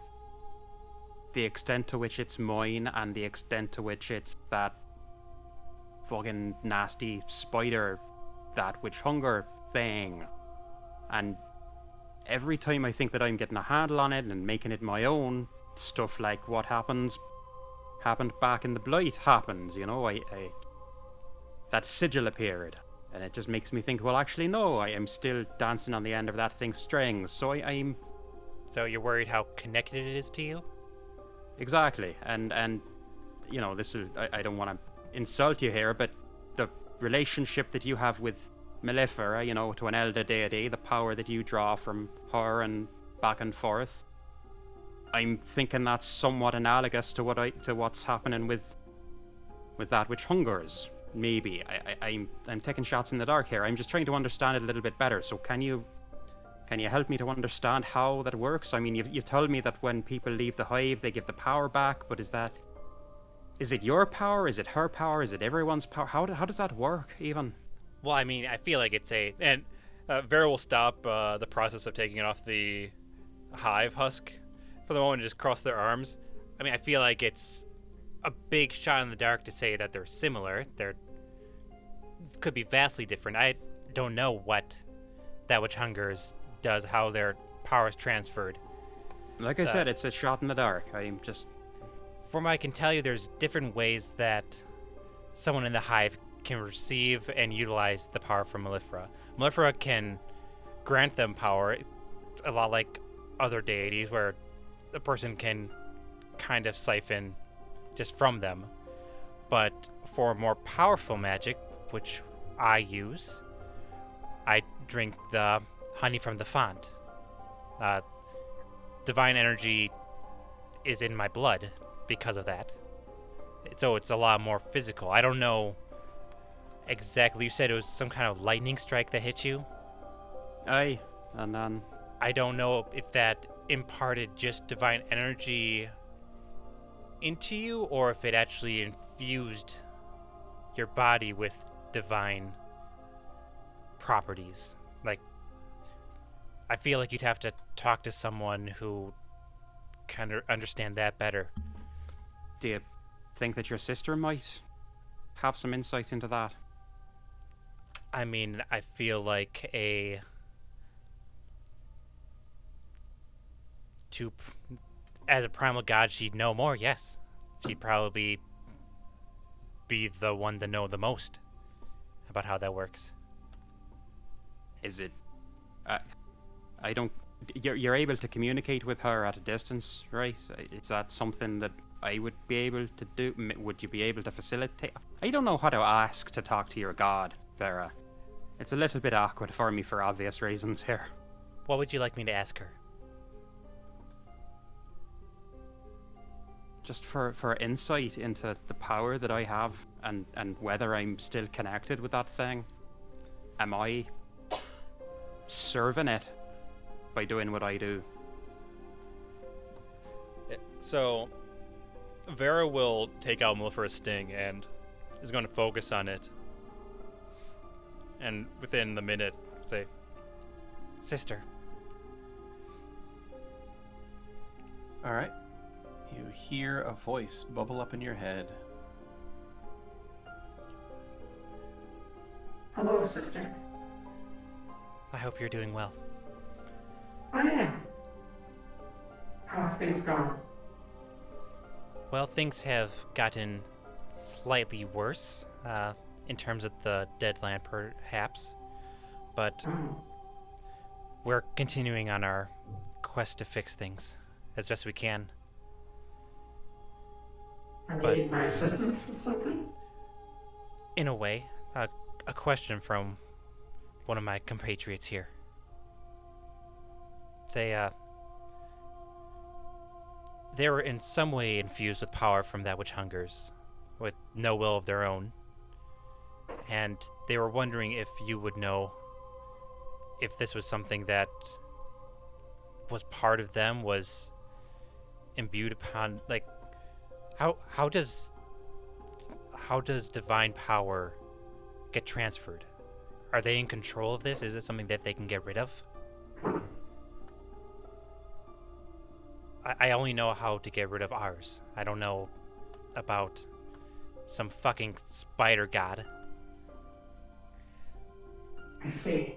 the extent to which it's mine and the extent to which it's that fucking nasty spider, that witch hunger thing. And every time I think that I'm getting a handle on it and making it my own, stuff like what happened back in the Blight happens, I that sigil appeared. And it just makes me think, well, actually, no, I am still dancing on the end of that thing's strings. So I'm... So you're worried how connected it is to you? Exactly. And this is... I don't want to insult you here, but the relationship that you have with Mellifera, to an elder deity, the power that you draw from her and back and forth, I'm thinking that's somewhat analogous to what's happening with that which hungers. Maybe. I'm taking shots in the dark here. I'm just trying to understand it a little bit better. So can you help me to understand how that works? I mean, you've told me that when people leave the hive, they give the power back, but is it your power? Is it her power? Is it everyone's power? How does that work, even? Well, I mean, I feel like it's And Vera will stop the process of taking it off the hive husk for the moment and just cross their arms. I mean, I feel like it's a big shot in the dark to say that they're similar. They're could be vastly different. I don't know what that which hungers does, how their power is transferred. Like I said, it's a shot in the dark. I'm just... From what I can tell you, there's different ways that someone in the hive can receive and utilize the power from Mellifera. Mellifera can grant them power, a lot like other deities, where a person can kind of siphon just from them. But for more powerful magic, which I use, I drink the honey from the font. Divine energy is in my blood because of that. So it's a lot more physical. I don't know exactly. You said it was some kind of lightning strike that hit you? Aye, and then... I don't know if that imparted just divine energy into you, or if it actually infused your body with divine properties. Like, I feel like you'd have to talk to someone who kind of understand that better. Do you think that your sister might have some insights into that? I mean, I feel like as a primal god, she'd know more, yes. She'd probably be the one to know the most about how that works. Is it? I don't. You're able to communicate with her at a distance, right? Is that something that I would be able to do? Would you be able to facilitate? I don't know how to ask to talk to your god, Vera. It's a little bit awkward for me for obvious reasons here. What would you like me to ask her? Just for insight into the power that I have and whether I'm still connected with that thing. Am I serving it by doing what I do? So, Vera will take out Malefica's sting and is going to focus on it. And within the minute, say, Sister. All right. You hear a voice bubble up in your head. Hello, sister. I hope you're doing well. I am. How have things gone? Well, things have gotten slightly worse, in terms of the Deadland perhaps, but Oh, we're continuing on our quest to fix things as best we can. I But- need my assistance with something? In a way, a question from one of my compatriots here. They were in some way infused with power from that which hungers, with no will of their own. And they were wondering if you would know if this was something that was part of them, was imbued upon, like, how does divine power get transferred? Are they in control of this? Is it something that they can get rid of? I only know how to get rid of ours. I don't know about some fucking spider god. I see.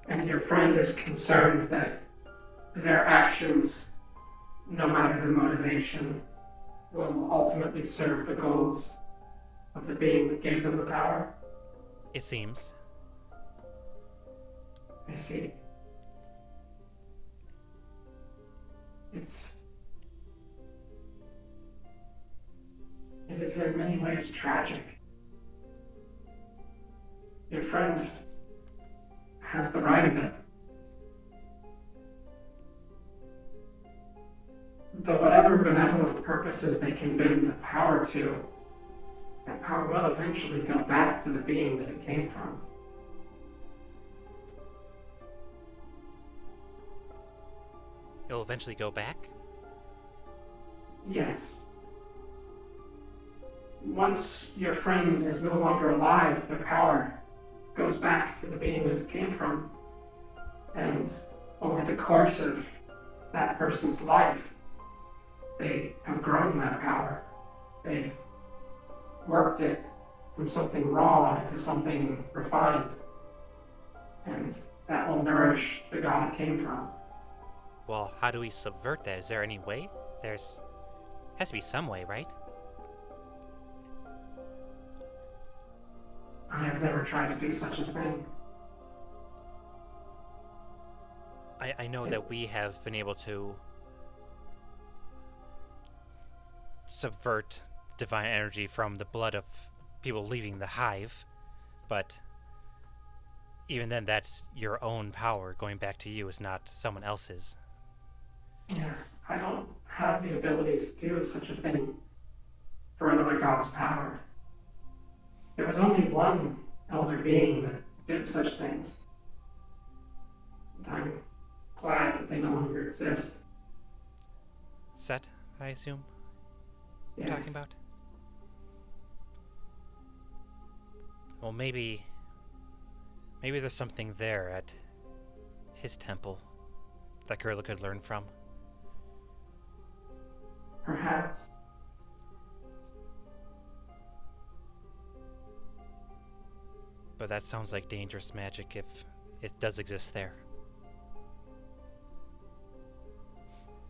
And your friend is concerned that their actions, no matter the motivation, will ultimately serve the goals of the being that gave them the power? It seems. I see. It is in many ways tragic. Your friend has the right of it. But whatever benevolent purposes they can bend the power to, that power will eventually go back to the being that it came from. It'll eventually go back? Yes. Once your friend is no longer alive, the power goes back to the being that it came from. And over the course of that person's life, they have grown that power. They've worked it from something raw into something refined. And that will nourish the god it came from. Well, how do we subvert that? Is there any way? Has to be some way, right? I have never tried to do such a thing. I know that we have been able to subvert divine energy from the blood of people leaving the hive, but even then, that's your own power going back to you, is not someone else's. Yes, I don't have the ability to do such a thing for another god's power. There was only one elder being that did such things. And I'm glad that they no longer exist. Set, I assume, you're Yes. talking about? Well, maybe there's something there at his temple that Kurla could learn from. Perhaps. But that sounds like dangerous magic if it does exist there.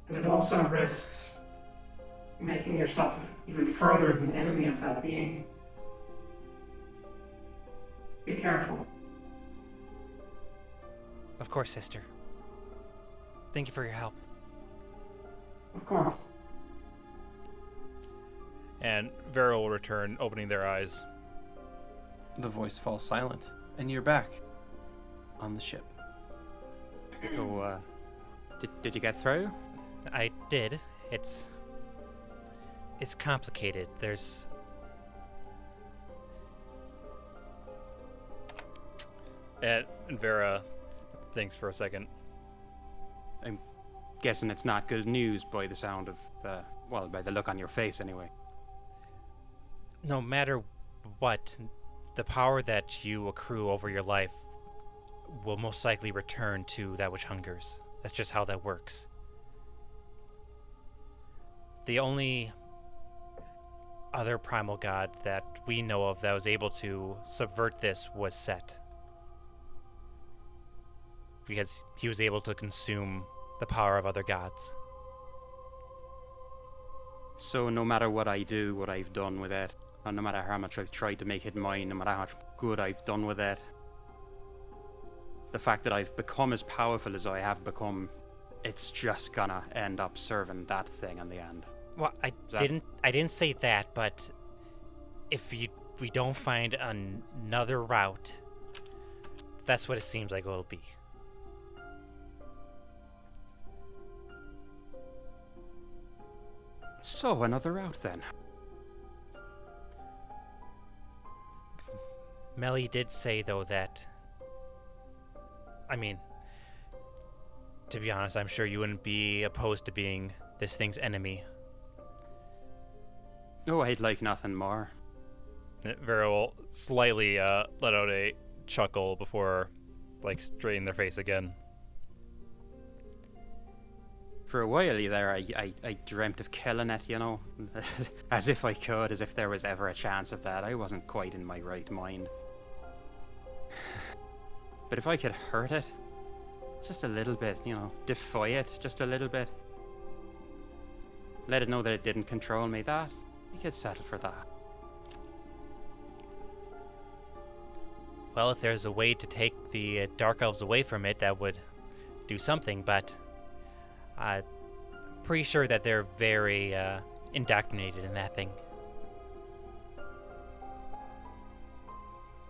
And it also risks making yourself even further an enemy of that being. Be careful. Of course, sister. Thank you for your help. Of course. And Vera will return, opening their eyes. The voice falls silent, and you're back on the ship. So, did you get through? I did. It's complicated. There's... And Vera thinks for a second. I'm guessing it's not good news by the sound of, well, by the look on your face anyway. No matter what, the power that you accrue over your life will most likely return to that which hungers. That's just how that works. The only other primal god that we know of that was able to subvert this was Set. Because he was able to consume the power of other gods. So no matter what I do, what I've done with it, and no matter how much I've tried to make it mine, no matter how much good I've done with it, the fact that I've become as powerful as I have become, it's just gonna end up serving that thing in the end. Well, I didn't say that, but if we don't find another route, that's what it seems like it'll be. So another route then. Melly did say, though, that... I mean, to be honest, I'm sure you wouldn't be opposed to being this thing's enemy. Oh, I'd like nothing more. Vera will slightly let out a chuckle before, like, straightening their face again. For a while there, I dreamt of killing it, you know? As if I could, as if there was ever a chance of that. I wasn't quite in my right mind. But if I could hurt it, just a little bit, you know, defy it just a little bit, let it know that it didn't control me, that, I could settle for that. Well, if there's a way to take the Dark Elves away from it, that would do something, but I'm pretty sure that they're very indoctrinated in that thing.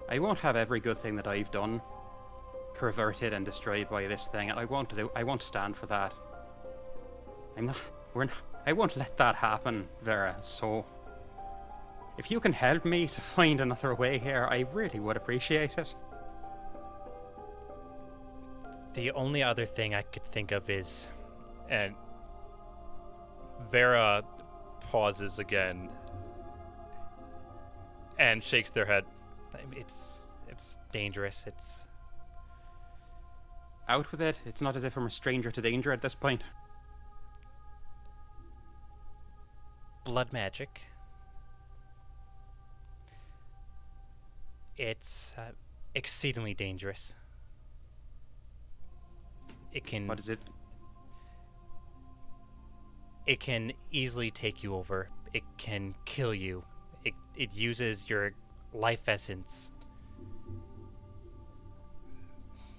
I won't have every good thing that I've done perverted and destroyed by this thing, and I won't stand for that. I won't let that happen, Vera, so if you can help me to find another way here, I really would appreciate it. The only other thing I could think of is... And Vera pauses again and shakes their head. It's dangerous. It's... Out with it. It's not as if I'm a stranger to danger at this point. Blood magic. It's exceedingly dangerous. It can... What is it? It can easily take you over. It can kill you. It uses your life essence.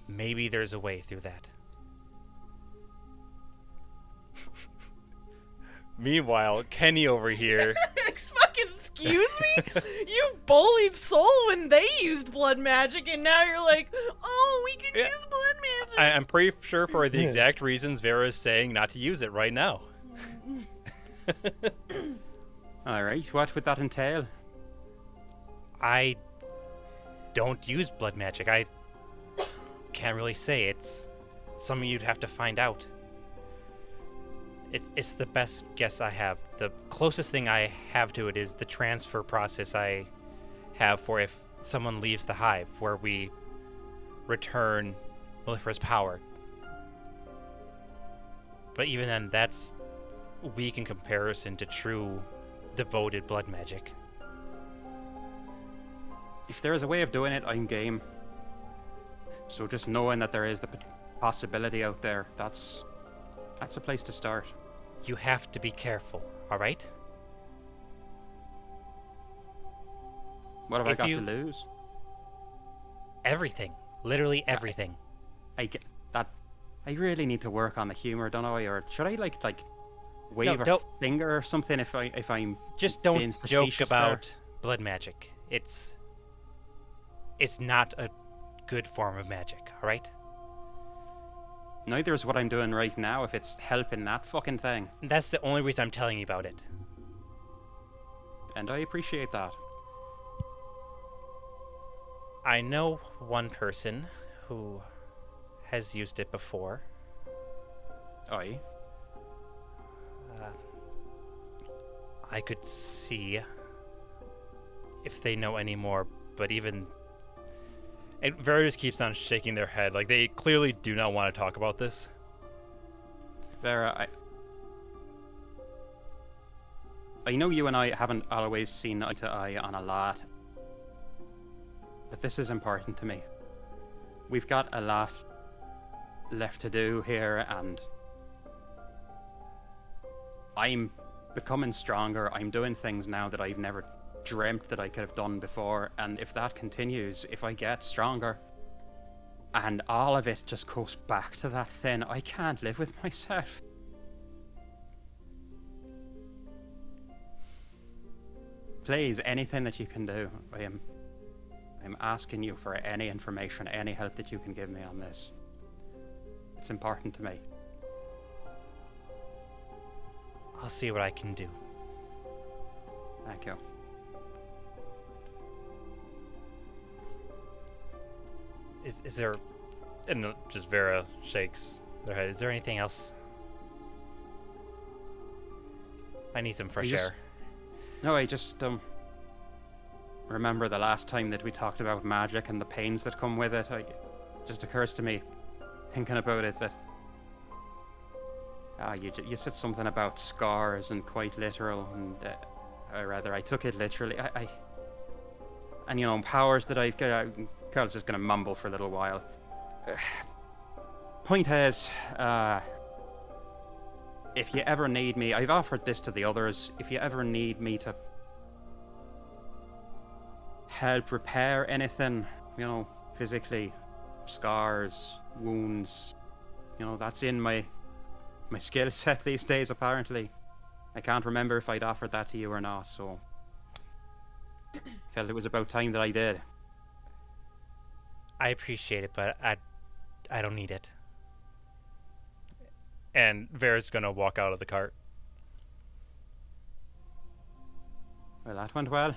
Maybe there's a way through that. Meanwhile, Keni over here. Fucking excuse me? You bullied Soul when they used blood magic, and now you're like, oh, we can use blood magic. I'm pretty sure for the exact reasons Vera is saying not to use it right now. Alright, what would that entail? I don't use blood magic. I can't really say. It's something you'd have to find out. It's the best guess I have. The closest thing I have to it is the transfer process I have for if someone leaves the hive, where we return Mellifera's power. But even then, that's weak in comparison to true devoted blood magic. If there is a way of doing it, I'm game. So just knowing that there is the possibility out there, that's a place to start. You have to be careful, alright? What have I If got you- to lose? Everything. Literally everything. I get that. I really need to work on the humor, don't I? Or should I like wave a don't- finger or something if I'm Just being don't joke facetious there? about blood magic. It's not a good form of magic, alright? Neither is what I'm doing right now if it's helping that fucking thing. That's the only reason I'm telling you about it. And I appreciate that. I know one person who has used it before. Aye. I could see if they know any more, but even... And Vera just keeps on shaking their head, like they clearly do not want to talk about this. Vera, I know you and I haven't always seen eye to eye on a lot, but this is important to me. We've got a lot left to do here, and I'm becoming stronger. I'm doing things now that I've never dreamt that I could have done before, and if that continues, if I get stronger, and all of it just goes back to that thing, I can't live with myself. Please, anything that you can do, I'm asking you for any information, any help that you can give me on this. It's important to me. I'll see what I can do. Thank you. Is there... And just Vera shakes their head. Is there anything else? I need some fresh just- air. No, I just remember the last time that we talked about magic and the pains that come with it. It just occurs to me, thinking about it, that you said something about scars and quite literal, and or rather, I took it literally. And you know, powers that I've got. Carl's just gonna mumble for a little while. Point is, if you ever need me, I've offered this to the others, if you ever need me to help repair anything, you know, physically, scars, wounds, you know, that's in my skill set these days, apparently. I can't remember if I'd offered that to you or not, so felt it was about time that I did. I appreciate it, but I don't need it. And Vera's gonna walk out of the cart. Well, that went well.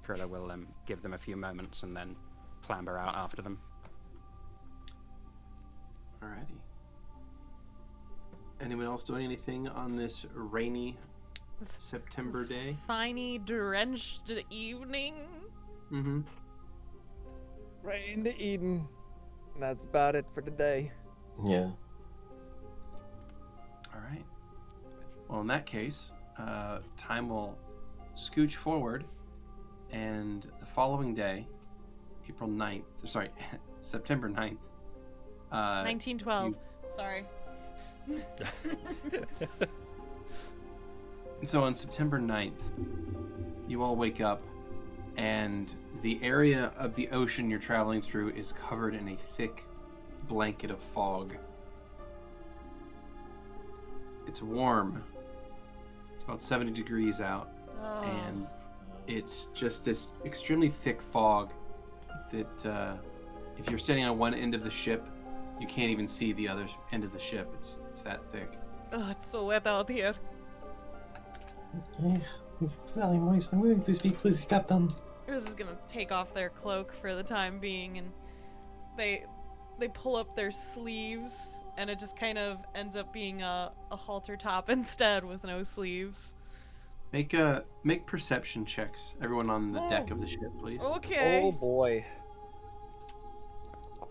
Kurla will give them a few moments and then clamber out after them. Alrighty. Anyone else doing anything on this rainy September day? Finey, drenched evening. Mm-hmm. Rain to Eden. That's about it for today. Yeah. All right. Well, in that case, time will scooch forward, and the following day, September 9th. 1912. Sorry. So on September 9th, you all wake up, and the area of the ocean you're traveling through is covered in a thick blanket of fog. It's warm. It's about 70 degrees out, and it's just this extremely thick fog that if you're standing on one end of the ship, you can't even see the other end of the ship. It's that thick. Oh, it's so wet out here. It's very moist. I'm going to speak with the captain. This is gonna take off their cloak for the time being, and they pull up their sleeves, and it just kind of ends up being a halter top instead with no sleeves. Make perception checks, everyone on the deck of the ship, please. Okay. Oh boy.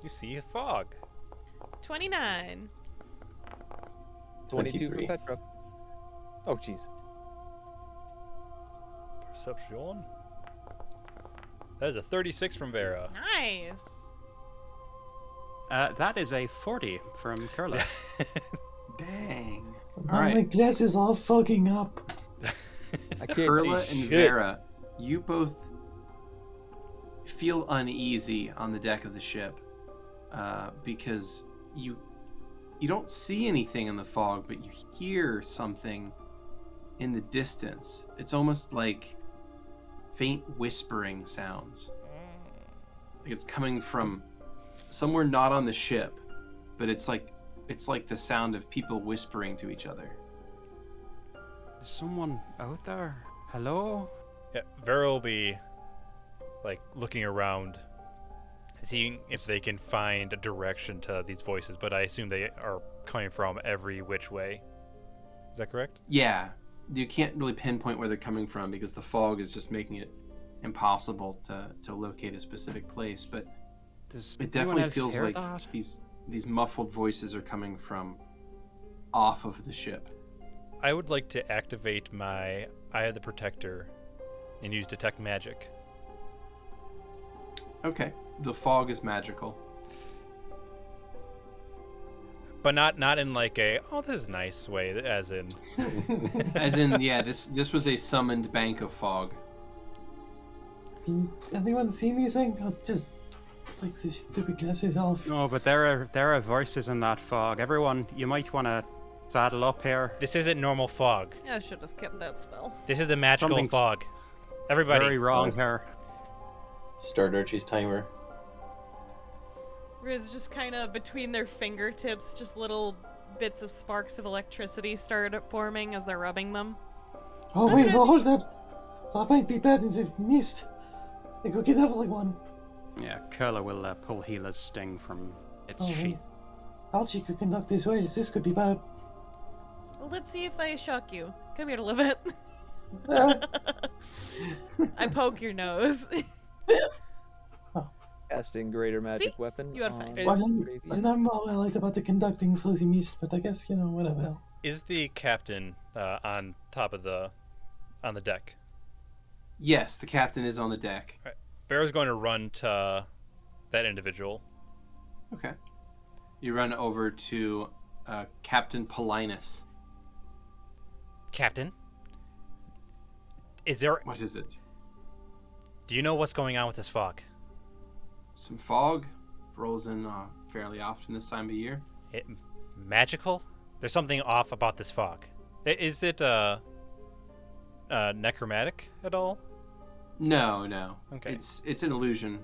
You see a fog. 29. 22 for 23. Petra. Oh jeez. Perception. That is a 36 from Vera. Nice. That is a 40 from Kurla. Dang. Now All my right, glasses are fogging up. I can't Kurla see and shit. Vera, you both feel uneasy on the deck of the ship because you don't see anything in the fog, but you hear something in the distance. It's almost like faint whispering sounds. Like it's coming from somewhere not on the ship, but it's like the sound of people whispering to each other. Is someone out there? Hello? Yeah, Vera will be like looking around, seeing if they can find a direction to these voices, but I assume they are coming from every which way. Is that correct? Yeah, you can't really pinpoint where they're coming from because the fog is just making it impossible to locate a specific place, but Does it anyone definitely else feels hear like that? these muffled voices are coming from off of the ship. I would like to activate my Eye of the Protector and use Detect Magic. Okay, the fog is magical. But not in like a, oh, this is nice way, as in... As in, yeah, this was a summoned bank of fog. Anyone seen anything? It's like the stupid glasses off. No, but there are voices in that fog. Everyone, you might want to saddle up here. This isn't normal fog. I should have kept that spell. This is the magical Something's fog. Everybody. Very wrong here. Start Archie's timer. Riz just kind of between their fingertips, just little bits of sparks of electricity started forming as they're rubbing them. Oh wait, hold up. That might be bad in the mist. I could get leveling one. Yeah, Kurla will pull Healer's sting from its Oh sheath. wait. Archie could conduct this way. This could be bad. Well, let's see if I shock you. Come here, Lovette. I poke your nose. Casting greater magic See? weapon. You had fine. on Well, Petravian. I'm all right about the conducting slowly mist, but I guess, whatever. Is the captain on top of on the deck? Yes, the captain is on the deck. Vera's going to run to that individual. Okay. You run over to Captain Paulinus. Captain? Is there... What is it? Do you know what's going on with this fog? Some fog rolls in fairly often this time of year. Magical? There's something off about this fog. Is it necromantic at all? No. Okay. It's an illusion.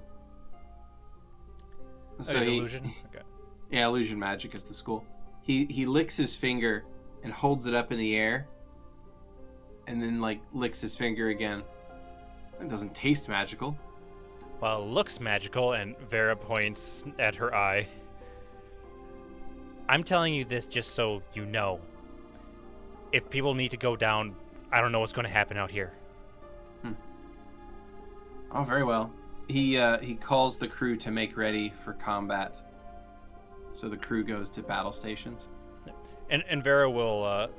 So illusion? Okay. Yeah, illusion magic is the school. He licks his finger and holds it up in the air, and then licks his finger again. It doesn't taste magical. Well, it looks magical, and Vera points at her eye. I'm telling you this just so you know. If people need to go down, I don't know what's going to happen out here. Oh, very well. He calls the crew to make ready for combat. So the crew goes to battle stations. And Vera will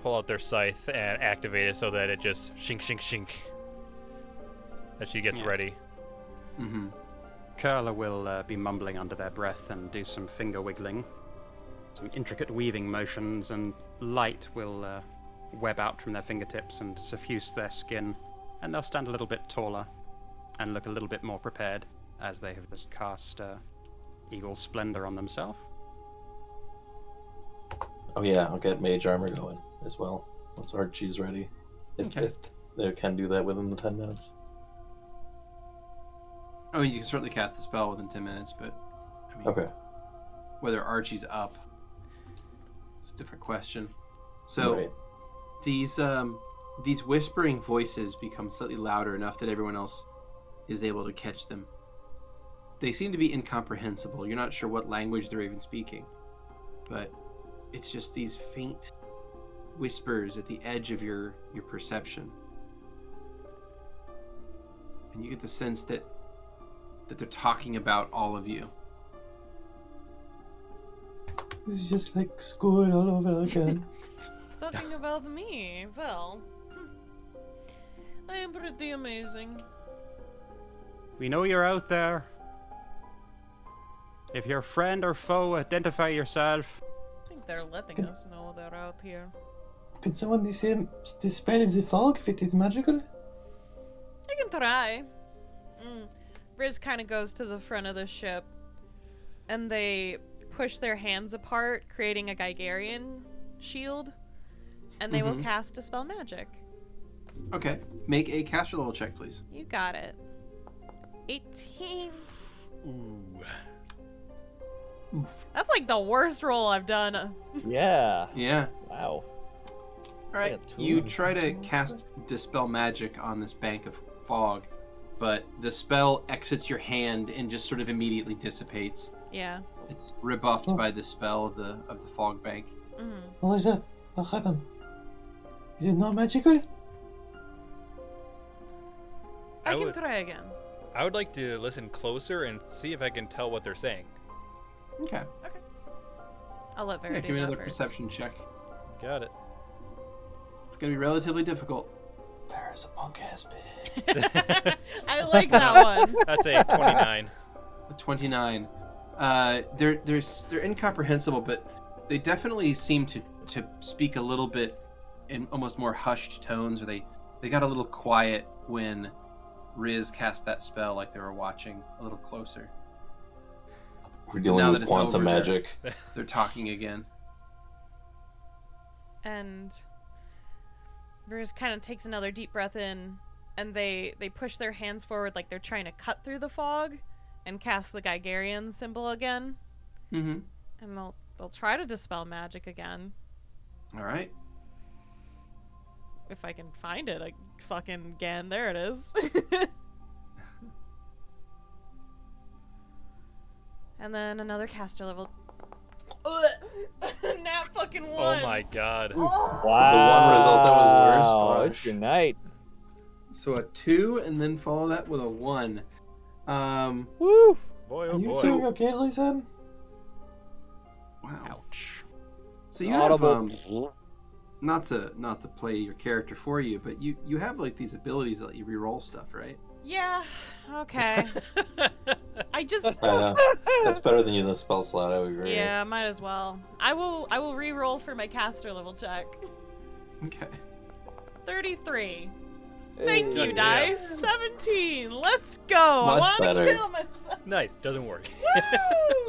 pull out their scythe and activate it so that it just shink, shink, shink. That she gets ready. Mm-hmm. Kurla will be mumbling under their breath and do some finger wiggling, some intricate weaving motions, and light will web out from their fingertips and suffuse their skin, and they'll stand a little bit taller and look a little bit more prepared as they have just cast Eagle Splendor on themselves. Oh yeah, I'll get mage armor going as well once Archie's ready. If they can do that within the 10 minutes. I mean, you can certainly cast the spell within 10 minutes, but I mean, Okay. whether Archie's up, it's a different question. So Right. these whispering voices become slightly louder enough that everyone else is able to catch them. They seem to be incomprehensible. You're not sure what language they're even speaking, but it's just these faint whispers at the edge of your perception, and you get the sense that they're talking about all of you. This is just like school all over again. Talking about me. Well, I am pretty amazing. We know you're out there. If you're friend or foe, identify yourself. I think they're letting us know they're out here. Can someone dispel the fog if it is magical? I can try. Riz kind of goes to the front of the ship, and they push their hands apart, creating a Gigarian shield, and they will cast Dispel Magic. Okay. Make a caster level check, please. You got it. 18. Ooh. That's like the worst roll I've done. Yeah. Yeah. Wow. All right. Yeah, You try to cast Dispel Magic on this bank of fog, but the spell exits your hand and just sort of immediately dissipates. Yeah. It's rebuffed by the spell of the fog bank. Mm-hmm. What is that? What happened? Is it not magical? I can try again. I would like to listen closer and see if I can tell what they're saying. Okay. I'll let Vera Yeah, do give me that another first. perception check. Got it. It's gonna be relatively difficult. Vera's a punk ass bitch. I like that one. That's a 29. A 29. They're incomprehensible, but they definitely seem to speak a little bit in almost more hushed tones, or they got a little quiet when Riz cast that spell, like they were watching a little closer. We're Now dealing that with it's quantum over, magic. They're talking again. And Vera kind of takes another deep breath in, and they push their hands forward like they're trying to cut through the fog, and cast the Gigarian symbol again. Mm-hmm. And they'll try to dispel magic again. All right. If I can find it, again, there it is. And then another caster level. Nat fucking one. Oh my god. Wow. The one result that was worse. It's Gosh. your night. So a 2, and then follow that with a 1. Woo. Boy, Are oh you boy. doing okay, Lisan? Wow. Ouch. So you Audible. have not to play your character for you, but you have like these abilities that let you reroll stuff, right? Yeah. Okay. I just. That's better than using a spell slot, I would agree. Yeah, might as well. I will re-roll for my caster level check. Okay. 33. Thank Hey. you, Yeah. dice. 17. Let's go. I Much want to better. kill myself. Nice. Doesn't work.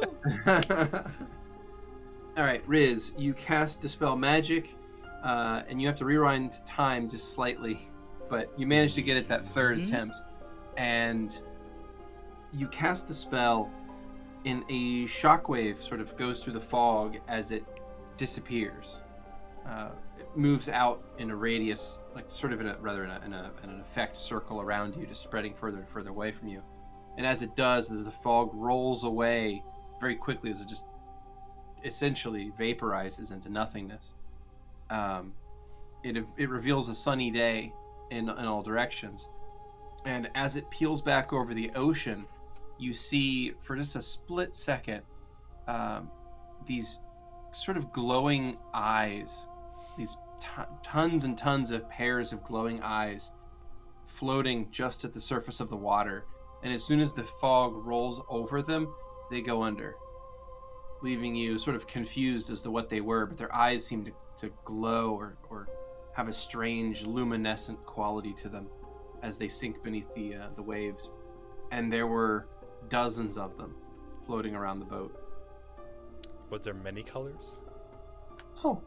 Woo! All right, Riz, you cast Dispel Magic, and you have to rewind time just slightly, but you managed to get it that third attempt, and you cast the spell, and a shockwave sort of goes through the fog as it disappears. It moves out in a radius, like sort of in an effect circle around you, just spreading further and further away from you. And as it does, as the fog rolls away very quickly, as it just essentially vaporizes into nothingness, it reveals a sunny day in all directions. And as it peels back over the ocean, you see for just a split second these sort of glowing eyes, these tons and tons of pairs of glowing eyes floating just at the surface of the water. And as soon as the fog rolls over them, they go under, leaving you sort of confused as to what they were, but their eyes seem to glow or have a strange luminescent quality to them as they sink beneath the waves. And there were dozens of them floating around the boat. Was there many colors? Oh,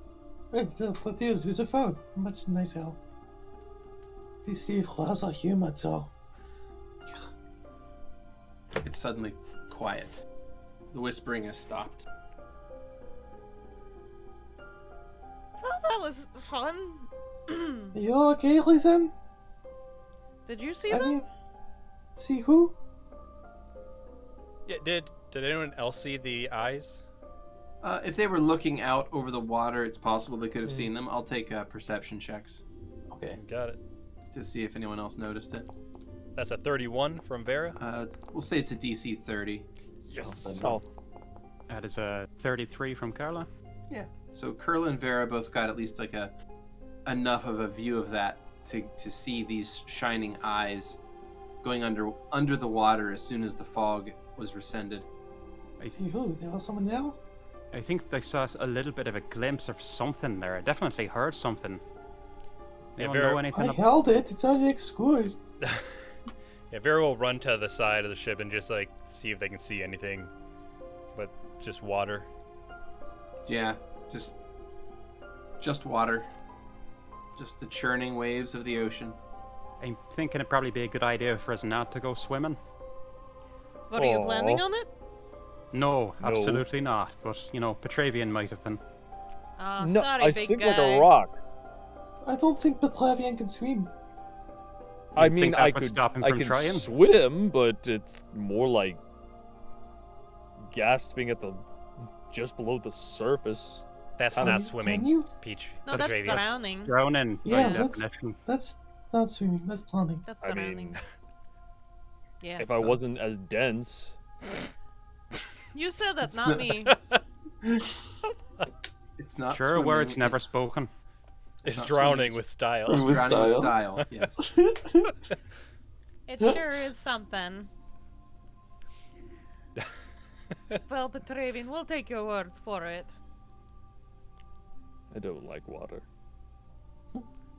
wait, that is with the phone. Much nicer. This Steve was a human, so. It's suddenly quiet. The whispering has stopped. Well, that was fun. Are you okay, Lisan? Did you see I them? mean, see who? Yeah. Did anyone else see the eyes? If they were looking out over the water, it's possible they could have seen them. I'll take perception checks Okay. Got it. to see if anyone else noticed it. That's a 31 from Vera. We'll say it's a DC 30. Yes. Oh, That is a 33 from Kurla. Yeah. So Kurla and Vera both got at least like enough of a view of that to see these shining eyes going under the water as soon as the fog was rescinded. See who? There was someone there? I think they saw a little bit of a glimpse of something there. I definitely heard something. Yeah, Anyone Vera- know anything I held it. It sounded like school. Yeah, Vera will run to the side of the ship and just like see if they can see anything, but just water. Yeah, just water. Just the churning waves of the ocean. I'm thinking it'd probably be a good idea for us not to go swimming. What, are you Aw. planning on it? No, absolutely not. But, you know, Petravian might have been. Oh, No, sorry, I big sink guy. like a rock. I don't think Petravian can swim. I You'd mean, think that I would could stop him I from can trying? swim, but it's more like gasping at the just below the surface. That's Can not you- swimming, can you- Peach. No, that's Petravian. drowning. Drowning, Yeah, by that's- definition. That's not swimming, that's drowning. That's I drowning. mean, Yeah. if I wasn't as dense, You said that, It's not not- me. It's not Sure, swimming, words never it's spoken. It's not drowning swimming, with style. With drowning with style. style. Yes. It sure is something. Well, Petravian, we'll take your word for it. I don't like water.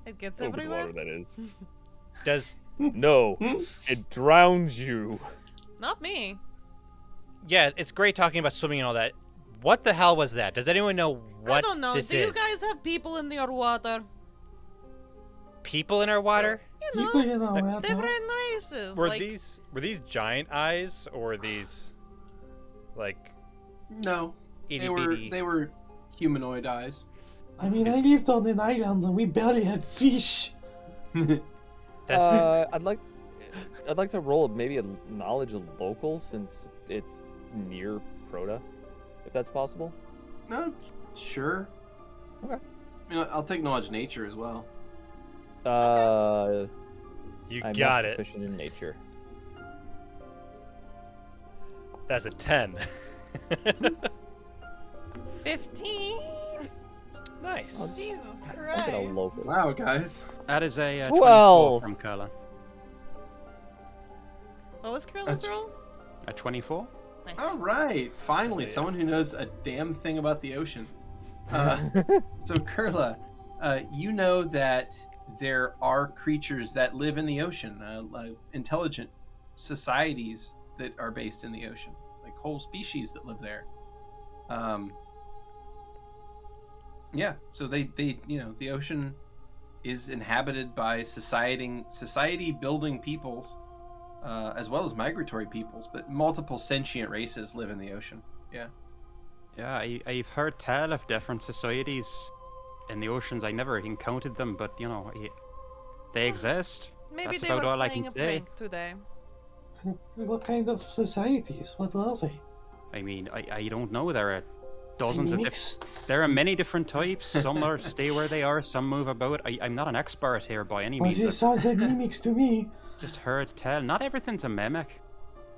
It gets Open everywhere. water, that is. Does No, it drowns you. Not me. yeah, it's great talking about swimming and all that. What the hell was that? Does anyone know what I don't know. this Do is? you guys have people in your water? People in our water? You People know, in our water. different races. Were like, these giant eyes or were these like No, itty they were bitty? they were humanoid eyes. I mean, I lived on an island and we barely had fish. That's I'd like to roll maybe a knowledge of local since it's near Proto, if that's possible. No, sure. Okay. I mean, I'll take knowledge nature as well. you I'm got not it. proficient in nature. That's a 10. 15. Nice. Jesus I'll Christ. get a local. Wow, guys. That is a 12. 24 from Kurla. What was Kurla's That's- roll? A 24? Nice. All right, finally, Yeah. someone who knows a damn thing about the ocean. So Kurla, you know that there are creatures that live in the ocean, intelligent societies that are based in the ocean, like whole species that live there. Yeah, so they you know, the ocean is inhabited by society building peoples, as well as migratory peoples, but multiple sentient races live in the ocean. Yeah. Yeah, I've heard tell of different societies in the oceans. I never encountered them, but, you know, they exist. Maybe That's they about were all I playing can a say. prank today. What kind of societies? What were they? I mean, I don't know. There are dozens of Mimics? There are many different types. Some are stay where they are, some move about. I'm not an expert here by any Well, means. this sounds like mimics to me. I've just heard tell. Not everything's a mimic.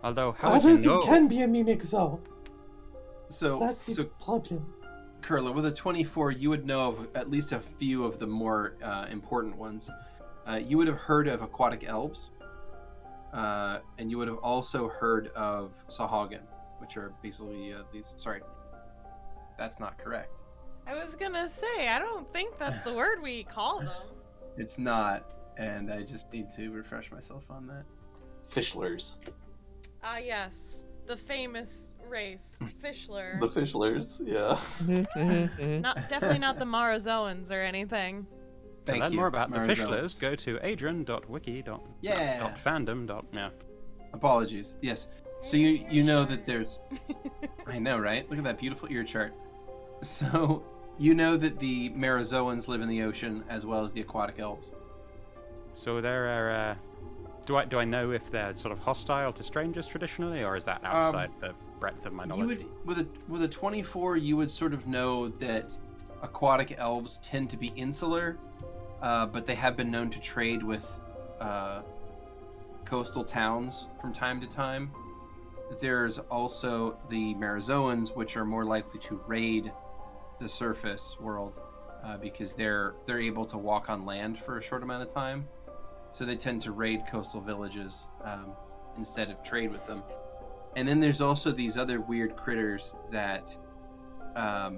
Although, how would you Everything know? can be a mimic, though. So, That's the so problem. Kurla, with a 24, you would know of at least a few of the more important ones. You would have heard of aquatic elves, and you would have also heard of Sahagin, which are basically these. Sorry, that's not correct. I was gonna say, I don't think that's the word we call them. It's not, and I just need to refresh myself on that. Fishlers. Ah, yes. The famous race, Fischler. The Fishlers, yeah. Definitely not the Marazoans or anything. To Thank learn you, more about the Marizal. Fishlers, go to adrian.wiki. Yeah. .fandom. Yeah. Apologies. Yes. So you know that there's. I know, right? Look at that beautiful ear chart. So you know that the Marazoans live in the ocean as well as the aquatic elves. So there are. Do I know if they're sort of hostile to strangers traditionally, or is that outside the breadth of my knowledge? You would with a 24, you would sort of know that aquatic elves tend to be insular, but they have been known to trade with coastal towns from time to time. There's also the Marazoans, which are more likely to raid the surface world because they're able to walk on land for a short amount of time. So they tend to raid coastal villages instead of trade with them. And then there's also these other weird critters that are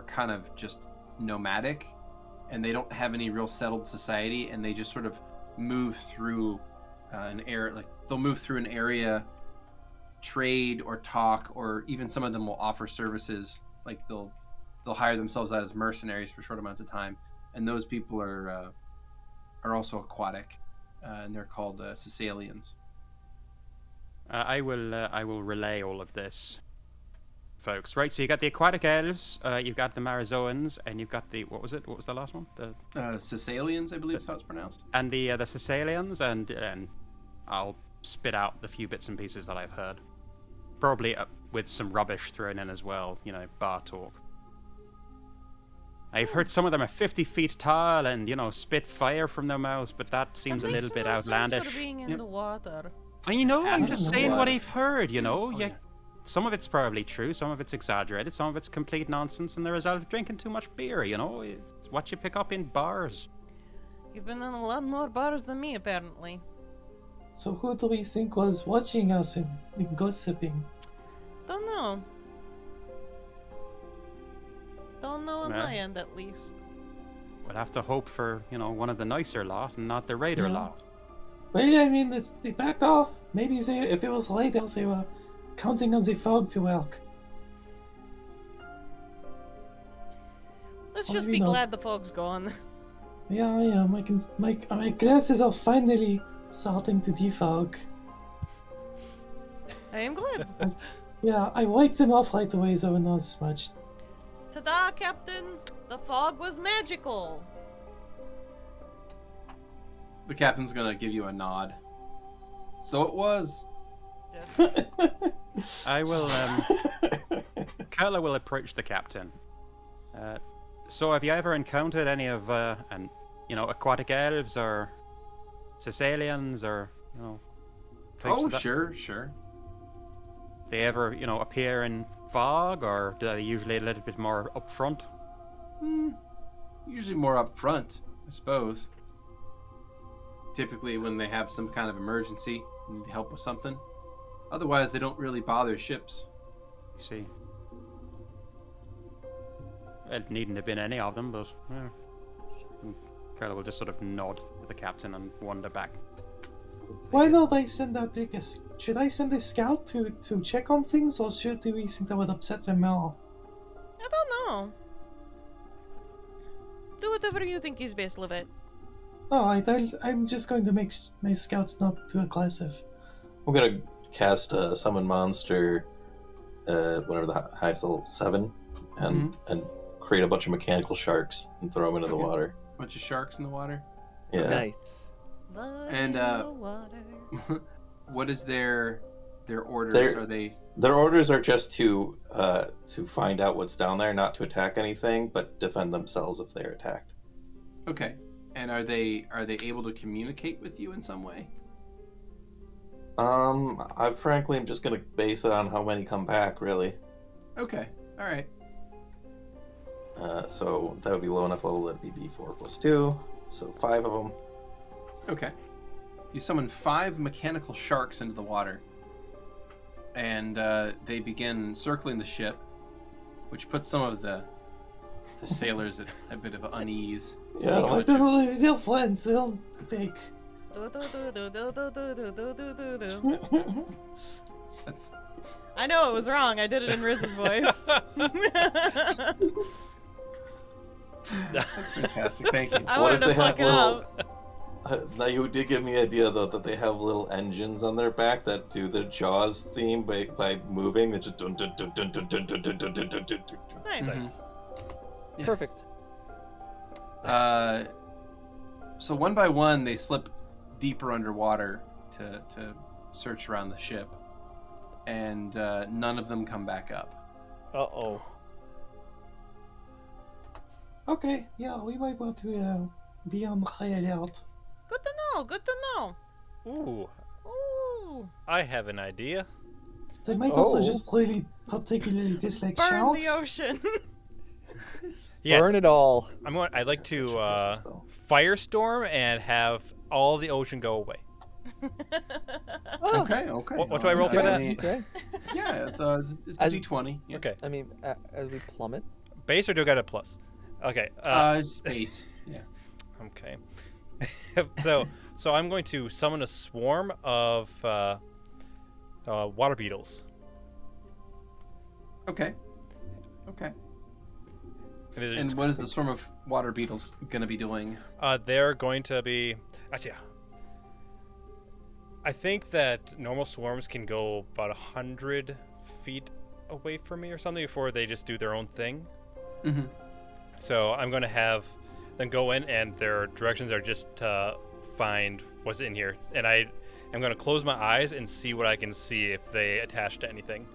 kind of just nomadic, and they don't have any real settled society, and they just sort of move through an area, like they'll move through an area, trade or talk, or even some of them will offer services. Like they'll hire themselves out as mercenaries for short amounts of time, and those people are also aquatic, and they're called Sicilians. I will relay all of this, folks. Right, so you got the aquatic elves, you've got the Marizoans, and you've got the what was the last one? The Sicilians, I believe is how it's pronounced. and the Sicilians, and I'll spit out the few bits and pieces that I've heard, probably with some rubbish thrown in as well. You know, bar talk. I've heard some of them are 50 feet tall and spit fire from their mouths, but that seems a little bit outlandish. For being in the water. I know, I'm just saying what Water. I've heard, Oh, yeah. Some of it's probably true, some of it's exaggerated, some of it's complete nonsense, and the result of drinking too much beer, It's what you pick up in bars. You've been in a lot more bars than me, apparently. So who do we think was watching us and gossiping? Don't know. Don't know on Nah. my end, at least. We'll have to hope for, one of the nicer lot and not the raider Yeah. lot. Well, I mean, they backed off. Maybe if it was light else, they were counting on the fog to work. Let's Or just maybe be not. glad the fog's gone. Yeah, I am. My glasses are finally starting to defog. I am glad. Yeah, I wiped them off right away, so not as much. Ta-da, Captain! The fog was magical! The captain's gonna give you a nod. So it was. I will, Kurla will approach the captain. So have you ever encountered any of, aquatic elves or Sicilians or, types Oh, of that? sure. They ever, appear in fog, or do they usually a little bit more upfront? Usually more up front, I suppose. Typically when they have some kind of emergency, need help with something. Otherwise, they don't really bother ships. You see. It needn't have been any of them, but Kurla will just sort of nod to the captain and wander back. Why not I send out should I send a scout to check on things, or do we think that would upset them more? I don't know. Do whatever you think is best, Lovette. I'm just going to make my scouts not too aggressive. I'm gonna cast a summon monster, whatever the highest level, 7, and create a bunch of mechanical sharks and throw them into the Okay. water. Bunch of sharks in the water. Yeah. Nice. Blood And, in the water. What is their orders? They're- Are they Their orders are just to find out what's down there, not to attack anything, but defend themselves if they're attacked. okay? And are they able to communicate with you in some way? I frankly am just gonna base it on how many come back, really. Okay, all right. So that would be low enough level that'd be D4 plus 2, so 5 of them. Okay. You summon 5 mechanical sharks into the water, and they begin circling the ship, which puts some of the sailors at a bit of unease. Yeah, seeing like- how much- They're friends. They're fake. That's I know it was wrong. I did it in Riz's voice. that's fantastic. Thank you. I What wanted if to they fuck have it little- up. Now you did give me the idea though that they have little engines on their back that do the Jaws theme by moving. They just dun dun dun dun dun dun dun dun dun dun dun dun. Nice. Mhm. Yeah. Perfect. So one by one, they slip deeper underwater to search around the ship, and none of them come back up. Uh-oh. Okay, yeah, we might want to be on high alert. Good to know. Good to know. Ooh, Ooh. I have an idea. They might also Oh. just really particularly dislike Burn sharks. the ocean. Yes, Burn it all. I'd like to Cast a spell. firestorm and have all the ocean go away. Okay. What do I roll for that? Okay. Yeah, it's a As- D20. Yeah. Okay, I mean, as we plummet. base or do I get a plus? Okay. Space. Yeah. Okay. so So I'm going to summon a swarm of water beetles. Okay. Okay. They're And just- what is the swarm of water beetles going to be doing? They're going to be... Actually, I think that normal swarms can go about 100 feet away from me or something before they just do their own thing. Mm-hmm. So I'm going to have them go in, and their directions are just to find what's in here. And I'm going to close my eyes and see what I can see if they attach to anything.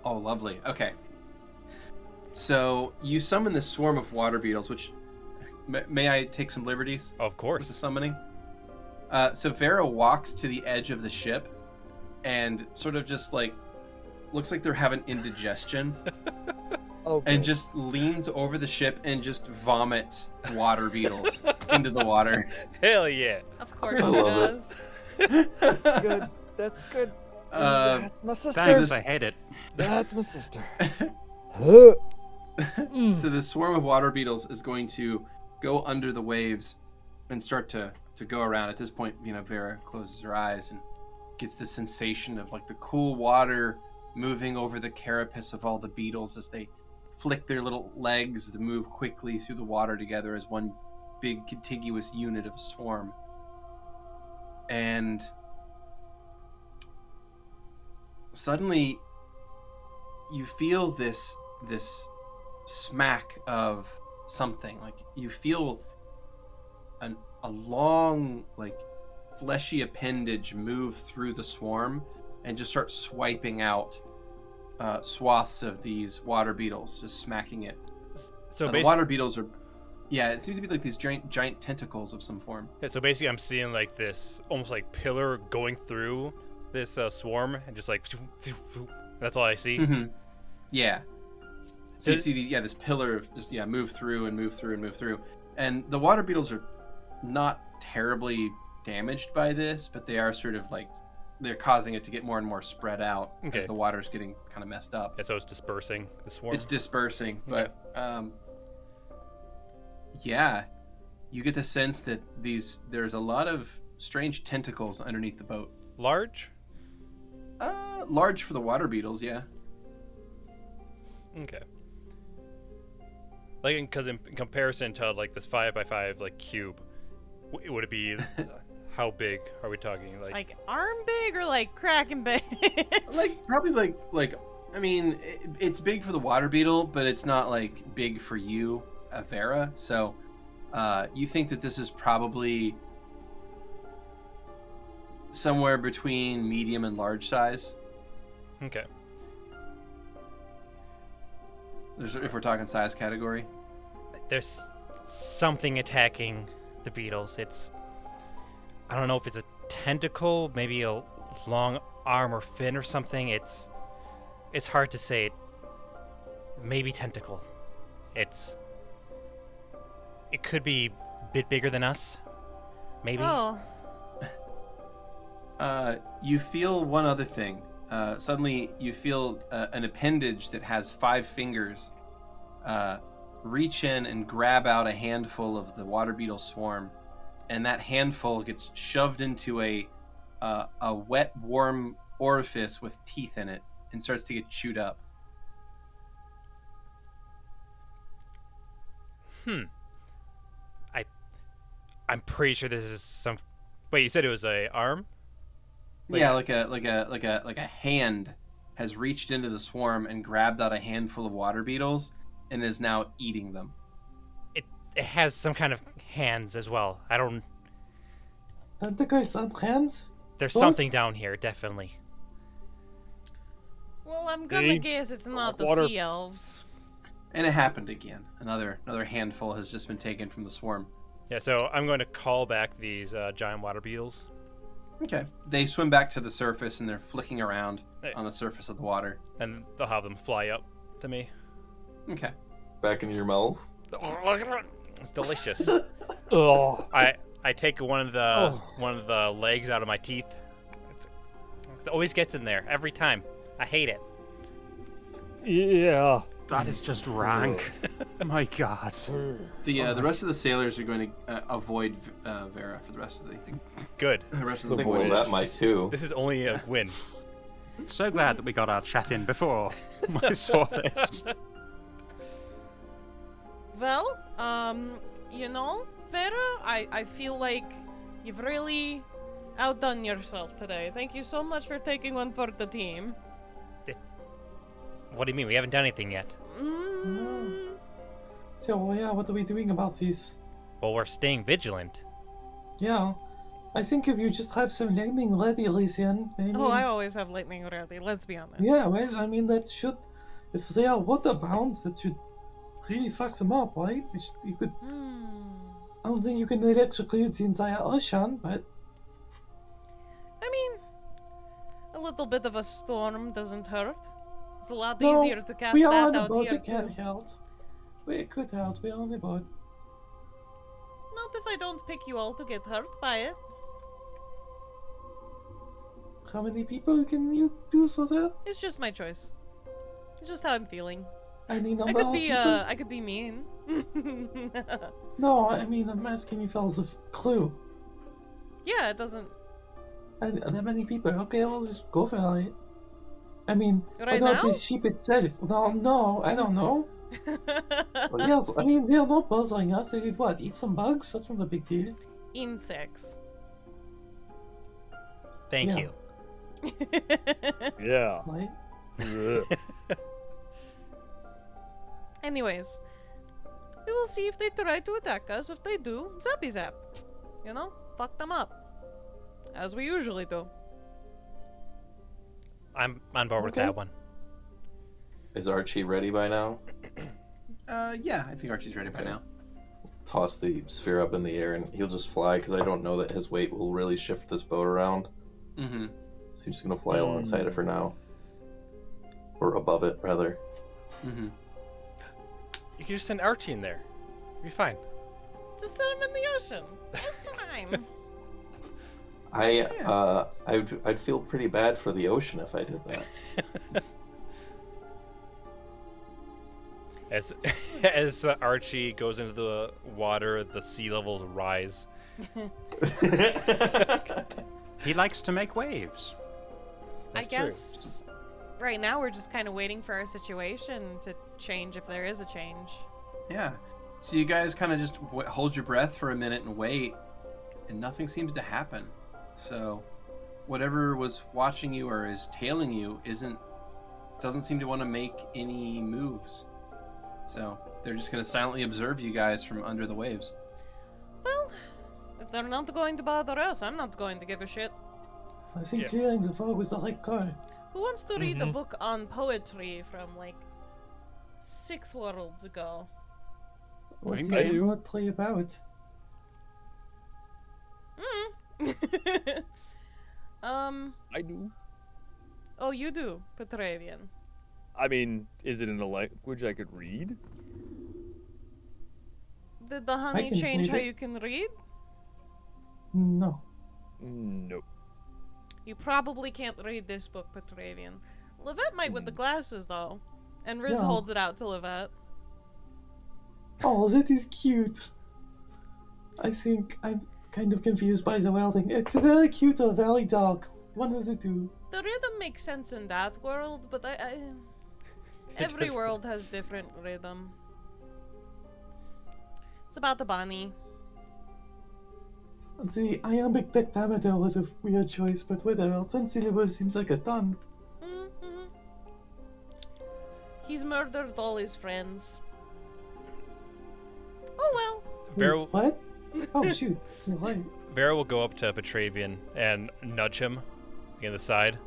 Oh, lovely. Okay. So you summon this swarm of water beetles, which... May I take some liberties Of with the course. summoning? So Vera walks to the edge of the ship and sort of just like... Looks like they're having indigestion. Oh, And good. just leans over the ship and just vomits water beetles into the water. Hell yeah. Of course I it love it. does. That's good. That's good. That's my sister. Thanks, I hate it. That's my sister. So this swarm of water beetles is going to go under the waves and start to go around. At this point, Vera closes her eyes and gets the sensation of like the cool water moving over the carapace of all the beetles as they flick their little legs to move quickly through the water together as one big contiguous unit of a swarm. And suddenly you feel this smack of something. Like you feel a long, like fleshy appendage move through the swarm and just start swiping out swaths of these water beetles, just smacking it. So The water beetles are, yeah, it seems to be like these giant tentacles of some form. Yeah, so basically, I'm seeing like this almost like pillar going through this swarm, and just like that's all I see. Mm-hmm. Yeah. So you Does- see this pillar of just move through and move through and move through, and the water beetles are not terribly damaged by this, but they are sort of like they're causing it to get more and more spread out Okay. as the water's getting kind of messed up. Yeah, so it's dispersing the swarm. It's dispersing, but yeah, you get the sense that there's a lot of strange tentacles underneath the boat. Large. Large for the water beetles, yeah. Okay. Like, because in comparison to like this 5x5 like cube, would it be? How big are we talking? Like arm big or like Kraken big? Probably like I mean it's big for the water beetle, but it's not like big for you, Vera. So you think that this is probably somewhere between medium and large size. Okay. If we're talking size category. There's something attacking the beetles. I don't know if it's a tentacle, maybe a long arm or fin or something. It's hard to say. Maybe tentacle. It could be a bit bigger than us. Maybe. Oh, You feel one other thing. Suddenly, you feel an appendage that has 5 fingers reach in and grab out a handful of the water beetle swarm, and that handful gets shoved into a wet, warm orifice with teeth in it and starts to get chewed up. I'm pretty sure this is some. Wait, you said it was a arm? Yeah, like a hand has reached into the swarm and grabbed out a handful of water beetles and is now eating them. It has some kind of hands as well. I don't. Tentacles and hands? There's Both? something down here, definitely. well, I'm gonna guess it's not the water. sea elves. And it happened again. Another handful has just been taken from the swarm. Yeah. So I'm going to call back these giant water beetles. Okay. They swim back to the surface and they're flicking around Hey. on the surface of the water. And they'll have them fly up to me. Okay. Back in your mouth. It's delicious. Oh, I take one of the legs out of my teeth. It always gets in there every time. I hate it. yeah. That is just rank. My God. The rest of the sailors are going to avoid Vera for the rest of the Good. rest of I the think well, voyage. that might too. This is only a win. So glad that we got our chat in before I saw this. Well, you know, Vera, I feel like you've really outdone yourself today. Thank you so much for taking one for the team. What do you mean? We haven't done anything yet. So, yeah, what are we doing about this? Well, we're staying vigilant. Yeah, I think if you just have some lightning ready, Lysian, I mean, Oh, I always have lightning ready, let's be honest. yeah, well, I mean, that should, if they are water-bound, that should really fuck them up, right? You could, I don't think you can electrocute the entire ocean, but I mean, a little bit of a storm doesn't hurt. It's a lot no, easier to cast we are that on a out boat, here it can't too. hurt. It could hurt, we're on a boat. Not if I don't pick you all to get hurt by it. How many people can you do so that? It's just my choice. It's just how I'm feeling. Any I number could of be people? I could be mean. No, I mean, I'm asking you fellas a clue. Yeah, it doesn't. And that many people. Okay, I'll just go for it. I mean, Right about now? the sheep itself. Well, no, I don't know. Yes, I mean, they're not bothering us. They did what? Eat some bugs? That's not a big deal. Insects. Thank Yeah. you. Yeah. Right? Anyways, we will see if they try to attack us. If they do, zappy zap. You know, fuck them up. As we usually do. I'm on board with Okay. that one. Is Archie ready by now? Yeah, I think Archie's ready by now. Toss the sphere up in the air and he'll just fly because I don't know that his weight will really shift this boat around. Mm-hmm. So he's just gonna fly alongside it for now. Or above it, rather. Mm-hmm. You can just send Archie in there. You'll be fine. Just set them in the ocean. It's fine. I'd feel pretty bad for the ocean if I did that. As Archie goes into the water, the sea levels rise. He likes to make waves. I That's true. guess right now we're just kind of waiting for our situation to change if there is a change. Yeah. So you guys kind of just hold your breath for a minute and wait, and nothing seems to happen. So whatever was watching you or is tailing you doesn't seem to want to make any moves. So they're just going to silently observe you guys from under the waves. Well, if they're not going to bother us, I'm not going to give a shit. I think Yeah. clearing the fog was the right call. Who wants to read a book on poetry from like 6 worlds ago? What is I the do. poetry about? I do. Oh, you do, Petravian. I mean, is it in a language I could read? Did the honey can change read how it. you can read? No. Nope. You probably can't read this book, Petravian. Lovette might with the glasses, though. And Riz No. holds it out to Lovette. Oh, that is cute. I think I'm kind of confused by the wording. It's very cute or very dark. What does it do? The rhythm makes sense in that world, but every does. world has different rhythm. It's about the bunny. The iambic pentameter was a weird choice, but whatever. 10 syllables seems like a ton. Mm-hmm. He's murdered all his friends. Oh well. Vera, Wait, what? Oh, shoot. You're right. Vera will go up to Petravian and nudge him in the side.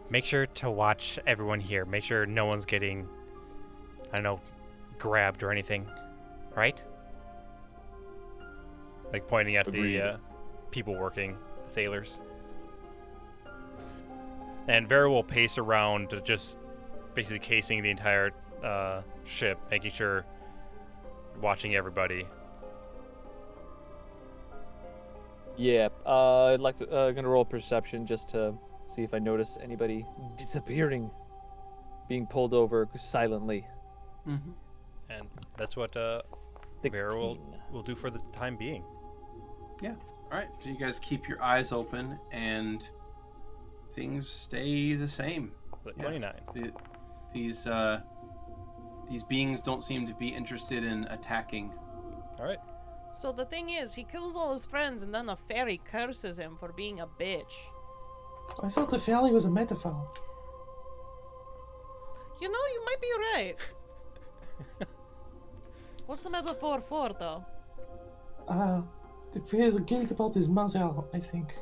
Make sure to watch everyone here. Make sure no one's getting, I don't know, grabbed or anything. Right? Like pointing at Agreed. the people working, the sailors. And Vera will pace around, just basically casing the entire ship, making sure, watching everybody. Yeah. I'd like to gonna roll perception just to see if I notice anybody disappearing. being pulled over silently. Mm-hmm. And that's what Vera will do for the time being. Yeah. All right. So you guys keep your eyes open, and things stay the same. But Yeah. 29. These beings don't seem to be interested in attacking. All right. So the thing is, he kills all his friends and then a fairy curses him for being a bitch. I thought the valley was a metaphor. You know, you might be right. What's the metaphor for, though? The feels guilt about his mother, I think.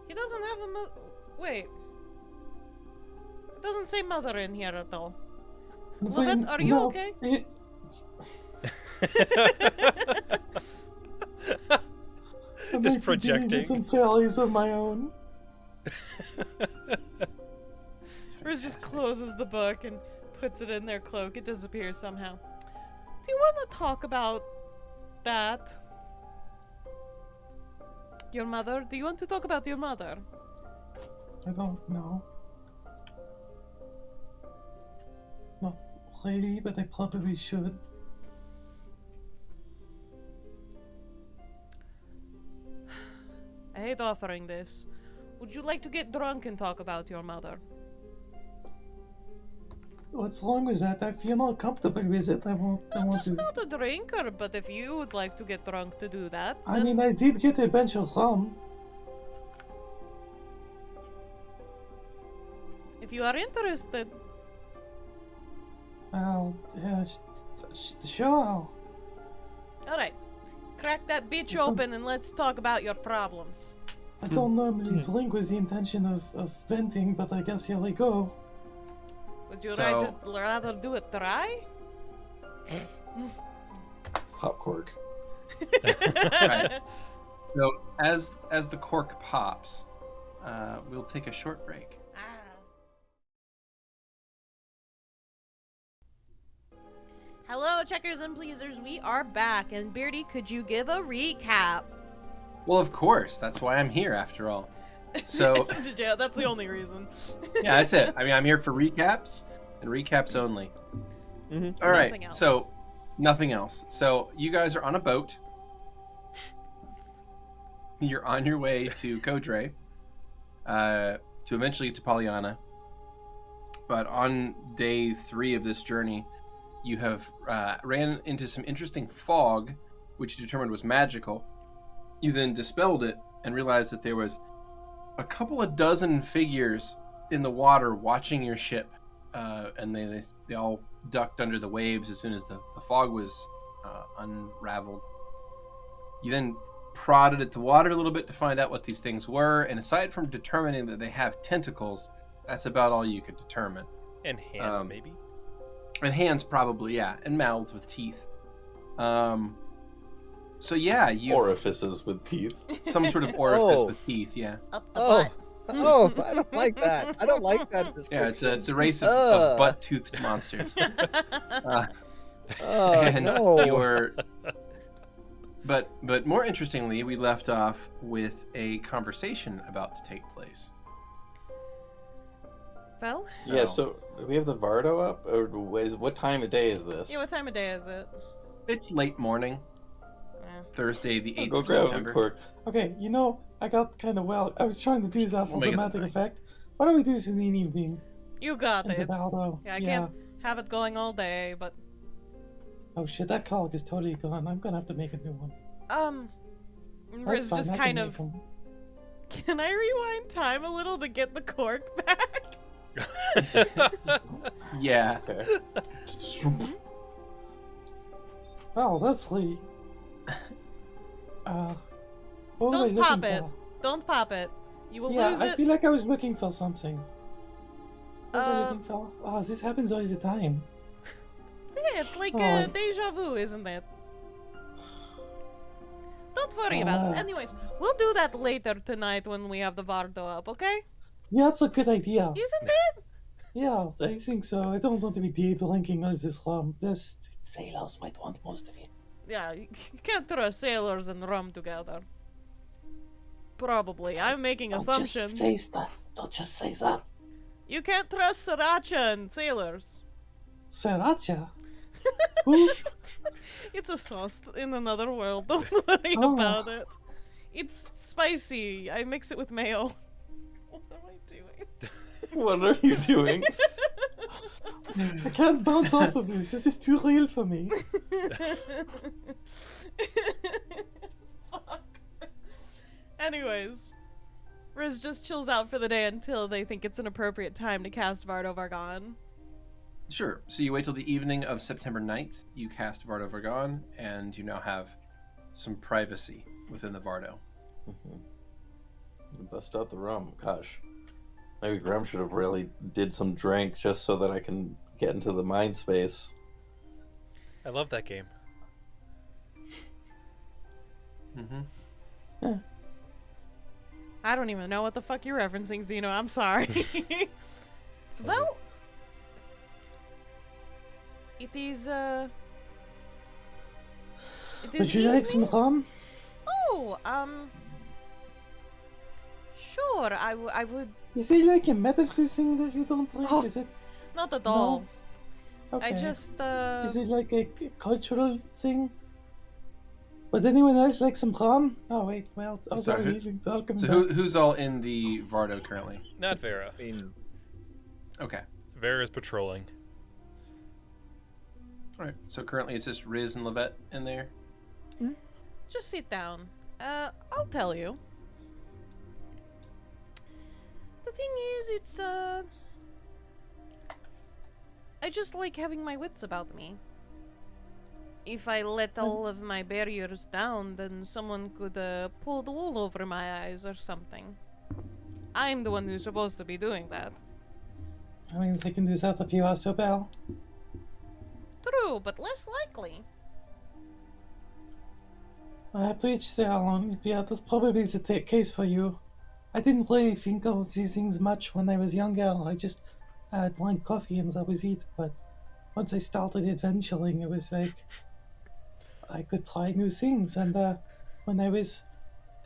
He doesn't have a wait. It doesn't say mother in here at all. Lovette, are you okay? I Just might be getting projecting. some valleys of my own. Riz just closes the book and puts it in their cloak. It disappears somehow. Do you want to talk about that? Your mother? Do you want to talk about your mother? I don't know. Not really, but I probably should. I hate offering this. Would you like to get drunk and talk about your mother? What's wrong with that? I feel more comfortable with it. I I'm want just to. not a drinker, but if you would like to get drunk to do that, I then mean, I did get a bunch of rum. if you are interested, Well, yeah, sure. alright. Crack that bitch open and let's talk about your problems. I don't normally drink with the intention of venting, but I guess here we go. Would you So- rather do it dry? Pop cork. Right. So as the cork pops, we'll take a short break. Hello, checkers and pleasers. We are back, and Beardy, could you give a recap? Well, of course. That's why I'm here, after all. So Yeah, that's the only reason. yeah, that's it. I mean, I'm here for recaps and recaps only. Mhm. All right. Nothing else. So nothing else. So you guys are on a boat. You're on your way to Kodre, to eventually get to Pollyanna. But on day 3 of this journey, you have ran into some interesting fog, which you determined was magical. You then dispelled it and realized that there was a couple of dozen figures in the water watching your ship, and they all ducked under the waves as soon as the fog was unraveled. You then prodded at the water a little bit to find out what these things were, and aside from determining that they have tentacles, that's about all you could determine. And hands, maybe? And hands, probably, yeah, and mouths with teeth. So yeah, you Orifices with teeth. some sort of orifice Oh. with teeth, yeah. Up the Oh, butt. oh, I don't like that. I don't like that Yeah, description. it's a race of Ugh. butt-toothed monsters. Oh, And no. your but more interestingly, we left off with a conversation about to take place. Well, Yeah, so do we have the Vardo up? Or what time of day is this? yeah, what time of day is it? It's late morning, Eh. Thursday, the I'll 8th go of grab a September. cork. Okay, you know, I got kind of well. I was trying to do that for Make it dramatic nice. effect. Why don't we do this in the evening? You got Into it. Valdo. Yeah, I can't have it going all day, but Oh shit, that cork is totally gone. I'm gonna have to make a new one. That's Riz fine, just I can kind make of. 'em. Can I rewind time a little to get the cork back? Yeah. Okay. Oh, Leslie. What was I Don't pop looking it. for? Don't pop it. You will Yeah, lose I it. feel like I was looking for something. What was I Um, looking for? Oh, this happens all the time. Yeah, it's like Oh. deja vu, isn't it? Don't worry about it. Ah. Anyways, we'll do that later tonight when we have the Vardo up, okay? Yeah, that's a good idea. Isn't it? Yeah, I think so. I don't want to be day drinking all this rum. Just sailors might want most of it. Yeah, you can't throw sailors and rum together. Probably. I'm making Don't assumptions. just say that. Don't just say that. You can't trust sriracha and sailors. Sriracha? Who? It's a sauce in another world. Don't worry Oh. about it. It's spicy. I mix it with mayo. What am I doing? What are you doing? I can't bounce off of this. This is too real for me. Fuck. Anyways, Riz just chills out for the day until they think it's an appropriate time to cast Vardo Vargon. Sure. So you wait till the evening of September 9th. You cast Vardo Vargon, and you now have some privacy within the Vardo. Bust out the rum. Gosh. Maybe Grem should have really did some drinks just so that I can get into the mind space. I love that game. Mm-hmm. I don't even know what the fuck you're referencing, Xeno. I'm sorry. Well, it is, Would you like some rum? Oh, sure, I would. Is it like a medical thing that you don't drink? Oh, Is it? Not at all. Okay. I just, Is it like a cultural thing? Would anyone else like some rum? Oh wait, well, I was sorry, already leaving, so I'll come So back. who's all in the Vardo currently? Not Vera. I mean, Okay. Vera's patrolling. All right. So currently it's just Riz and Lovette in there. just sit down. I'll tell you. The thing is, it's, I just like having my wits about me. If I let all of my barriers down, then someone could, pull the wool over my eyes or something. I'm the one who's supposed to be doing that. I mean, they can do that if you are so well. True, but less likely. I have to each their own. Yeah, that's probably the case for you. I didn't really think of these things much when I was younger. I just drank coffee and that was it. But once I started adventuring, it was like I could try new things. And when I was,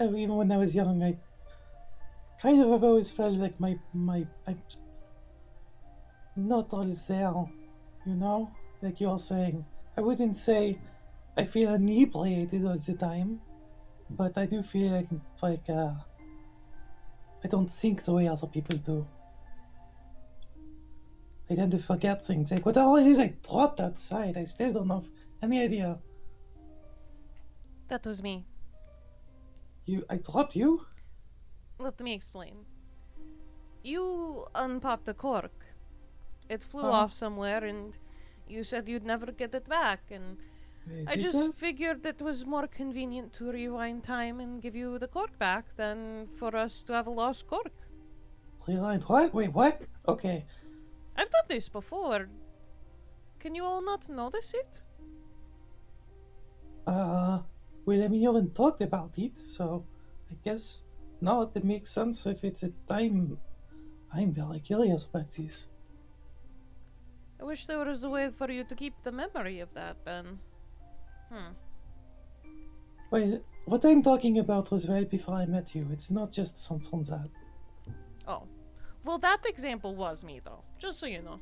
even when I was young, I kind of have always felt like I'm not all there, you know? Like you're saying. I wouldn't say I feel inebriated all the time, but I do feel like I don't think the way other people do. I tend to forget things. Like what the hell is I dropped outside? I still don't have any idea. That was me. I dropped you? Let me explain. You unpopped a cork. It flew Oh. off somewhere, and you said you'd never get it back, and I Did just that? figured it was more convenient to rewind time and give you the cork back than for us to have a lost cork. Rewind what? Wait, what? Okay. I've done this before. Can you all not notice it? Well, I mean, you haven't talked about it, so I guess now it makes sense if it's a time. I'm very curious about this. I wish there was a way for you to keep the memory of that, then. Well, what I'm talking about was well before I met you. It's not just something that. Oh. Well, that example was me, though. Just so you know.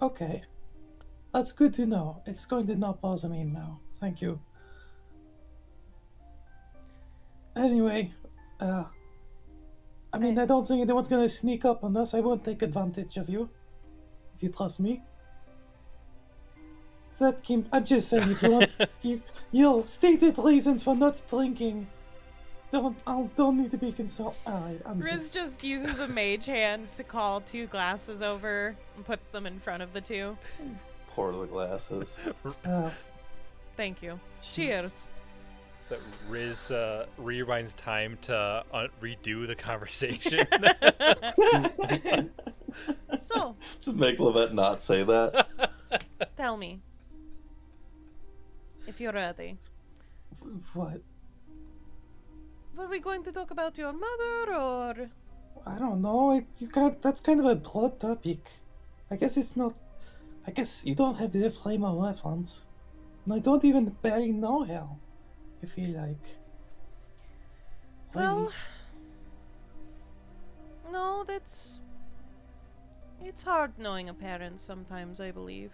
Okay. That's good to know. It's going to not bother me now. Thank you. Anyway, I mean, I don't think anyone's gonna sneak up on us. I won't take advantage of you. If you trust me. That came. I'm just saying, if you want, your stated reasons for not drinking don't need to be consulted. Riz just uses a mage hand to call 2 glasses over and puts them in front of the 2. Pour the glasses. Thank you. Cheers. So Riz rewinds time to redo the conversation. So, Just make Lovette not say that. tell me. If you're ready. What? Were we going to talk about your mother, or... I don't know. You can't. That's kind of a broad topic. I guess it's not. I guess you don't have the frame of reference, and I don't even barely know her. I feel like. Well... No, that's... It's hard knowing a parent sometimes, I believe.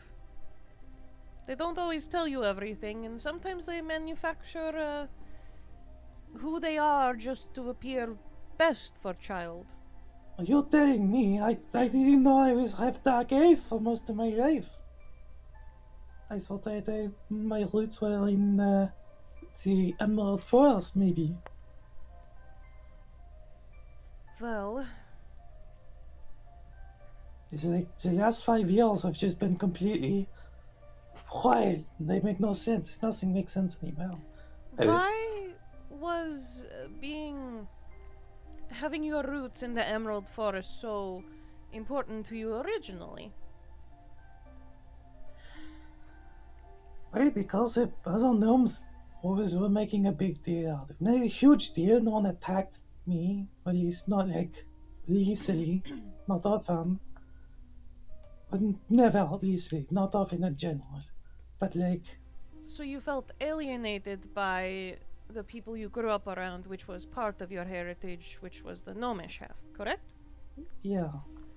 They don't always tell you everything, and sometimes they manufacture who they are just to appear best for child. You're telling me I didn't know I was half dark elf for most of my life. I thought my roots were in the Emerald Forest, maybe. Well, It's like the last 5 years have just been completely wild. They make no sense. Nothing makes sense anymore. why was having your roots in the Emerald Forest so important to you originally? Well, because the other gnomes always were making a big deal out of it. Not a huge deal. No one attacked me. At least not like easily. Not often. But never easily. Not often in general. But like, So you felt alienated by the people you grew up around, which was part of your heritage, which was the gnomish half, correct? yeah.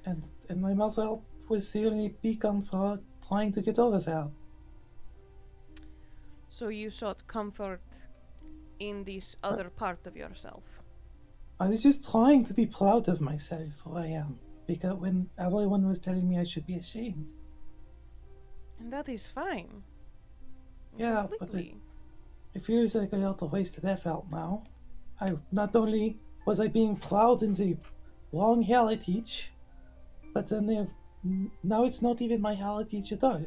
And my mother was the only beacon for trying to get over there. So you sought comfort in this other part of yourself. I was just trying to be proud of myself, who I am. Because when everyone was telling me I should be ashamed. And that is fine. Yeah, but Completely. it feels like a lot of wasted effort now. Not only was I being proud in the wrong heritage, but then now it's not even my heritage at all.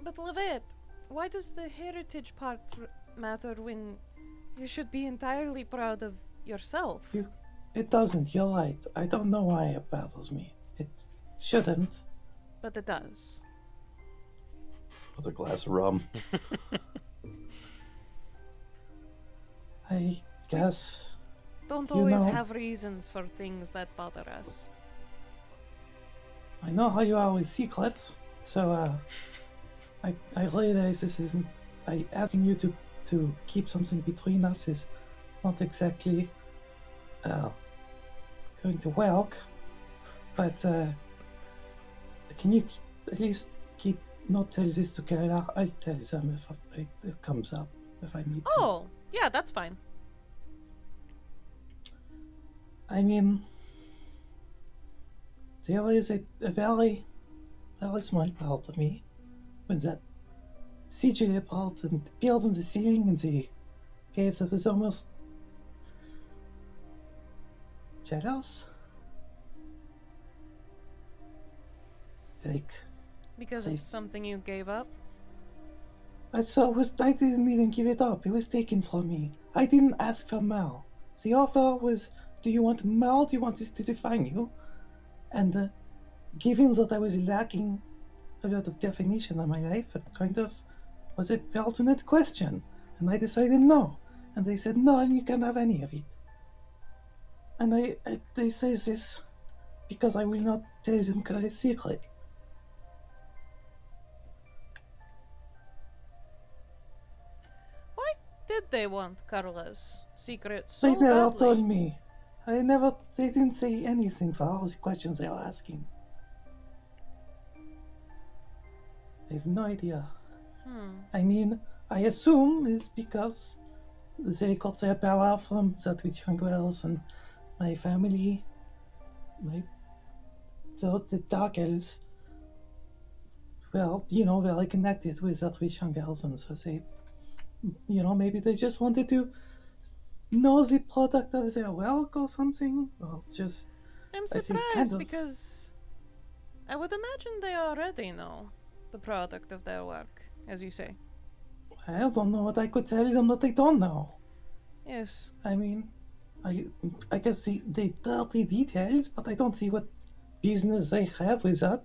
But Lovette, why does the heritage part matter when you should be entirely proud of yourself? It doesn't, you're right. I don't know why it bothers me. It shouldn't. But it does. With a glass of rum. I guess. Don't You always know- have reasons for things that bother us. I know how you are with secrets, so I realize this isn't. Asking you to keep something between us is not exactly going to work. But can you at least not tell this to Kurla? I'll tell them if it comes up if I need to. Oh, yeah, that's fine. I mean, there is a very, very small part of me when that sigil part and built in the ceiling and the caves that was almost jealous. Like, Because See. it's something you gave up. I didn't even give it up. It was taken from me. I didn't ask for more. The offer was, do you want more? Do you want this to define you? And given that I was lacking a lot of definition in my life, it kind of was a pertinent question. And I decided no. And they said, no, you can't have any of it. And they say this because I will not tell them a secret. Why did they want Kurla's secret so They never badly? told me. They didn't say anything for all the questions they were asking. I have no idea. I mean, I assume it's because they got their power from that with young girls and my family, the Dark Elves. Well, very connected with that with young girls, and so they, maybe they just wanted to know the product of their work or something. Well, it's just. I'm I see, surprised kind of. because I would imagine they already know the product of their work, as you say. I don't know what I could tell them that they don't know. Yes. I mean, I guess the dirty details, but I don't see what business they have with that.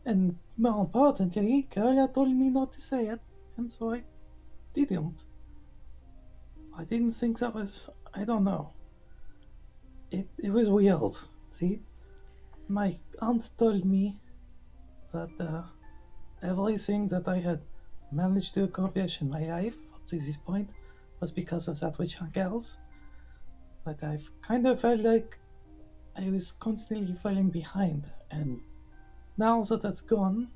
And more importantly, Kurla told me not to say it, and so I didn't. I didn't think that was. I don't know. It was weird. See, my aunt told me that everything that I had managed to accomplish in my life up to this point was because of that with young girls. But I've kind of felt like I was constantly falling behind, and now that that's gone,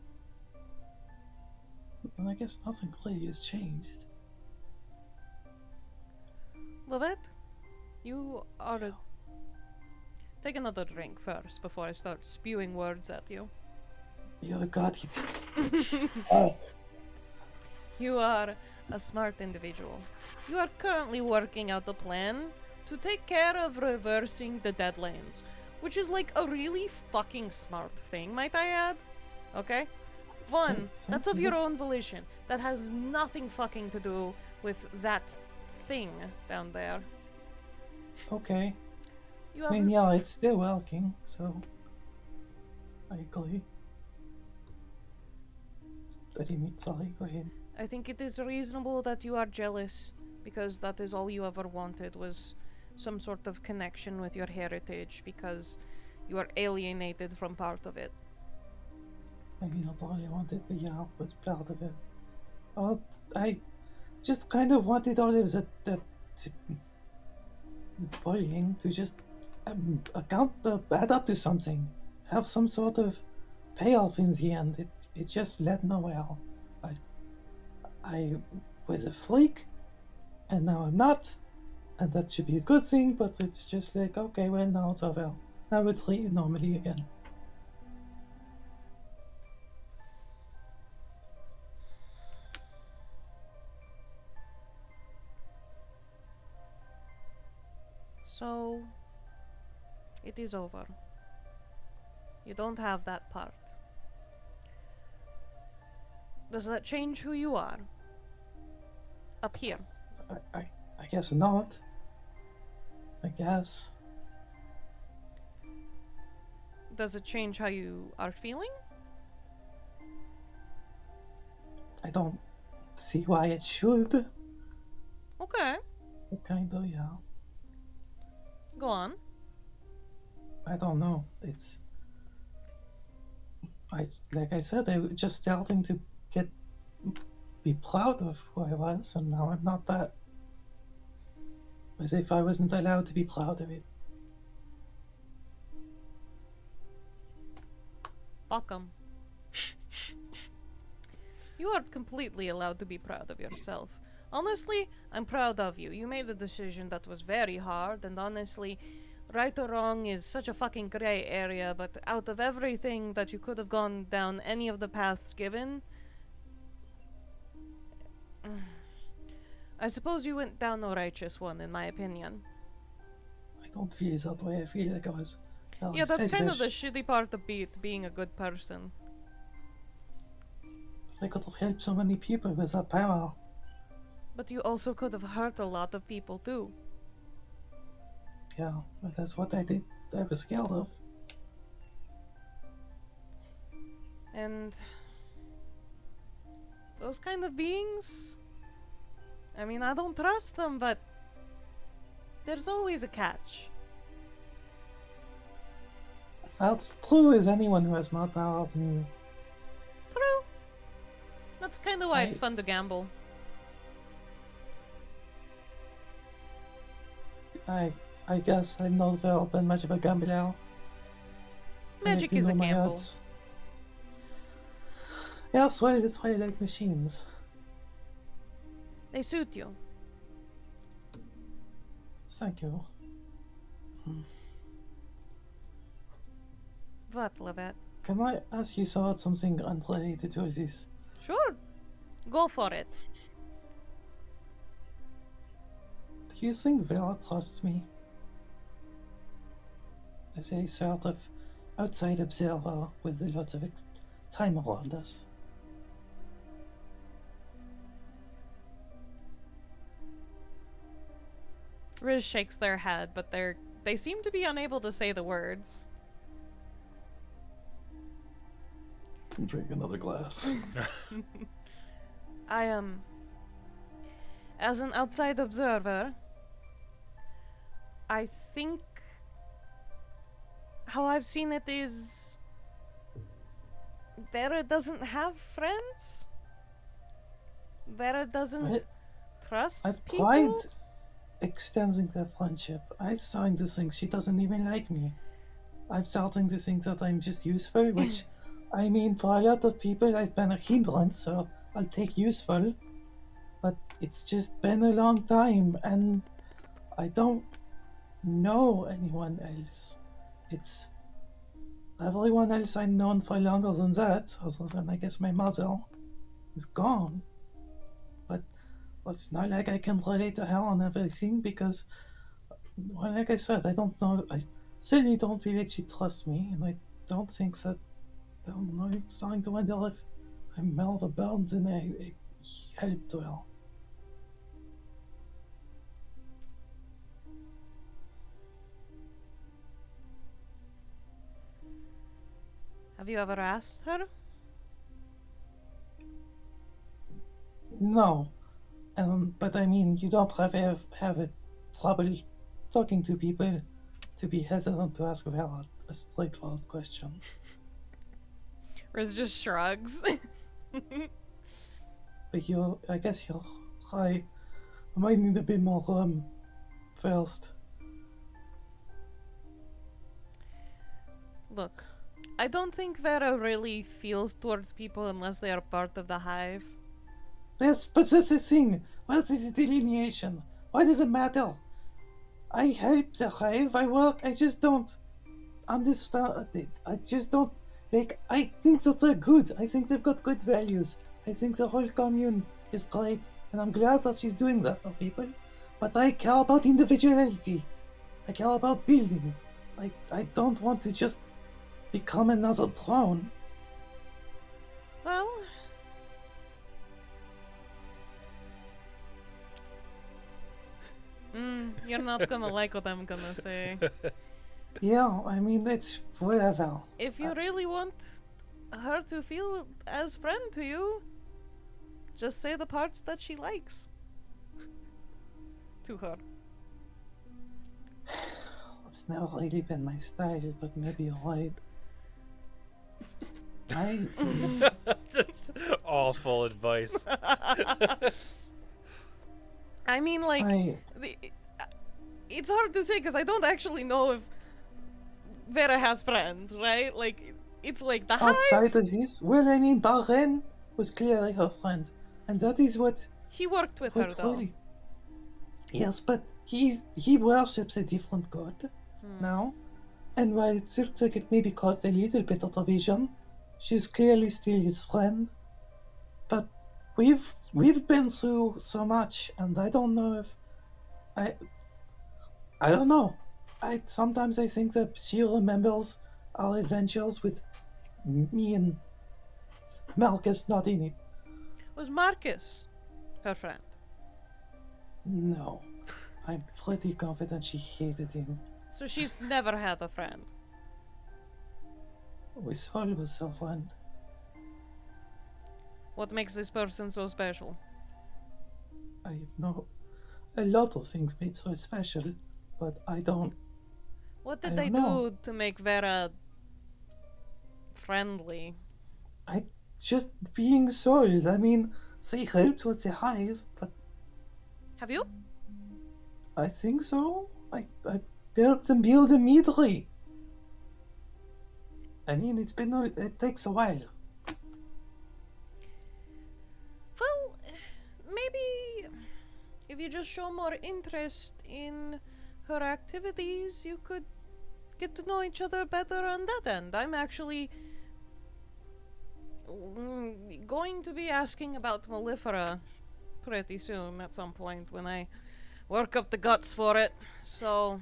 I guess nothing really has changed. Lovette, you are a... Take another drink first before I start spewing words at you. You got it. You are a smart individual. You are currently working out a plan to take care of reversing the Deadlands, which is like a really fucking smart thing, might I add? Okay? One, that's of your own volition. That has nothing fucking to do with that thing down there. Okay. You I have mean, yeah, it's still working, so I agree. Sorry, go ahead. I think it is reasonable that you are jealous, because that is all you ever wanted was some sort of connection with your heritage, because you are alienated from part of it. Maybe not all I wanted, but yeah, I was proud of it. Oh, I just kind of wanted all of the bullying to just add up to something. Have some sort of payoff in the end. It just led nowhere. I was a flake, and now I'm not, and that should be a good thing, but it's just like, okay, well, now it's over. Now we'll treat you normally again. So, it is over. You don't have that part. Does that change who you are? Up here. I guess not. I guess. Does it change how you are feeling? I don't see why it should. Okay, Kinda, yeah. go on. I don't know. Like I said, I was just starting to be proud of who I was, and now I'm not that. As if I wasn't allowed to be proud of it. Fuck 'em. You are completely allowed to be proud of yourself. Honestly, I'm proud of you. You made a decision that was very hard, and honestly, right or wrong is such a fucking gray area, but out of everything that you could have gone down any of the paths given, I suppose you went down the righteous one, in my opinion. I don't feel that way. I feel like I was. Yeah, that's kind of the selfish. shitty part of being a good person. I could have helped so many people with that power. But you also could have hurt a lot of people too. Yeah, but that's what I did. I was scared of. And those kind of beings, I mean, I don't trust them, but there's always a catch. That's true as anyone who has more power than you. True. That's kind of why it's I- fun to gamble. I guess I'm not very open much of a gambler. And I Magic do is a know my gamble. odds. Yes, well, that's why I like machines. They suit you. Thank you. What, Lovette? Can I ask you about something unrelated to this? Sure. Go for it. Do you think Vera trusts me? As a sort of outside observer with a lot of time around us. Riz shakes their head, but they seem to be unable to say the words. Drink another glass. I as an outside observer, I think how I've seen it is Vera doesn't have friends. Vera doesn't trust I've people. tried extending their friendship. I signed the thing. She doesn't even like me. I'm starting to think that I'm just useful, which, I mean, for a lot of people, I've been a hindrance, so I'll take useful. But it's just been a long time, and I don't know anyone else. It's everyone else I've known for longer than that, other than I guess my mother, is gone. But it's not like I can relate to her on everything because, well, like I said, I don't know. I certainly don't feel like she trusts me, and I don't think that. I don't know, I'm starting to wonder if I'm more the burden than I helped well. Have you ever asked her? No, but I mean, you don't have a trouble talking to people to be hesitant to ask Vera a straightforward question. Riz just shrugs. But I guess you're right. I might need a bit more rum first. Look, I don't think Vera really feels towards people unless they are part of the hive. Yes, but that's the thing. What is the delineation? Why does it matter? I help the hive, I work, I just don't understand. I just don't. Like, I think that they're good. I think they've got good values. I think the whole commune is great, and I'm glad that she's doing that for people. But I care about individuality. I care about building. I don't want to just become another throne. Well, you're not gonna like what I'm gonna say. Yeah, I mean, it's whatever. If you really want her to feel as friend to you, just say the parts that she likes to her. It's never really been my style, but maybe you're right. Just awful advice. I mean, like, it's hard to say because I don't actually know if Vera has friends, right? Like, it's like the hive. Outside of this, well, I mean, Baren was clearly her friend, and that is what. He worked with her, though. Really... Yes, but he worships a different god now, and while it looks like it maybe caused a little bit of division, she's clearly still his friend. But we've been through so much, and I don't know if I don't know. Sometimes I think that she remembers our adventures with me and Marcus not in it. Was Marcus her friend? No, I'm pretty confident she hated him. So she's never had a friend. Sol was her friend. What makes this person so special? I know a lot of things made so special, but I don't. What did I they don't know. do to make Vera friendly? Just being Sol. I mean, they helped with the hive, but Have you? I think so. I helped them build immediately. I mean, it takes a while. Well, maybe if you just show more interest in her activities, you could get to know each other better on that end. I'm actually going to be asking about Mellifera pretty soon at some point when I work up the guts for it. So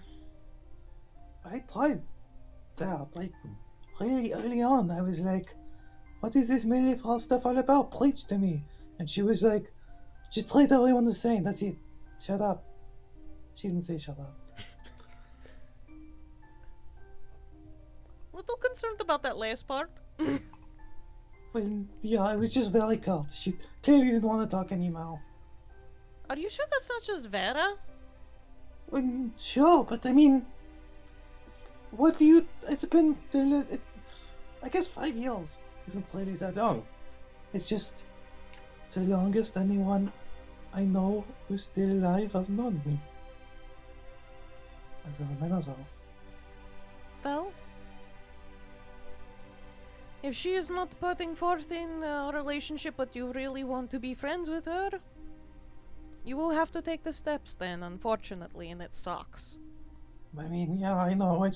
I tried that, like, really early on. I was like, what is this Mellifera stuff all about? Preach to me. And she was like, just treat everyone the same, that's it. Shut up. She didn't say shut up. little concerned about that last part. Well, yeah, it was just very curt. She clearly didn't want to talk anymore. Are you sure that's not just Vera? Well, sure, but I mean, what do you... It's been... I guess 5 years isn't really that long. It's just the longest anyone I know who's still alive has known me. As I remember, though. Well, If she is not putting forth in a relationship but you really want to be friends with her, you will have to take the steps then, unfortunately, and it sucks. I mean, yeah, I know. I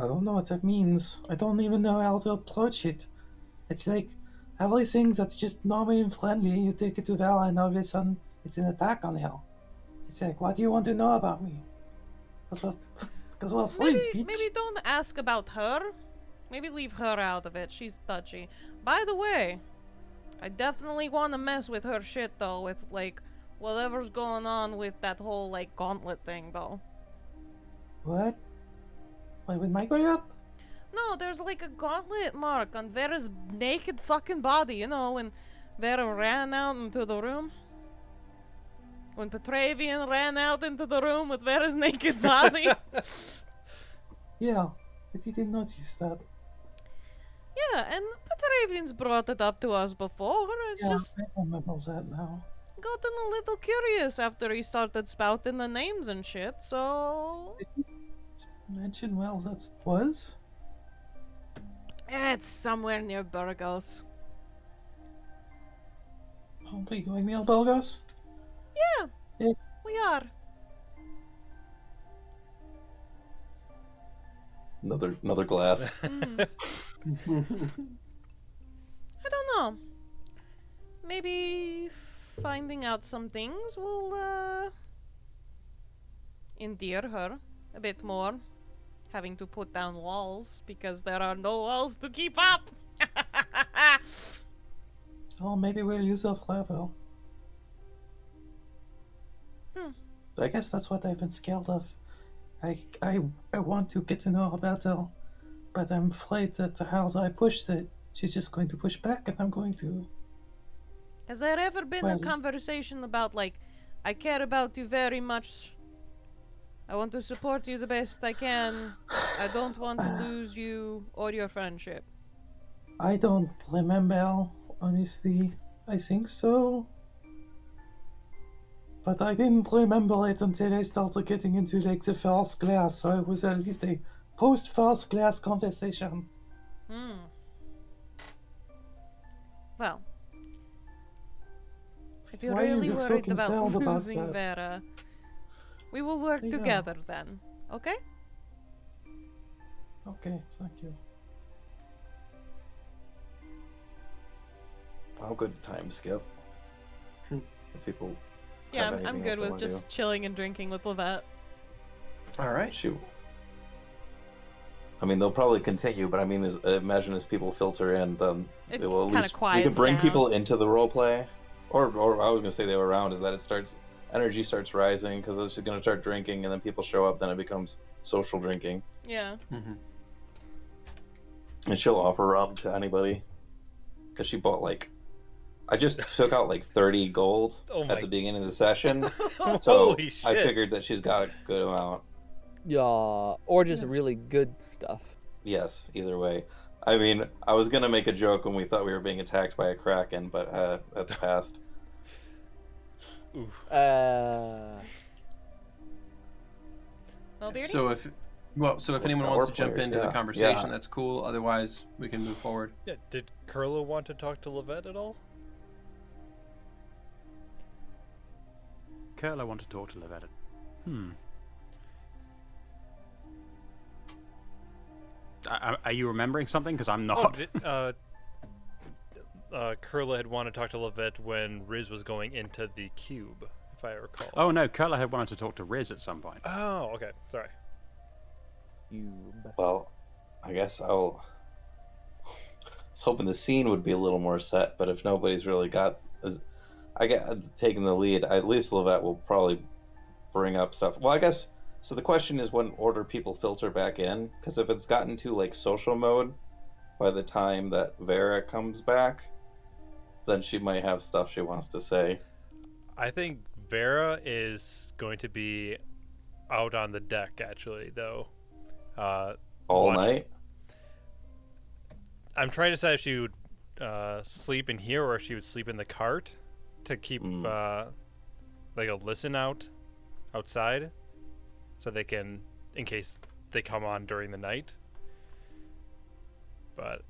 don't know what that means. I don't even know how to approach it. It's like everything that's just normal and friendly, you take it to Vera, and all of a sudden it's an attack on her. It's like, what do you want to know about me? Because we're friends, bitch. Maybe don't ask about her. Maybe leave her out of it. She's touchy. By the way, I definitely want to mess with her shit, though, with, like, whatever's going on with that whole, like, gauntlet thing, though. What? Wait, with my Goliath? No, there's, like, a gauntlet mark on Vera's naked fucking body, you know, when Vera ran out into the room. When Petravian ran out into the room with Vera's naked body. Yeah, I didn't notice that. Yeah, and Petravian's brought it up to us before. It's Yeah, just I remember that now. gotten a little curious after he started spouting the names and shit, so... Did you mention where that was? It's somewhere near Burgos. Aren't we going near Burgos? Yeah, Yeah. we are. Another glass. I don't know. Maybe finding out some things will, endear her a bit more. Having to put down walls because there are no walls to keep up. Oh, maybe we'll use our flavor. I guess that's what I've been scared of. I want to get to know her better, but I'm afraid that how I push that she's just going to push back, and I'm going to. Has there ever been a Well- conversation about, like, I care about you very much. I want to support you the best I can. I don't want to lose you or your friendship. I don't remember, honestly. I think so. But I didn't remember it until I started getting into, like, the first class, so it was at least a post-first class conversation. Well, if Why you're are you really so worried about concerned about losing that? Vera, we will work Yeah. together then, okay? Okay, thank you. How good time skip? If people Yeah, have I'm anything good else they with wanna just chilling and drinking with Lovette. All right. shoot. I mean, they'll probably continue, but I mean, imagine as people filter in, then It it will at kinda least we quiets can bring down. people into the role play. Or I was gonna say they were around. Is that it starts energy starts rising because it's just gonna start drinking, and then people show up. Then it becomes social drinking, Yeah. and she'll offer rum to anybody because she bought like. I just took out like 30 gold Oh my- at the beginning of the session, so Holy shit. I figured that she's got a good amount. Yeah, or just really good stuff. Yes, either way. I mean, I was gonna make a joke when we thought we were being attacked by a kraken, but that's past. Oof. Well, Beardy? So if anyone Our wants to jump players, into the yeah. conversation, Yeah. that's cool. Otherwise, we can move forward. Yeah, did Kurla want to talk to Lovette at all? Kurla want to talk to Lovette. Are you remembering something? Because I'm Oh, not. Kurla had wanted to talk to Lovette when Riz was going into the cube, if I recall. Oh no, Kurla had wanted to talk to Riz at some point. Oh, okay. Sorry. Well, I guess I was hoping the scene would be a little more set, but if nobody's really I get taking the lead, at least Lovette will probably bring up stuff. Well, I guess so. The question is, when order people filter back in? Because if it's gotten to like social mode by the time that Vera comes back, then she might have stuff she wants to say. I think Vera is going to be out on the deck, actually, though. All watch- night. I'm trying to decide if she would sleep in here or if she would sleep in the cart to keep like a listen outside, so they can, in case they come on during the night. But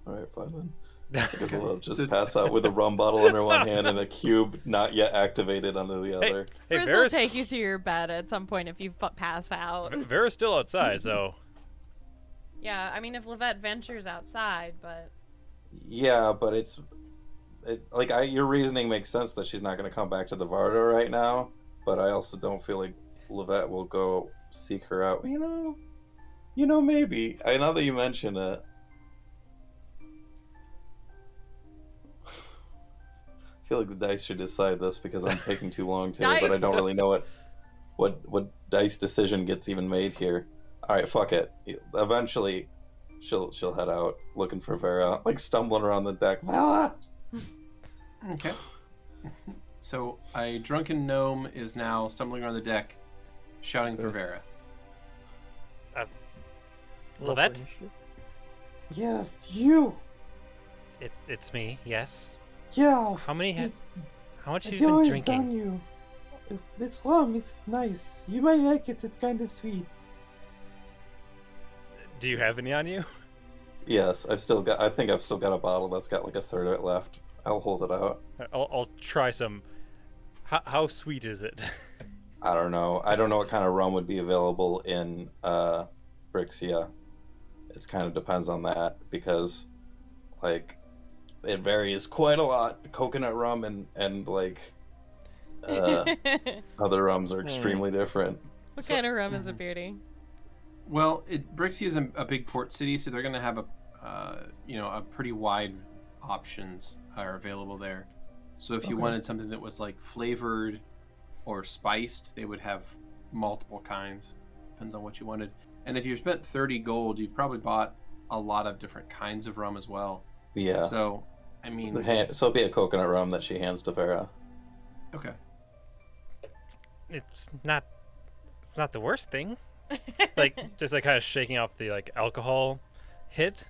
Alright, fine then. I guess I'll just pass out with a rum bottle in her one hand and a cube not yet activated under the other. Hey, Chris will take you to your bed at some point if you pass out. Vera's still outside, so Yeah, I mean, if Lovette ventures outside, but... Yeah, but your reasoning makes sense that she's not going to come back to the Vardo right now, but I also don't feel like Lovette will go seek her out. You know, maybe. Now that you mention it, I feel like the dice should decide this because I'm taking too long to, but I don't really know what dice decision gets even made here. All right, fuck it. Eventually, she'll head out looking for Vera, like stumbling around the deck. Vera! Okay. So a drunken gnome is now stumbling around the deck, shouting for Vera. Lovette? Yeah, you. It's me. Yes. Yeah. How much have It's you been always drinking? done you. It's rum. It's nice. You might like it. It's kind of sweet. do you have any on you? Yes, I think I've still got a bottle that's got like a third of it left. I'll hold it out. I'll try some. How sweet is it? I don't know. I don't know what kind of rum would be available in Brixia. It kind of depends on that because, like, it varies quite a lot. Coconut rum and like other rums are extremely different. What kind of rum is it, Beardy? Well, Brixia is a big port city, so they're going to have a pretty wide options are available there. So if you wanted something that was like flavored or spiced, they would have multiple kinds. Depends on what you wanted. And if you spent 30 gold, you've probably bought a lot of different kinds of rum as well. Yeah. So, I mean... So it'll be a coconut rum that she hands to Vera. Okay. It's not the worst thing. Like just like kind of shaking off the like alcohol hit.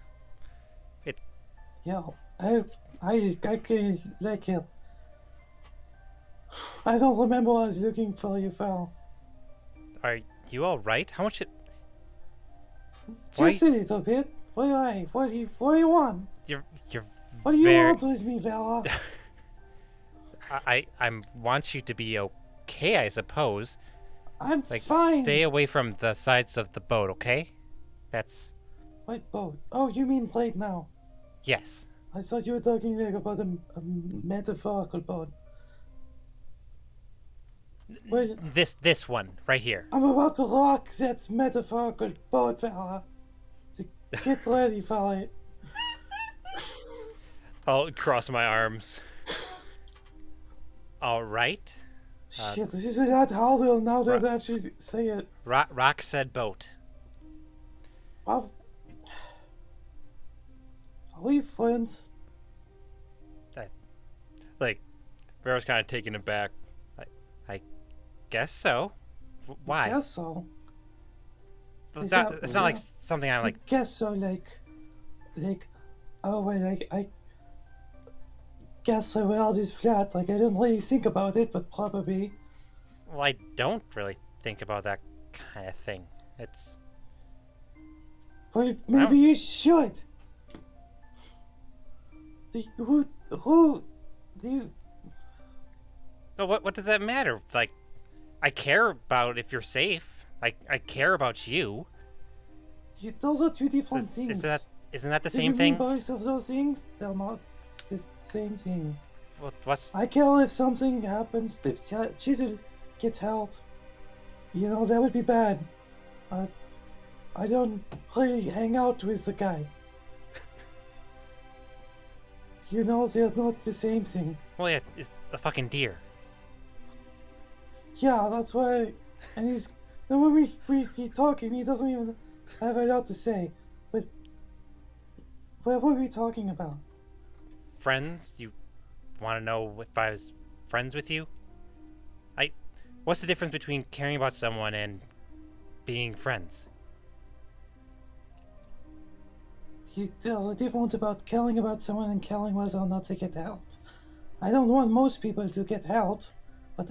Yeah, I can like it. I don't remember what I was looking for you, Val. Are you all right? How much it? Why- Just a little bit. What do you want? You're What do you very... want with me, Vala? I want you to be okay, I suppose. I'm Like, fine. stay away from the sides of the boat, okay? That's... What boat? Oh, you mean plate now? Yes. I thought you were talking like about a metaphorical boat. Well, This one, right here. I'm about to rock that metaphorical boat, Vala. So get ready for it. I'll cross my arms. All right. Shit, this is a lot harder now that I actually say it. Rock said boat. Well, are we friends? Like, Vera's kind of taken aback. I guess so. Why? Guess so. It's Is not, that- it's not like something I'm like... Guess so, like, oh wait, I guess the world is flat. Like, I didn't really think about it, but probably. Well, I don't really think about that kind of thing. It's... Well, maybe you should. Who do you? Oh, what does that matter? Like, I care about if you're safe. I care about you. Those are two different things. Isn't that the Do same you mean thing? both of those things? They're not the same thing. What's... I care if something happens, if Chisel gets hurt. You know, that would be bad. I don't really hang out with the guy. You know, they're not the same thing. Well, yeah, it's a fucking deer. Yeah, that's why. And he's. And when we talking, he doesn't even have a lot to say. But. What were we talking about? Friends? You want to know if I was friends with you? What's the difference between caring about someone and being friends? The difference about caring about someone and caring whether or not they get hurt. I don't want most people to get hurt, but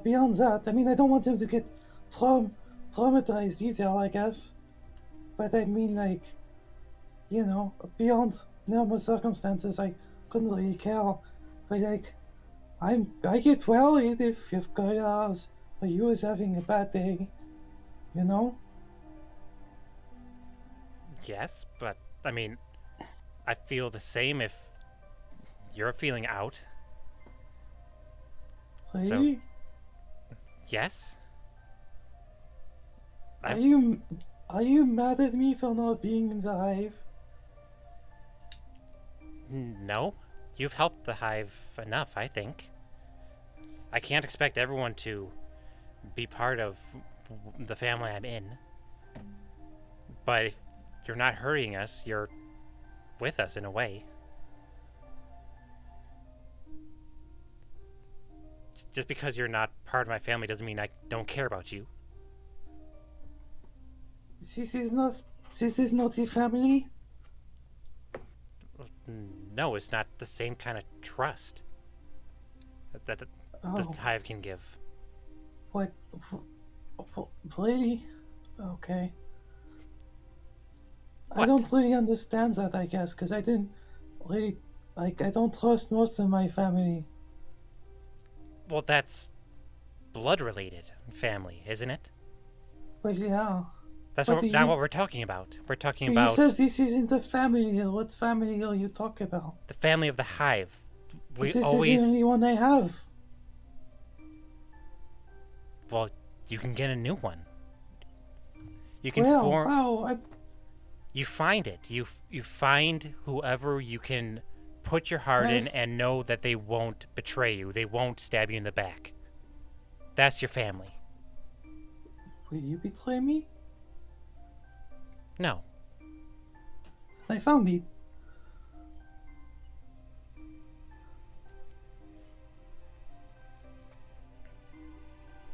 beyond that, I mean, I don't want them to get traumatized either, I guess. But I mean, like, you know, beyond normal circumstances, I couldn't really care. But like, I get worried if Kurla or you is having a bad day, you know? Yes, but I mean, I feel the same if you're feeling out. Really? Yes? Are you mad at me for not being in the hive? No. You've helped the hive enough, I think. I can't expect everyone to be part of the family I'm in. But if you're not hurting us, you're with us in a way. Just because you're not part of my family doesn't mean I don't care about you. This is not the family? No, it's not the same kind of trust that the Oh, hive can give. what? Really? Okay. I What? don't really understand that, I guess, because I didn't really, I don't trust most of my family. Well, that's blood-related family, isn't it? Well, yeah. That's What what, do not you- what we're talking about. We're talking But you about said this isn't the family. What family are you talking about? the family of the hive. We This is the always... only one I have. Well, you can get a new one. You can Well, form... how? You find it. You find whoever you can put your heart in I've- and know that they won't betray you. They won't stab you in the back. That's your family. Will you betray me? No. I found it.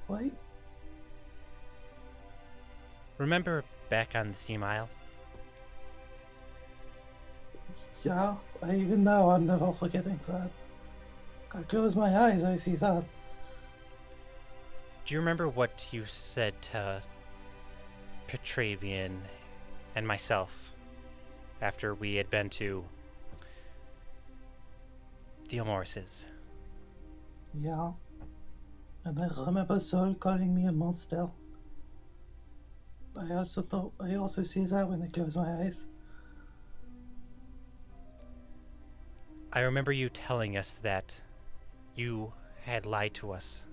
What? Remember back on the steam isle? Yeah, even now I'm never forgetting that. I close my eyes, I see that. Do you remember what you said to Petravian and myself after we had been to the Morris's? Yeah. And I remember Sol calling me a monster. I also see that when I close my eyes. I remember you telling us that you had lied to us.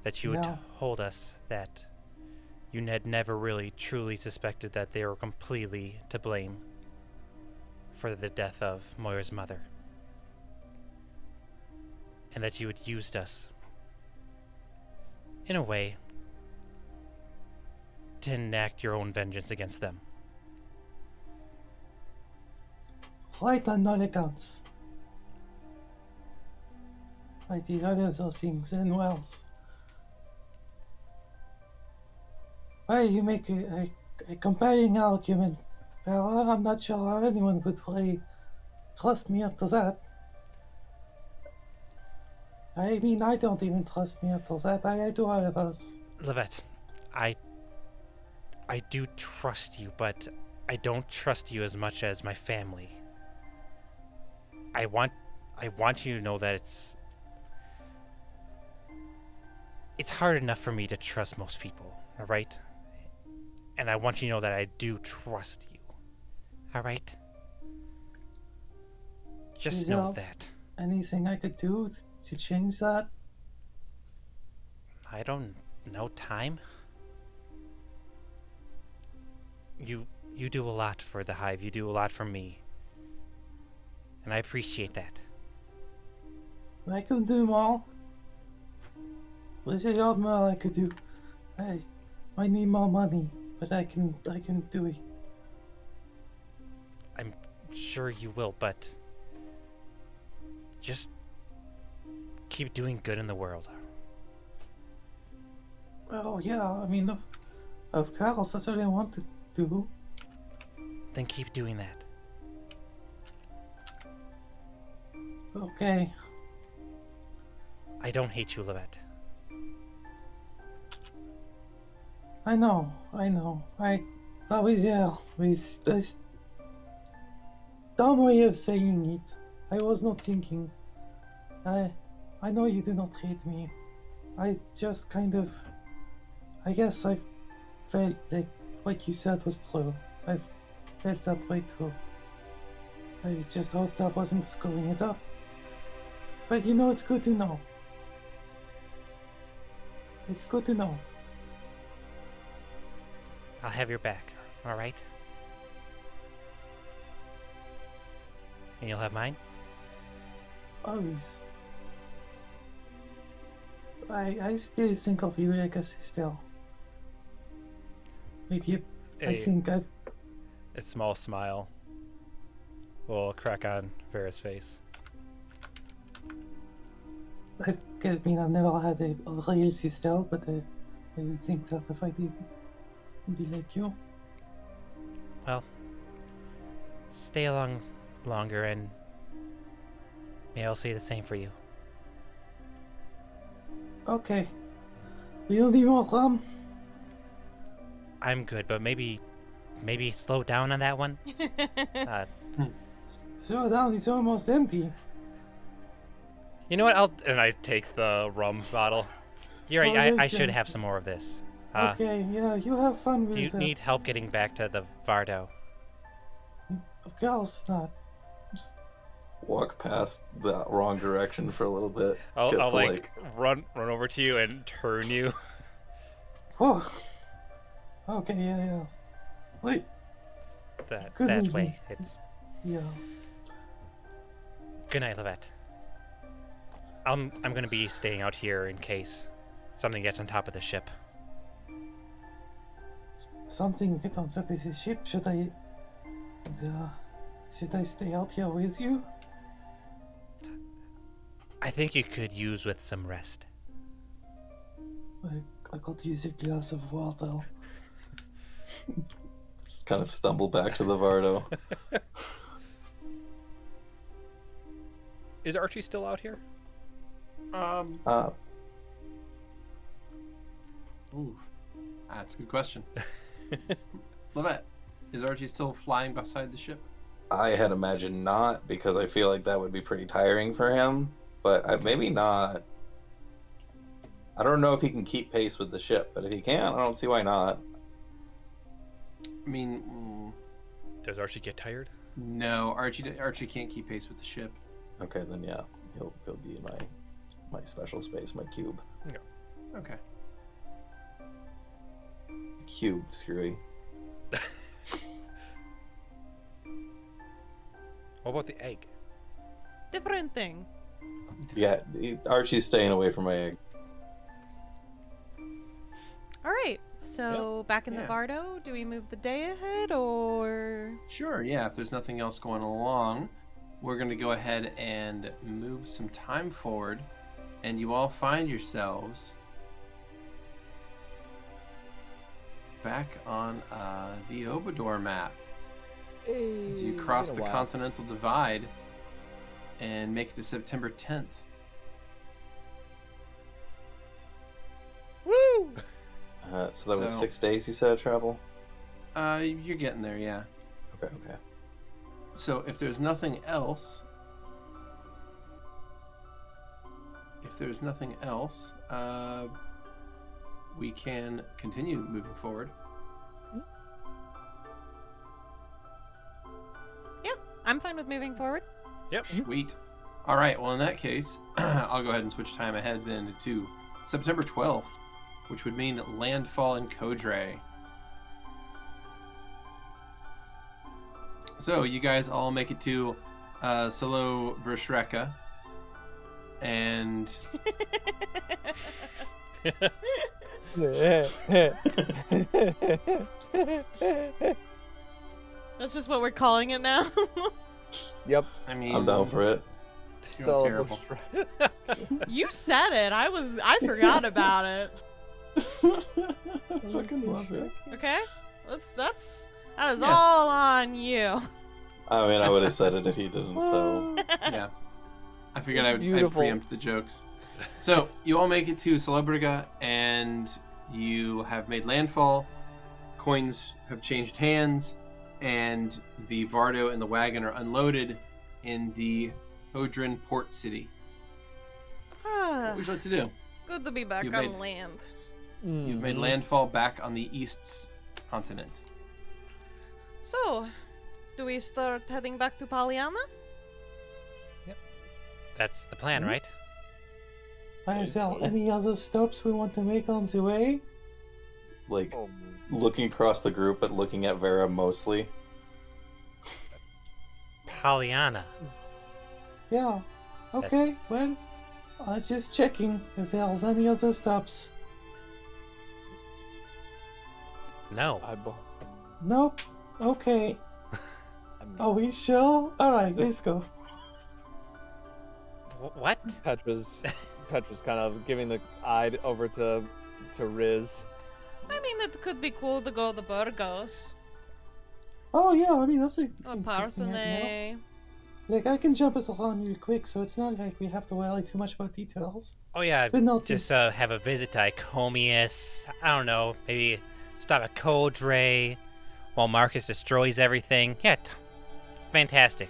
That you Yeah. had told us that you had never really truly suspected that they were completely to blame for the death of Moira's mother. And that you had used us, in a way, to enact your own vengeance against them. Right on all accounts. I did all of those things and wells. Well, you make a compelling argument. Well, I'm not sure how anyone would really trust me after that. I mean, I don't even trust me after that. I lied to all of us. Lovette, I do trust you, but I don't trust you as much as my family. I want you to know that it's hard enough for me to trust most people, all right? And I want you to know that I do trust you, all right? Just Is know there that. anything I could do to change that? I don't know time. You do a lot for the hive. You do a lot for me. And I appreciate that. I could do more. There's a lot more I could do. I need more money, but I can do it. I'm sure you will, but just keep doing good in the world. Oh yeah, I mean, of course, that's what I want to do. Then keep doing that. Okay. I don't hate you, Lovette. I know. I always, yeah, dumb way of saying it. I was not thinking. I know you do not hate me. I just kind of... I guess I felt like what you said was true. I've felt that way too. I just hoped I wasn't screwing it up. But you know, it's good to know. It's good to know. I'll have your back, all right? And you'll have mine? Always. I still think of you like a sister. Maybe I think I've... A small smile will crack on Vera's face. I've never had a real sister, but I would think that if I did, I'd be like you. Well, stay along longer and may I'll say the same for you. Okay. You need more rum? I'm good, but maybe slow down on that one. Slow down, it's almost empty. You know what? And I take the rum bottle. You're right, Oh, I yes, should yeah. have some more of this. Okay, yeah, you have fun with Do you that. need help getting back to the Vardo? Of course not. Walk past the wrong direction for a little bit. I'll Get to, like run over to you and turn you. Oh. Okay, yeah. Wait, Good that evening. way. It's yeah. good night, Lovette. I'm gonna be staying out here in case something gets on top of the ship. Something get on top of the ship. Should I stay out here with you? I think you could use with some rest. I could use a glass of water. Just kind of stumble back to the Vardo. Is Archie still out here? Ooh, that's a good question. Lovette, is Archie still flying beside the ship? I had imagined not, because I feel like that would be pretty tiring for him. But maybe not. I don't know if he can keep pace with the ship, but if he can, I don't see why not. I mean, Does Archie get tired? no, Archie can't keep pace with the ship. Okay, then yeah, he'll be in my special space, my cube. Okay. Cube, Skrewy. What about the egg? Different thing. Yeah, Archie's staying away from my egg. All right. So back in the Yeah. Vardo, do we move the day ahead or? Sure, yeah, if there's nothing else going along, we're going to go ahead and move some time forward, and you all find yourselves back on the Obador map. As you cross the Continental Divide and make it to September 10th. Woo! So that was So- 6 days you said of travel? You're getting there, yeah. Okay. So if there's nothing else, we can continue moving forward. Yeah, I'm fine with moving forward. Yep. Sweet. All right. Well, in that case, I'll go ahead and switch time ahead then to September 12th, which would mean landfall in Kodre. So you guys all make it to Solo Brushreka, and That's just what we're calling it now. Yep. I mean, I'm down for it. you're So terrible. You said it. I forgot about it. I fucking love it. Okay? That is all on you. I mean, I would have said it if he didn't, so... Yeah. I figured I'd Beautiful. preempt the jokes. So, you all make it to Celebriga, and you have made landfall. Coins have changed hands, and the Vardo and the wagon are unloaded in the Odrin port city. What would you like to do? Good to be back You've on made- land. You've made landfall back on the East's continent. So, do we start heading back to Pollyanna? That's the plan, right? Is there any other stops we want to make on the way? Like, looking across the group, but looking at Vera mostly. Pollyanna. Yeah. Okay, well, just checking if there's any other stops. No. Nope. Okay. Are we sure? Alright, let's go. What? Petra's kind of giving the eye over to Riz. I mean, it could be cool to go to Burgos Oh yeah, I mean that's a or interesting idea. Parthenae. Like I can jump us along real quick, so it's not like we have to worry too much about details. Oh yeah, But not just have a visit to Icomius. I don't know, maybe stop at Codre while Marcus destroys everything. Yeah, fantastic.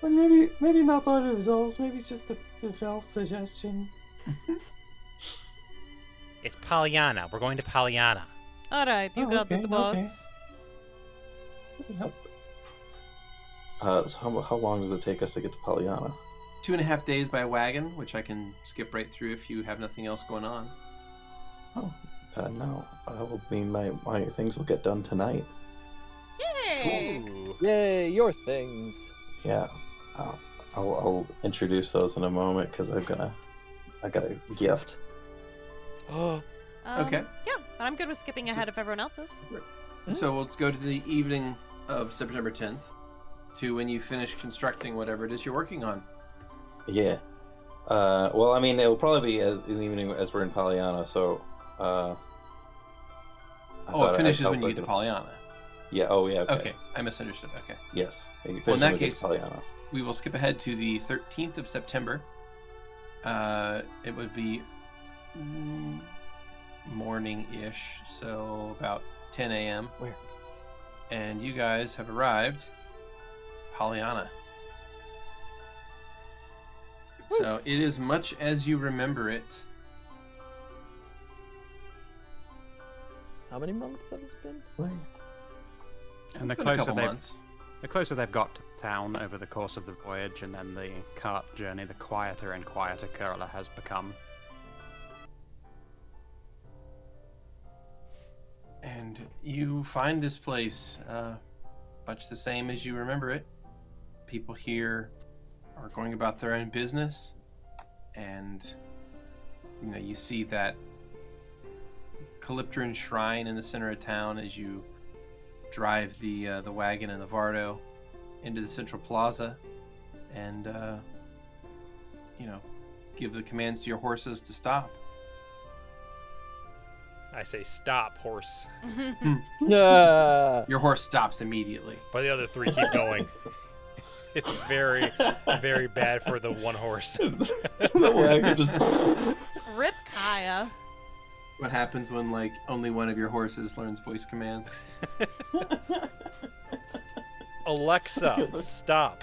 Well, maybe not all of those. Maybe just the first suggestion. It's Pollyanna. We're going to Pollyanna. Alright, you Oh, got okay, it, boss. Yep. So how long does it take us to get to Pollyanna? 2.5 days by wagon, which I can skip right through if you have nothing else going on. Oh, no. That will mean my things will get done tonight. Yay! Yay, your things. Yeah. I'll introduce those in a moment because I got a gift. Okay. Yeah, but I'm good with skipping ahead if everyone else is. So let's go to the evening of September 10th to when you finish constructing whatever it is you're working on. Yeah. Well, I mean, it'll probably be in the evening as we're in Pollyanna, so. Oh, it finishes when you get to Pollyanna. Yeah. Oh, yeah. Okay, I misunderstood. Okay. Yes. Well, in that When we get to case, Pollyanna. we will skip ahead to the 13th of September. It would be morning-ish, so about 10 a.m. Where? And you guys have arrived Pollyanna. So it is much as you remember it. How many months has it been? Wait. And the It's been a closer couple they've months. the closer they've got to town over the course of the voyage and then the cart journey, the quieter and quieter Kurla has become. And you find this place much the same as you remember it. People here are going about their own business, and you see that Calyptran shrine in the center of town as you drive the wagon and the Vardo into the central plaza, and give the commands to your horses to stop. I say stop, horse. Yeah. Your horse stops immediately. But the other three keep going. It's very, very bad for the one horse. The wagon just. Rip Kaya. What happens when only one of your horses learns voice commands? Alexa, stop.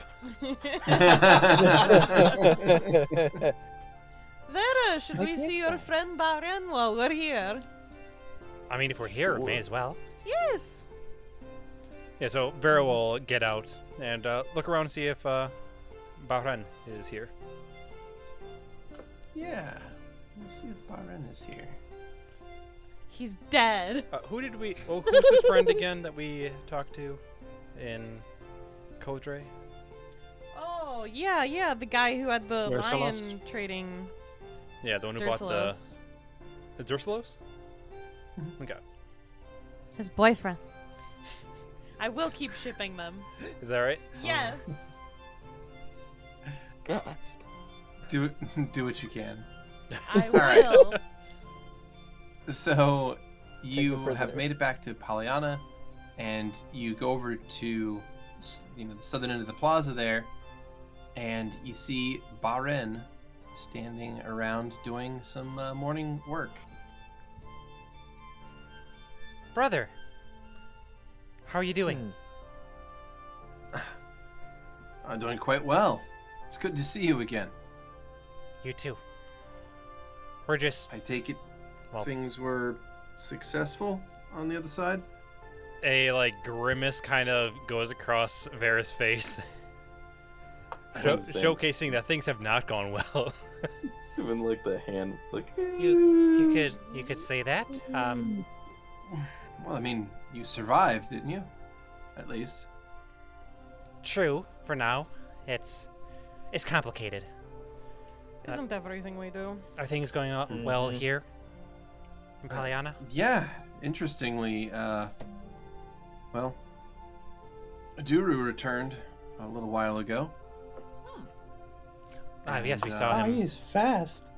Vera, should I we think see so. your friend Baron while we're here? I mean, if we're here, we may as well. Yes. Yeah, so Vera will get out and look around and see if Bahran is here. Yeah. We'll see if Baran is here. He's dead. Who's his friend again that we talked to in Codre? Oh, yeah, the guy who had the Dursalos? lion trading Yeah, the one who bought Dursalos. the Dursalos? Okay. His boyfriend. I will keep shipping them. Is that right? Yes. Do what you can. I right. will. So you the have made prisoners. it back to Pollyanna, and you go over to the southern end of the plaza there, and you see Baren standing around doing some morning work. Brother, How are you doing? I'm doing quite well. It's good to see you again. You too. We're just I take it Well- things were successful on the other side? A grimace kind of goes across Vera's face, Insane. showcasing that things have not gone well. Doing like the hand, like you could say that. Well, I mean, you survived, didn't you? At least. True. For now, it's complicated. Isn't everything we do? Are things going on well here in Pollyanna? Yeah, interestingly, well, Duru returned a little while ago. Yes, we And, saw Oh, him. he's fast.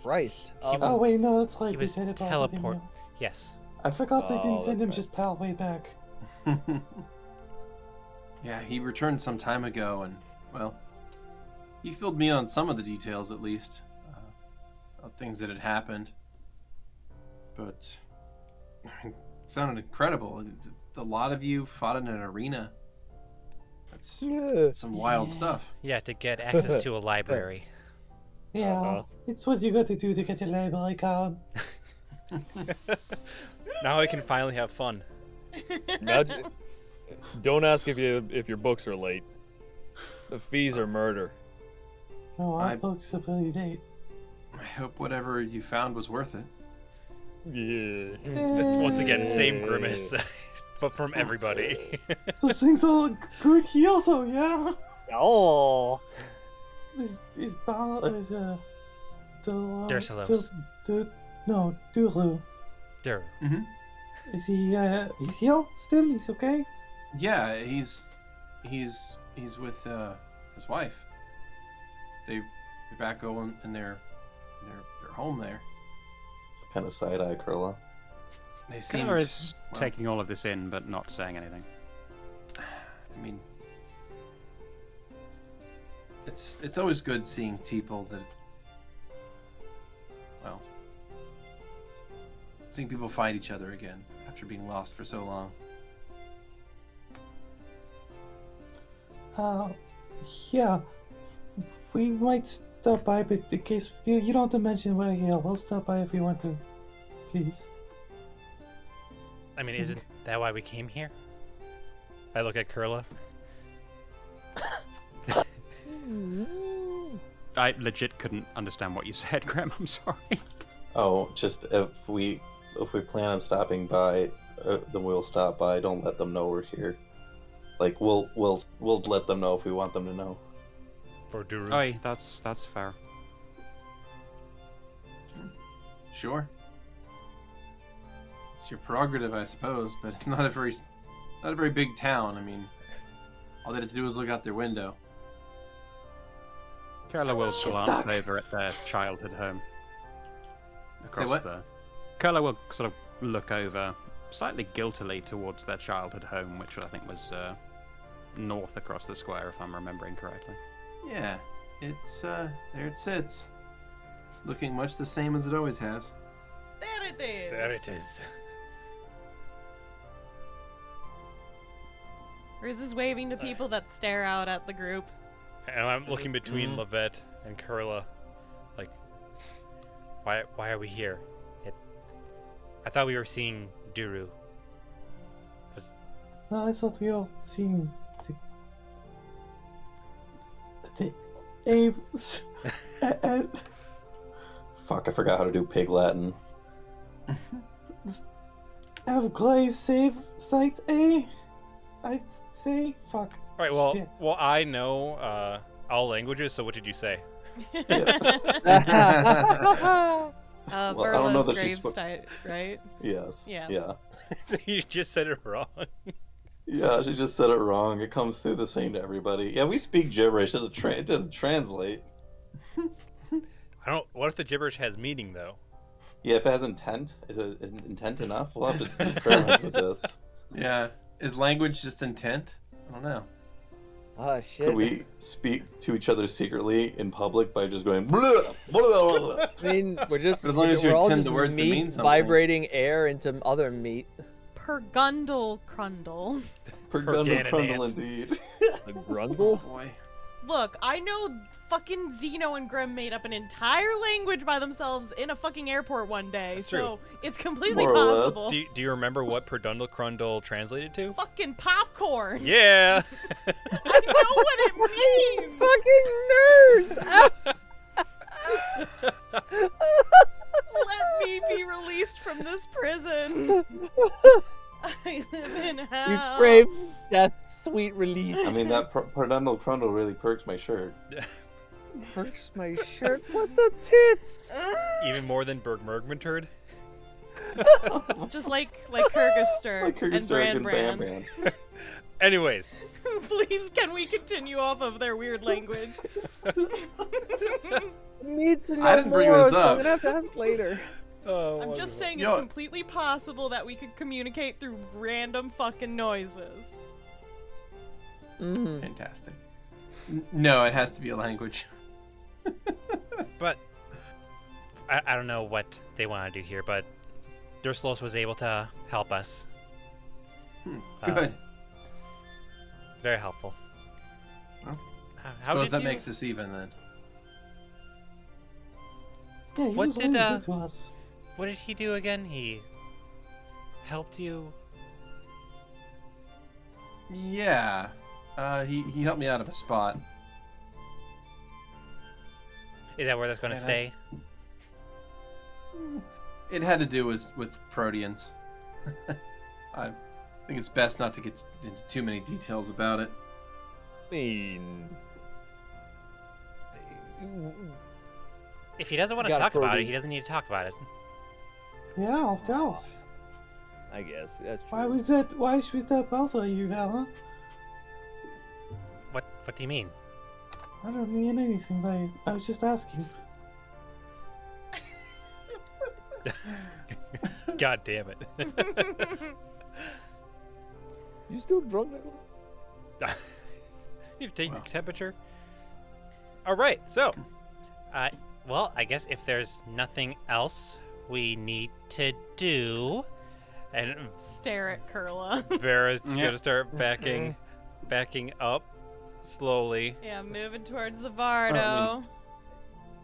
Christ. Oh wait, no, that's like He we was said about teleport. Living Will. Yes. I forgot they Oh, didn't send him that's just pal way back. Yeah, he returned some time ago, and, well, he filled me on some of the details, at least, of things that had happened. But it sounded incredible. A lot of you fought in an arena. That's Yeah. some wild stuff. Yeah, to get access to a library. Yeah, Uh-huh. it's what you got to do to get a library card. Now I can finally have fun. Don't ask if your books are late. The fees are murder. Oh, our I- books are pretty late. I hope whatever you found was worth it. Yeah. Once again, same grimace, but from everybody. Those things are good here, though, yeah? Oh. Is Dulu. Dursalos. No, Dulu. Dur. Is he, he's here still? He's okay? Yeah, he's with his wife. They're back going in their home there. it's kind of side eye Kurla. They seem. Kurla is taking all of this in, but not saying anything. I mean, it's always good seeing people that, well, seeing people find each other again after being lost for so long. Yeah. We might stop by, but in case you don't have to mention we're here, we'll stop by if we want to. Please. I mean, isn't that why we came here? I look at Kurla. I legit couldn't understand what you said, Grem. I'm sorry. Oh, just if we plan on stopping by, then we'll stop by. Don't let them know we're here. Like we'll let them know if we want them to know. For Duru. Oh, that's fair. Sure. It's your prerogative, I suppose, but it's not a very big town. I mean, all they had to do was look out their window. Kurla will glance over at their childhood home. Across what? Kurla will sort of look over slightly guiltily towards their childhood home, which I think was north across the square, if I'm remembering correctly. Yeah, it's there it sits, looking much the same as it always has. There it is. There it is. Riz is waving to people that stare out at the group. And I'm looking between Lovette and Kurla, like, why are we here? I thought we were seeing Duru. No, I thought we all seen the Aves. Fuck, I forgot how to do pig Latin. Have glaze save site A. I'd say fuck. All right. Well, Shit. I know all languages. So what did you say? I don't know Verla's that she grave spoke- site, right? Yes. Yeah. Yeah. You just said it wrong. Yeah, she just said it wrong. It comes through the same to everybody. Yeah, we speak gibberish. It doesn't translate. I don't. What if the gibberish has meaning though? Yeah, if it has intent, is intent enough? We'll have to experiment with this. Yeah, is language just intent? I don't know. Ah, shit. Could we speak to each other secretly in public by just going blah, blah, blah, blah. I mean, we're just But as long as you we're all intend just the words to meat mean something. vibrating air into other meat. Pergundle Crundle. Pergundle Perganon Crundle ant. indeed. A grundle? Boy. Look, I know fucking Xeno and Grem made up an entire language by themselves in a fucking airport one day, That's so it's completely More or less. possible. Do you remember what Perdundle Crundle translated to? Fucking popcorn. Yeah. I know what it means. Fucking nerds! Let me be released from this prison. I live in You hell. brave that sweet release. I mean, that Perdundle Crundle really perks my shirt. Perks my shirt. What the tits? Even more than Bergmergman turd. Just like Kyrgyzstan Like and Kyrgyzstan Bran. Bran. Anyways, Please, can we continue off of their weird language? Need to know I didn't bring more, this so up. I'm gonna have to ask later. I'm just saying it's Yo. completely possible that we could communicate through random fucking noises. Mm. Fantastic. No, it has to be a language. But I don't know what they want to do here, but Durslos was able to help us. Good. Very helpful. Well, How Suppose did that you... makes us even then. Yeah, he What was did, really good to us. What did he do again? He helped you? Yeah. He helped me out of a spot. Is that where that's going to Yeah, stay? It had to do with Proteans. I think it's best not to get into too many details about it. I mean, If he doesn't want to Gotta talk about probe it, it. he doesn't need to talk about it. Yeah, of course. I guess that's true. Why should that bother you, Alan? What do you mean? I don't mean anything by it. I was just asking. God damn it. You still drunk? You take your Wow. temperature. All right, so, well, I guess if there's nothing else we need to do, and Stare at Kurla. Vera's Yeah. gonna start backing up slowly. Yeah, moving towards the Vardo.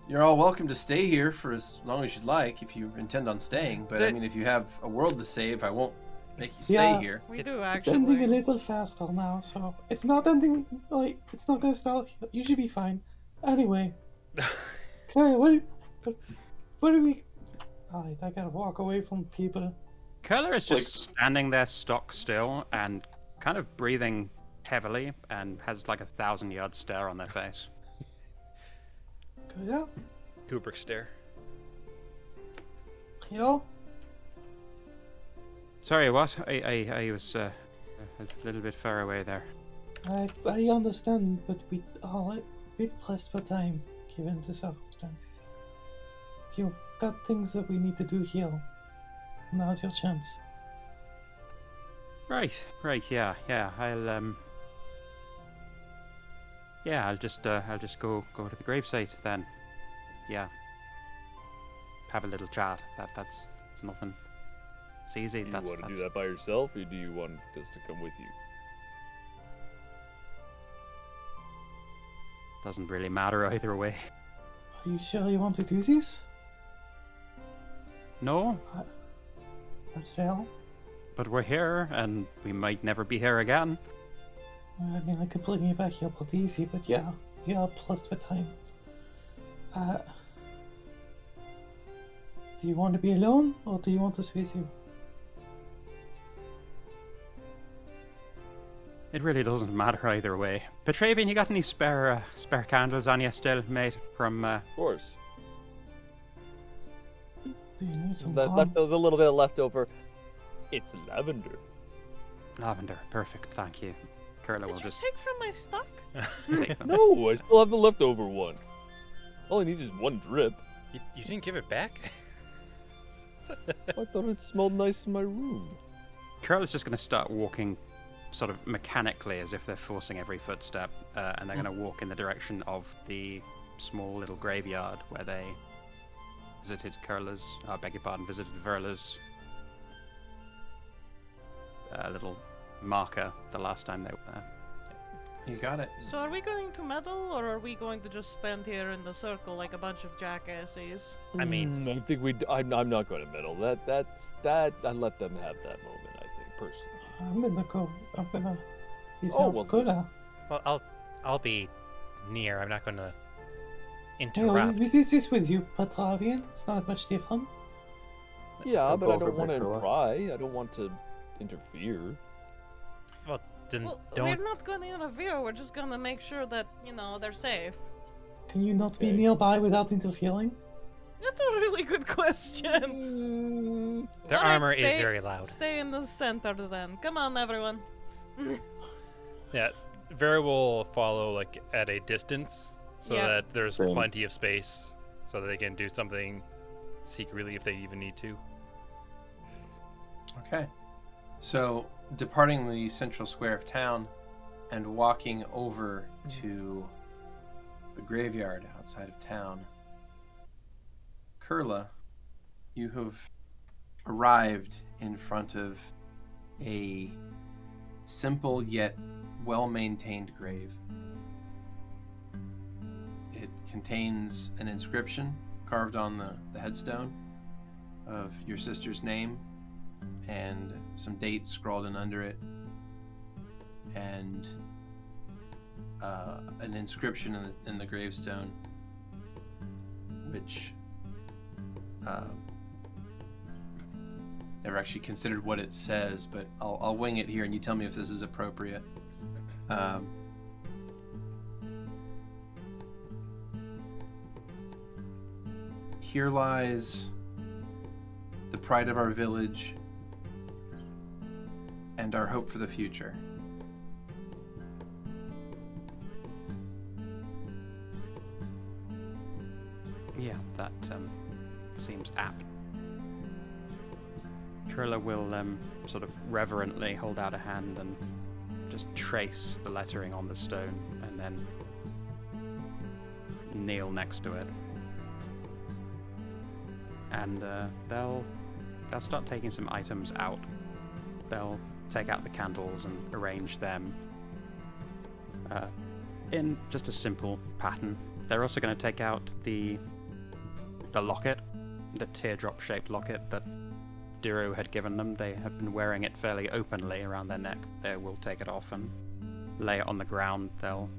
You're all welcome to stay here for as long as you'd like if you intend on staying. But I The- mean, if you have a world to save, I won't make you stay Yeah. here. We do It's ending a actually. little faster now, so it's not ending like it's not gonna start. You should be fine. Anyway, Claire, what do we? Alright, I gotta walk away from people. Kurla is Just just standing there stock still and kind of breathing heavily and has like 1,000-yard stare on their face. Good, yeah. Kubrick stare. You know, Sorry, what? I was a little bit far away there. I understand, but we are a bit pressed for time, given the circumstances. You got things that we need to do here. Now's your chance. Right, yeah. I'll just go to the gravesite then. Yeah. Have a little chat. That's nothing. It's easy. Do you That's want to do that by yourself, or do you want us to come with you? doesn't really matter either way. Are you sure you want to do this? No, That's fair. but we're here, and we might never be here again. I mean, I could bring you back here pretty easy, but yeah, we are pressed for time. Do you want to be alone, or do you want us with you? It really doesn't matter either way. Petravian, you got any spare candles on you still, mate? From Of course. Do you need some The calm? little bit of leftover. It's lavender. lavender. Perfect, thank you. Kurla will Did you just take from my stock? take them. No, I still have the leftover one. All I need is one drip. You didn't give it back? I thought it smelled nice in my room. Kurla's just going to start walking sort of mechanically as if they're forcing every footstep, and they're going to walk in the direction of the small little graveyard where they visited visited Verla's little marker the last time they were there. You got it. So are we going to meddle, or are we going to just stand here in the circle like a bunch of jackasses? I mean, I think I'm not going to meddle. That's I let them have that moment. I think personally. I'm gonna go. I'm gonna. He's Oh, not well, Kurla. well, I'll be near. I'm not going to Yeah, interrupt. we did this with you, Petravian. It's not much different. Yeah, Jump but I over don't want to Kurla. pry. I don't want to interfere. Well, then Well, don't. we're not going to interfere. We're just going to make sure that, they're safe. Can you not be Okay. nearby without interfering? That's a really good question. Their Alright, armor is stay- very loud. Stay in the center then. Come on, everyone. Yeah, Vera will follow like at a distance so Yeah. that there's Same. plenty of space so that they can do something secretly if they even need to. Okay. So, departing the central square of town and walking over to the graveyard outside of town, Kurla, you have arrived in front of a simple yet well-maintained grave. It contains an inscription carved on the headstone of your sister's name and some dates scrawled in under it, and an inscription in the gravestone, which never actually considered what it says, but I'll wing it here, and you tell me if this is appropriate. Here lies the pride of our village and our hope for the future. Yeah, that seems apt. Kurla will sort of reverently hold out a hand and just trace the lettering on the stone, and then kneel next to it. And they'll start taking some items out. They'll take out the candles and arrange them in just a simple pattern. They're also going to take out the locket, the teardrop-shaped locket that Diro had given them. They have been wearing it fairly openly around their neck. They will take it off and lay it on the ground. They'll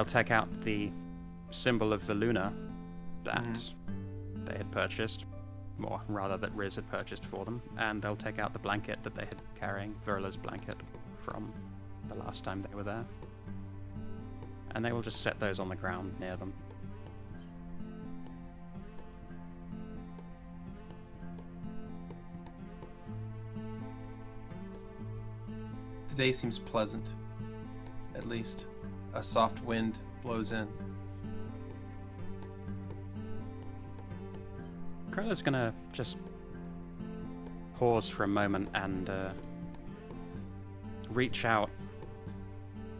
take out the symbol of Veluna that they had purchased, or rather that Riz had purchased for them, and they'll take out the blanket that they had carrying, Verla's blanket, from the last time they were there. And they will just set those on the ground near them. The day seems pleasant, at least. A soft wind blows in. Kurla's gonna just pause for a moment and reach out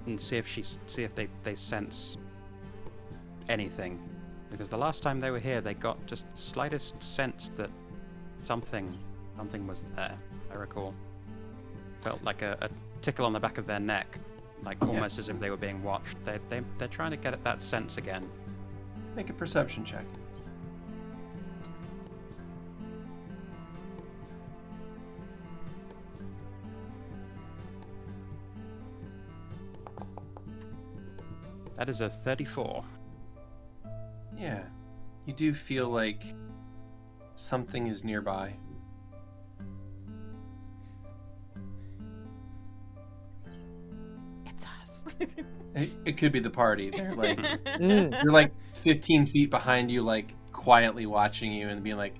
and see if they sense anything, because the last time they were here they got just the slightest sense that something was there. I recall felt like a tickle on the back of their neck, like almost as if they were being watched. They're trying to get at that sense again. Make a perception check. That is a 34. Yeah. You do feel like something is nearby. It's us. It could be the party. They're like Mm. they're like 15 feet behind you, like quietly watching you and being like,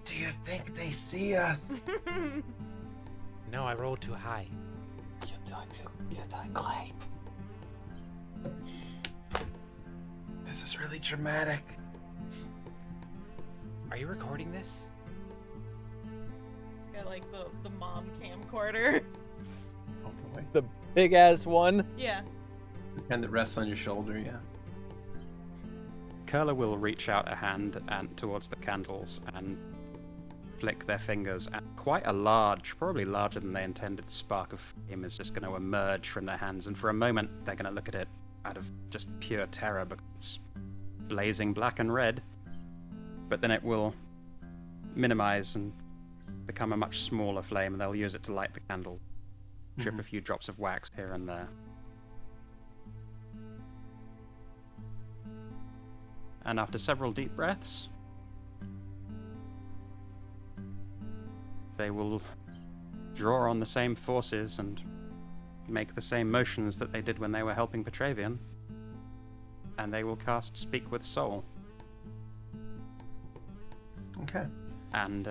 "Do you think they see us?" No, I rolled too high. You're doing great. This is really dramatic. Are you recording this? Got like the mom camcorder. Oh boy. The big ass one. Yeah. The kind that rests on your shoulder, yeah. Kurla will reach out a hand and towards the candles and flick their fingers, and quite a large, probably larger than they intended, spark of flame is just going to emerge from their hands, and for a moment they're going to look at it out of just pure terror because it's blazing black and red. But then it will minimize and become a much smaller flame, and they'll use it to light the candle, drip a few drops of wax here and there. And after several deep breaths, they will draw on the same forces and make the same motions that they did when they were helping Petravian, and they will cast Speak with Soul. Okay. And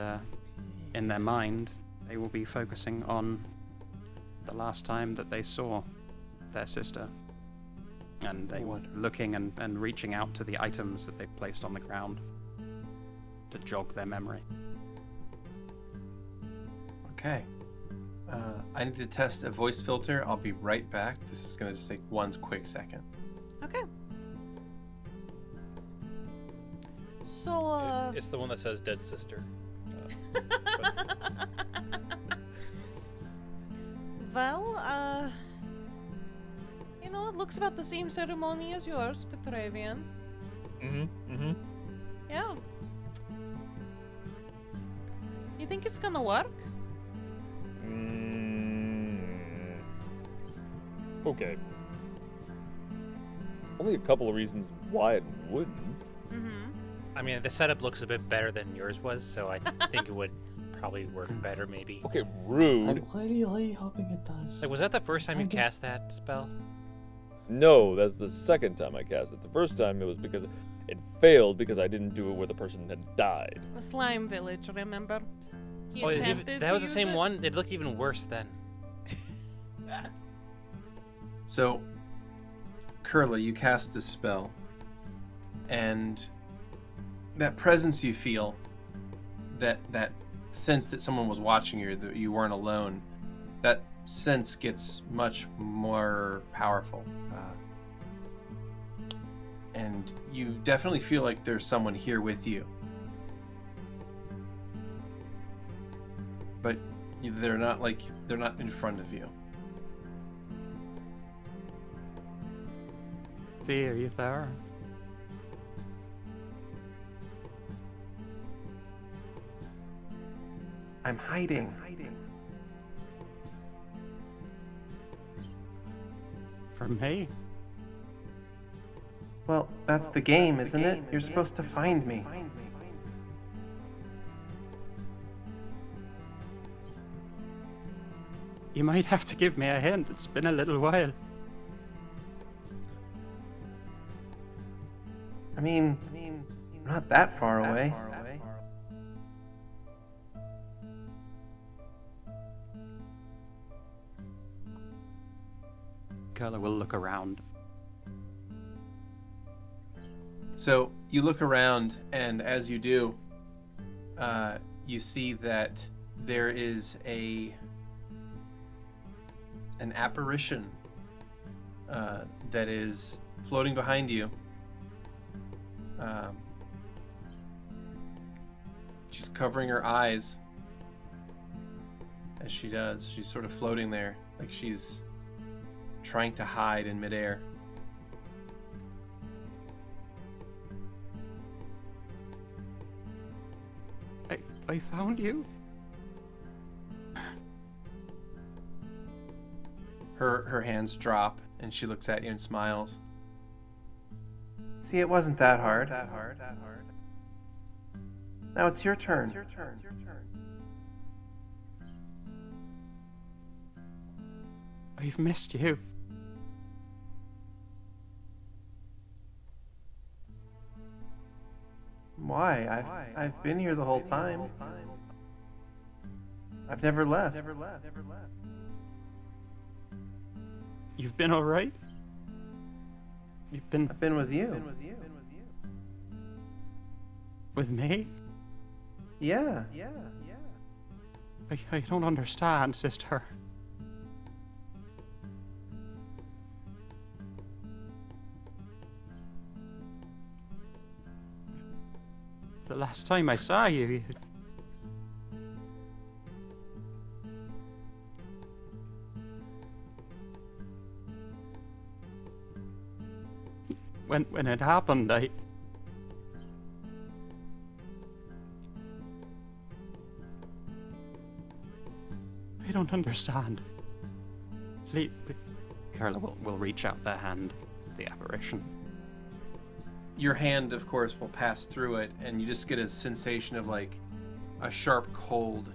in their mind, they will be focusing on the last time that they saw their sister. And they were looking and reaching out to the items that they placed on the ground to jog their memory. Okay. I need to test a voice filter. I'll be right back. This is going to just take one quick second. Okay. So, It's the one that says dead sister. well, you know, it looks about the same ceremony as yours, Petravian. Yeah. You think it's gonna work? Okay. Only a couple of reasons why it wouldn't. I mean, the setup looks a bit better than yours was, so I think it would probably work better, maybe. Okay, rude. I'm really hoping it does. Like, was that the first time you I do- cast that spell? No, that's the second time I cast it. The first time it was because it failed because I didn't do it where the person had died. The slime village, remember? He Oh, attempted that to was the use same it. one? It looked even worse then. So, Kurla, you cast this spell, and that presence you feel, that sense that someone was watching you, that you weren't alone, that sense gets much more powerful. And you definitely feel like there's someone here with you. But they're not in front of you. Fee, are you there? I'm hiding. From me? Well, that's the game, isn't it? You're supposed to find me. You might have to give me a hint. It's been a little while. I mean, not that far away. Kurla will look around. So you look around, and as you do, you see that there is an apparition that is floating behind you. She's covering her eyes as she does. She's sort of floating there, like she's trying to hide in midair. I found you? Her hands drop, and she looks at you and smiles. See, it wasn't that hard. Now it's your turn. I've missed you. Why? I've been here the whole time. I've never left. You've been alright? You've been I've been with you. with me? Yeah. I don't understand, sister. The last time I saw you, when it happened, I don't understand. Kurla will reach out their hand to the apparition. Your hand, of course, will pass through it, and you just get a sensation of like a sharp cold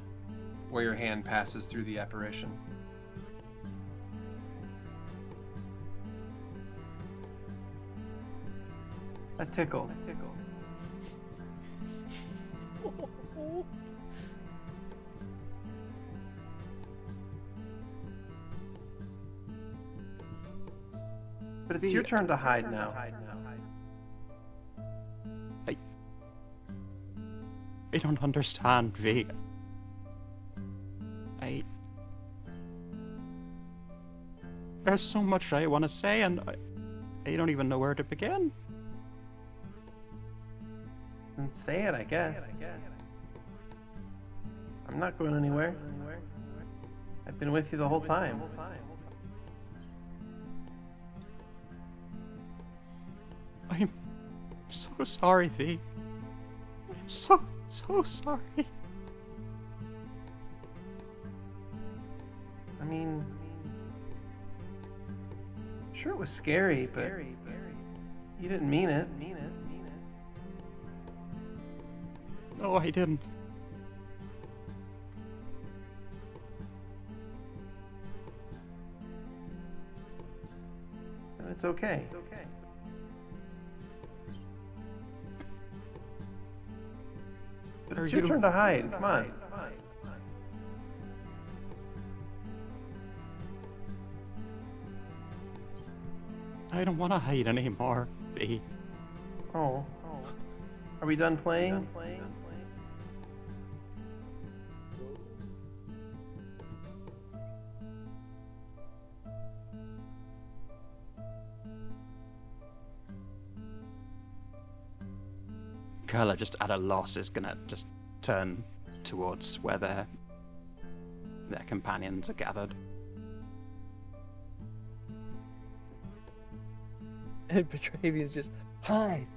where your hand passes through the apparition. That tickles. But it's your turn to hide now. I don't understand, V. There's so much I want to say, and I don't even know where to begin. Then say it, I guess. I'm not going anywhere. I've been with you the whole time. I'm so sorry, V. I'm so sorry. I mean, sure it was scary, but you didn't mean it. No, I didn't. And it's okay. But it's your turn to hide. Come on. I don't want to hide anymore, V. Oh. Are we done playing? Kurla, just at a loss, is gonna just turn towards where their companions are gathered. And Petravian's just hide.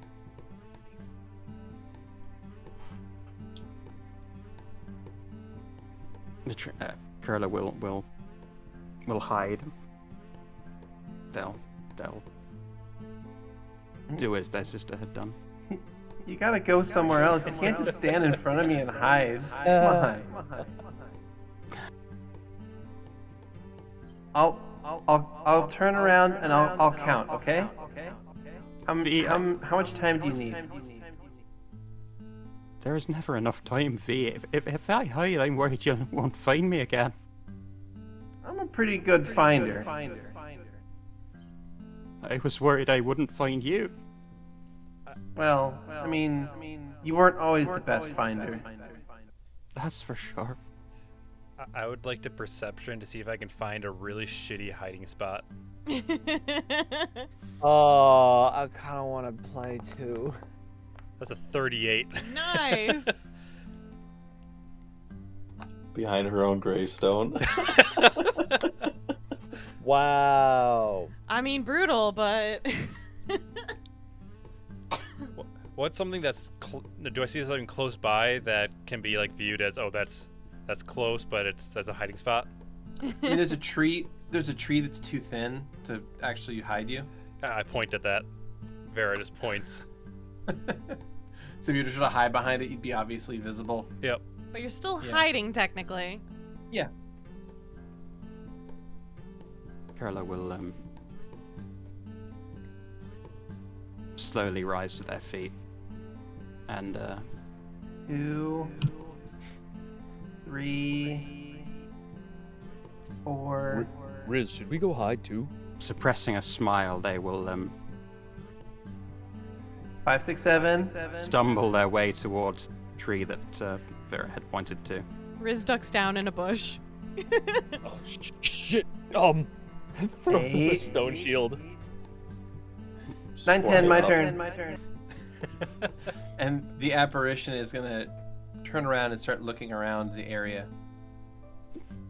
Kurla will hide. They'll do as their sister had done. You gotta go somewhere else. You can't just stand in front of me and hide. Come on. I'll turn around and I'll count. Okay? How much time do you need? There is never enough time, V. If I hide, I'm worried you won't find me again. I'm a pretty good finder. I was worried I wouldn't find you. Well, I mean, you weren't always the best finder. That's for sure. I would like to perception to see if I can find a really shitty hiding spot. Oh, I kind of want to play too. That's a 38. Nice. Behind her own gravestone. Wow. I mean, brutal, but What's something that's do I see something close by that can be like viewed as, oh, that's close, but that's a hiding spot? I mean, there's a tree that's too thin to actually hide you. I point at that. Vera just points. So if you were to try to hide behind it, you'd be obviously visible. Yep. but you're still Yeah. hiding technically. Yeah. Kurla will slowly rise to their feet and 2, 3, 4. Riz, should we go hide too? suppressing a smile, they will 5, 6, 7. stumble their way towards the tree that Vera had pointed to. Riz ducks down in a bush. Oh, shit. Throws up a 8. stone shield. 9, 10, my Up. turn. And the apparition is gonna turn around and start looking around the area.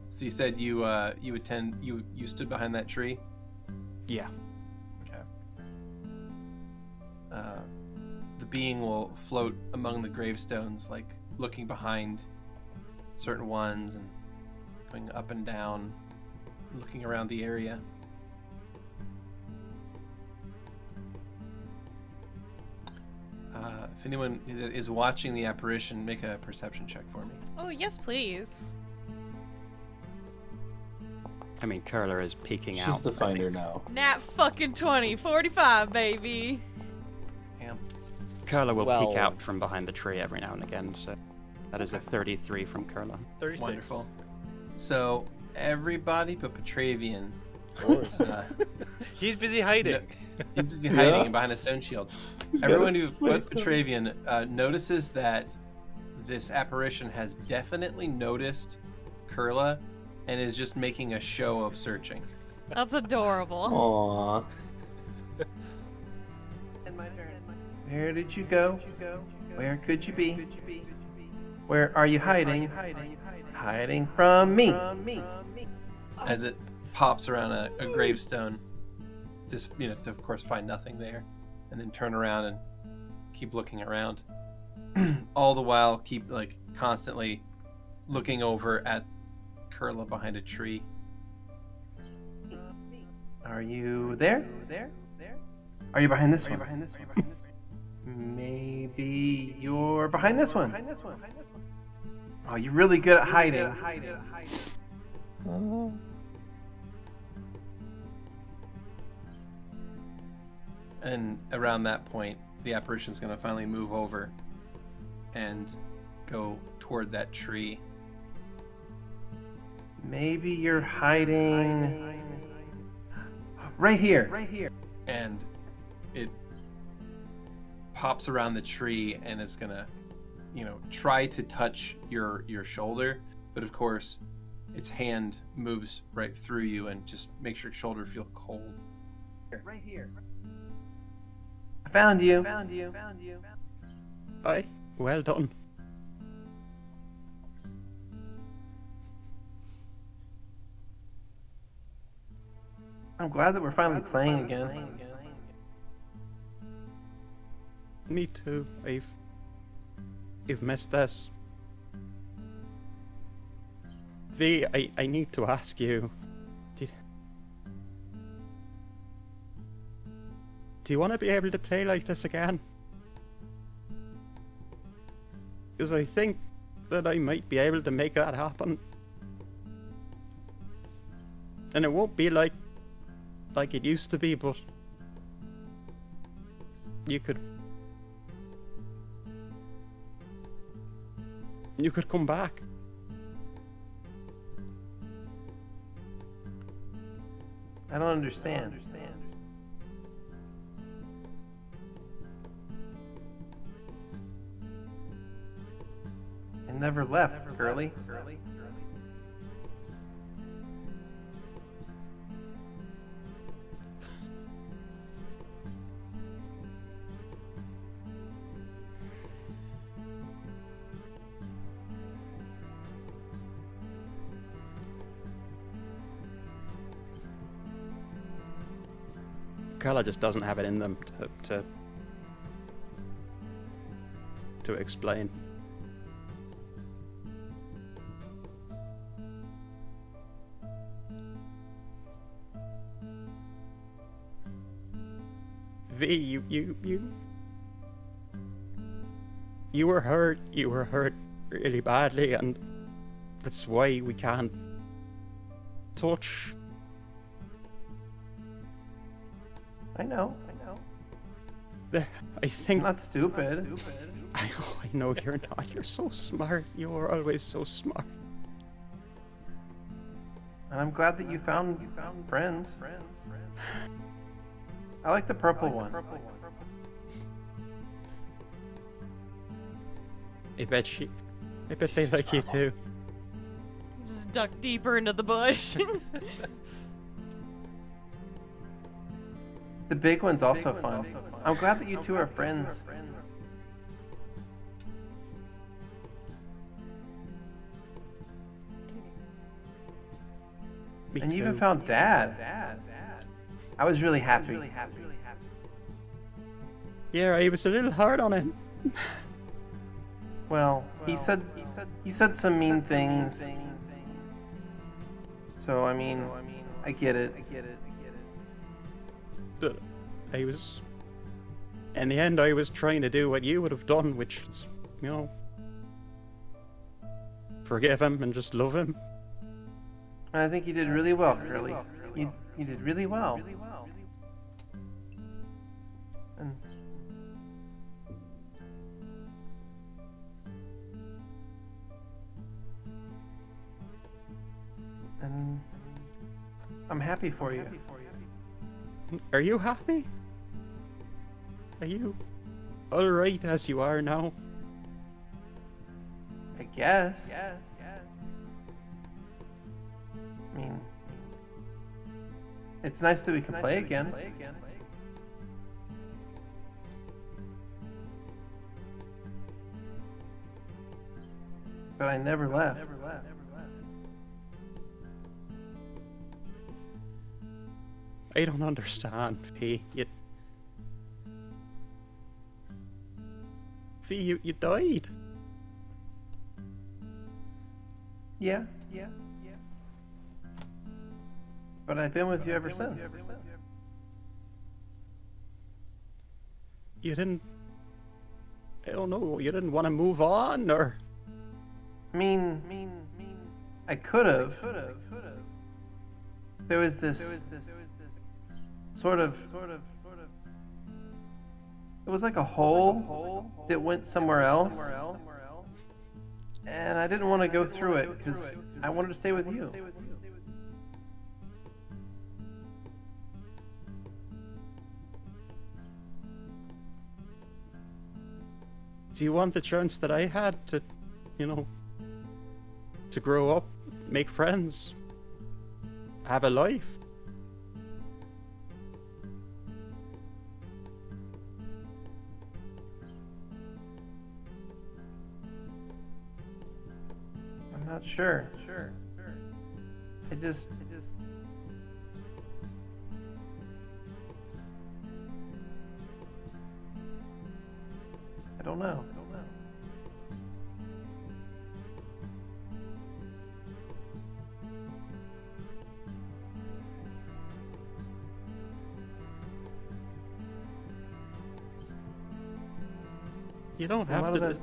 So you said you stood behind that tree? Yeah. Okay. the being will float among the gravestones, like looking behind certain ones and going up and down, looking around the area. If anyone is watching the apparition, make a perception check for me. Oh, yes, please. I mean, Kurla is peeking out. She's the finder now. Nat fucking 20, 45, baby. Damn. Kurla will Well- peek out from behind the tree every now and again, so that is a 33 from Kurla. 36. Wonderful. So everybody but Petravian. Of course. He's busy hiding. He's busy hiding behind a stone shield. got Everyone a who but spice up. Petravian notices that this apparition has definitely noticed Kurla and is just making a show of searching. That's adorable. Aww. Where did you go? Where could you be? Where are you hiding? Hiding from me. As it pops around a gravestone, just to of course find nothing there, and then turn around and keep looking around. All the while, keep constantly looking over at Kurla behind a tree. Are you there? Are you behind this one? Maybe you're behind this one. Oh, you're really good at hiding. And around that point, the apparition's going to finally move over and go toward that tree. Maybe you're hiding right here. And it pops around the tree and is going to, try to touch your shoulder. But of course, its hand moves right through you and just makes your shoulder feel cold. Right here. I found you. Aye, well done. I'm glad that we're finally playing again. Me too. I've missed this. V, I need to ask you. Do you want to be able to play like this again? Because I think that I might be able to make that happen. And it won't be like it used to be, but you could come back. I don't understand. I never left, Curly. Kurla just doesn't have it in them to explain. V, you were hurt. You were hurt really badly, and that's why we can't touch. I know. I think. I'm not stupid. I know you're not. You're so smart. You are always so smart. And I'm glad that you found friends. I like the purple one. I bet they like you too. Just duck deeper into the bush. The big one's also fun. I'm glad that you two are friends. Me And you too. even found Dad. I was really happy. Yeah, I was a little hard on him. Well, he said some mean things. So I mean, I get it. But I was... In the end, I was trying to do what you would have done, which is, you know... forgive him and just love him. I think you did really well, Curly. You did really well. And I'm happy for you. Are you happy? Are you alright as you are now? I guess. I mean, it's nice that we can play again. But I never left. I don't understand, Fee. Fee, you died. Yeah. But I've been with you ever since. You didn't... I don't know, you didn't want to move on, or... I mean, I could have. There was this sort of... It was like a hole that went somewhere else. And I didn't want to go through it because I wanted to stay with you. Do you want the chance that I had to, you know, to grow up, make friends, have a life? I'm not sure. I just... I don't know. You don't have to...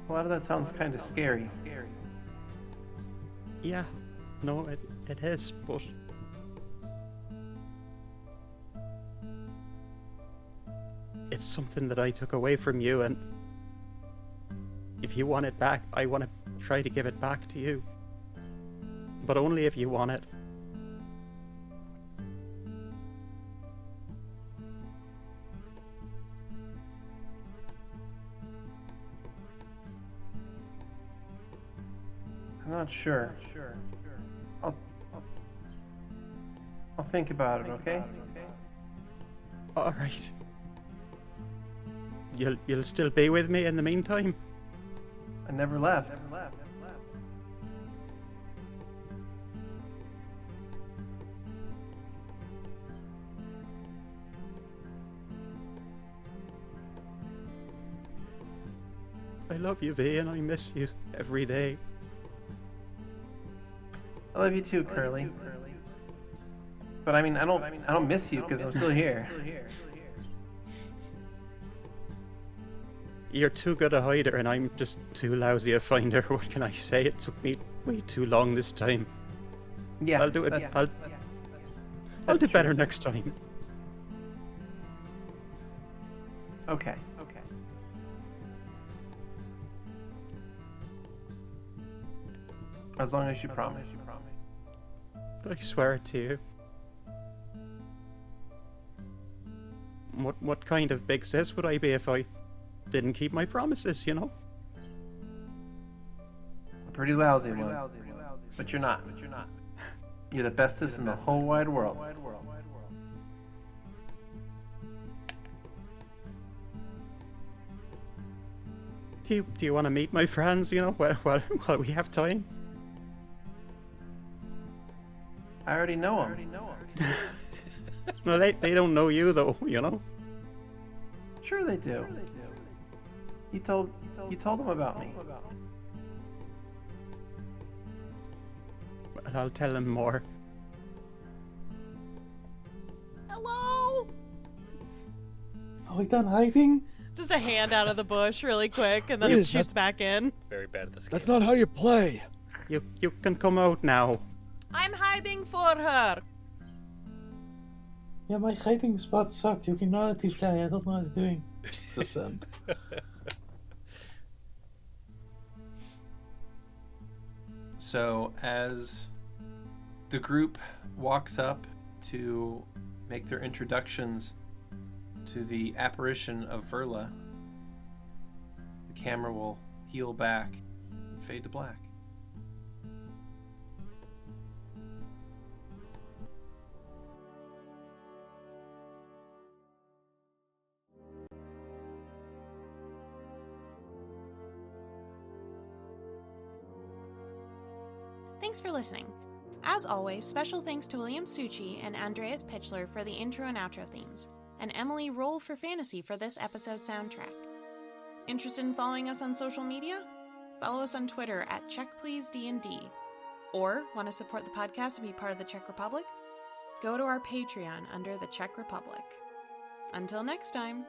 A lot of that sounds kind of scary. Yeah, no, it is, but... It's something that I took away from you, and if you want it back, I want to try to give it back to you. But only if you want it. I'm not sure. I'll think about it, okay? All right. You'll still be with me in the meantime? I never left. I love you, V, and I miss you every day. I love you too, Curly. But I mean, I don't miss you because I'm still here. You're too good a hider, and I'm just too lousy a finder. What can I say? It took me way too long this time. Yeah, I'll do it. I'll do better next time. Okay. As long as you promise. I swear it to you. What kind of big sis would I be if I didn't keep my promises, you know? A pretty lousy one. But you're not. You're the bestest in the whole wide world. Do you want to meet my friends, you know, while we have time? I already know them. No, they don't know you, though, you know? Sure they do. You told them about me. But I'll tell them more. Hello? Are we done hiding? Just a hand out of the bush really quick, and then Please, it shoots back in. Very bad at this game. That's not how you play. You can come out now. I'm hiding for her. Yeah, my hiding spot sucked. You can already fly. I don't know what I'm doing. Just descend. So as the group walks up to make their introductions to the apparition of Verla, the camera will peel back and fade to black. Thanks for listening. As always, special thanks to William Succi and Andreas Pichler for the intro and outro themes, and Emily Roll for Fantasy for this episode soundtrack. Interested in following us on social media? Follow us on Twitter at CheckPleaseDND. Or want to support the podcast and be part of the Czech Republic? Go to our Patreon under the Czech Republic. Until next time.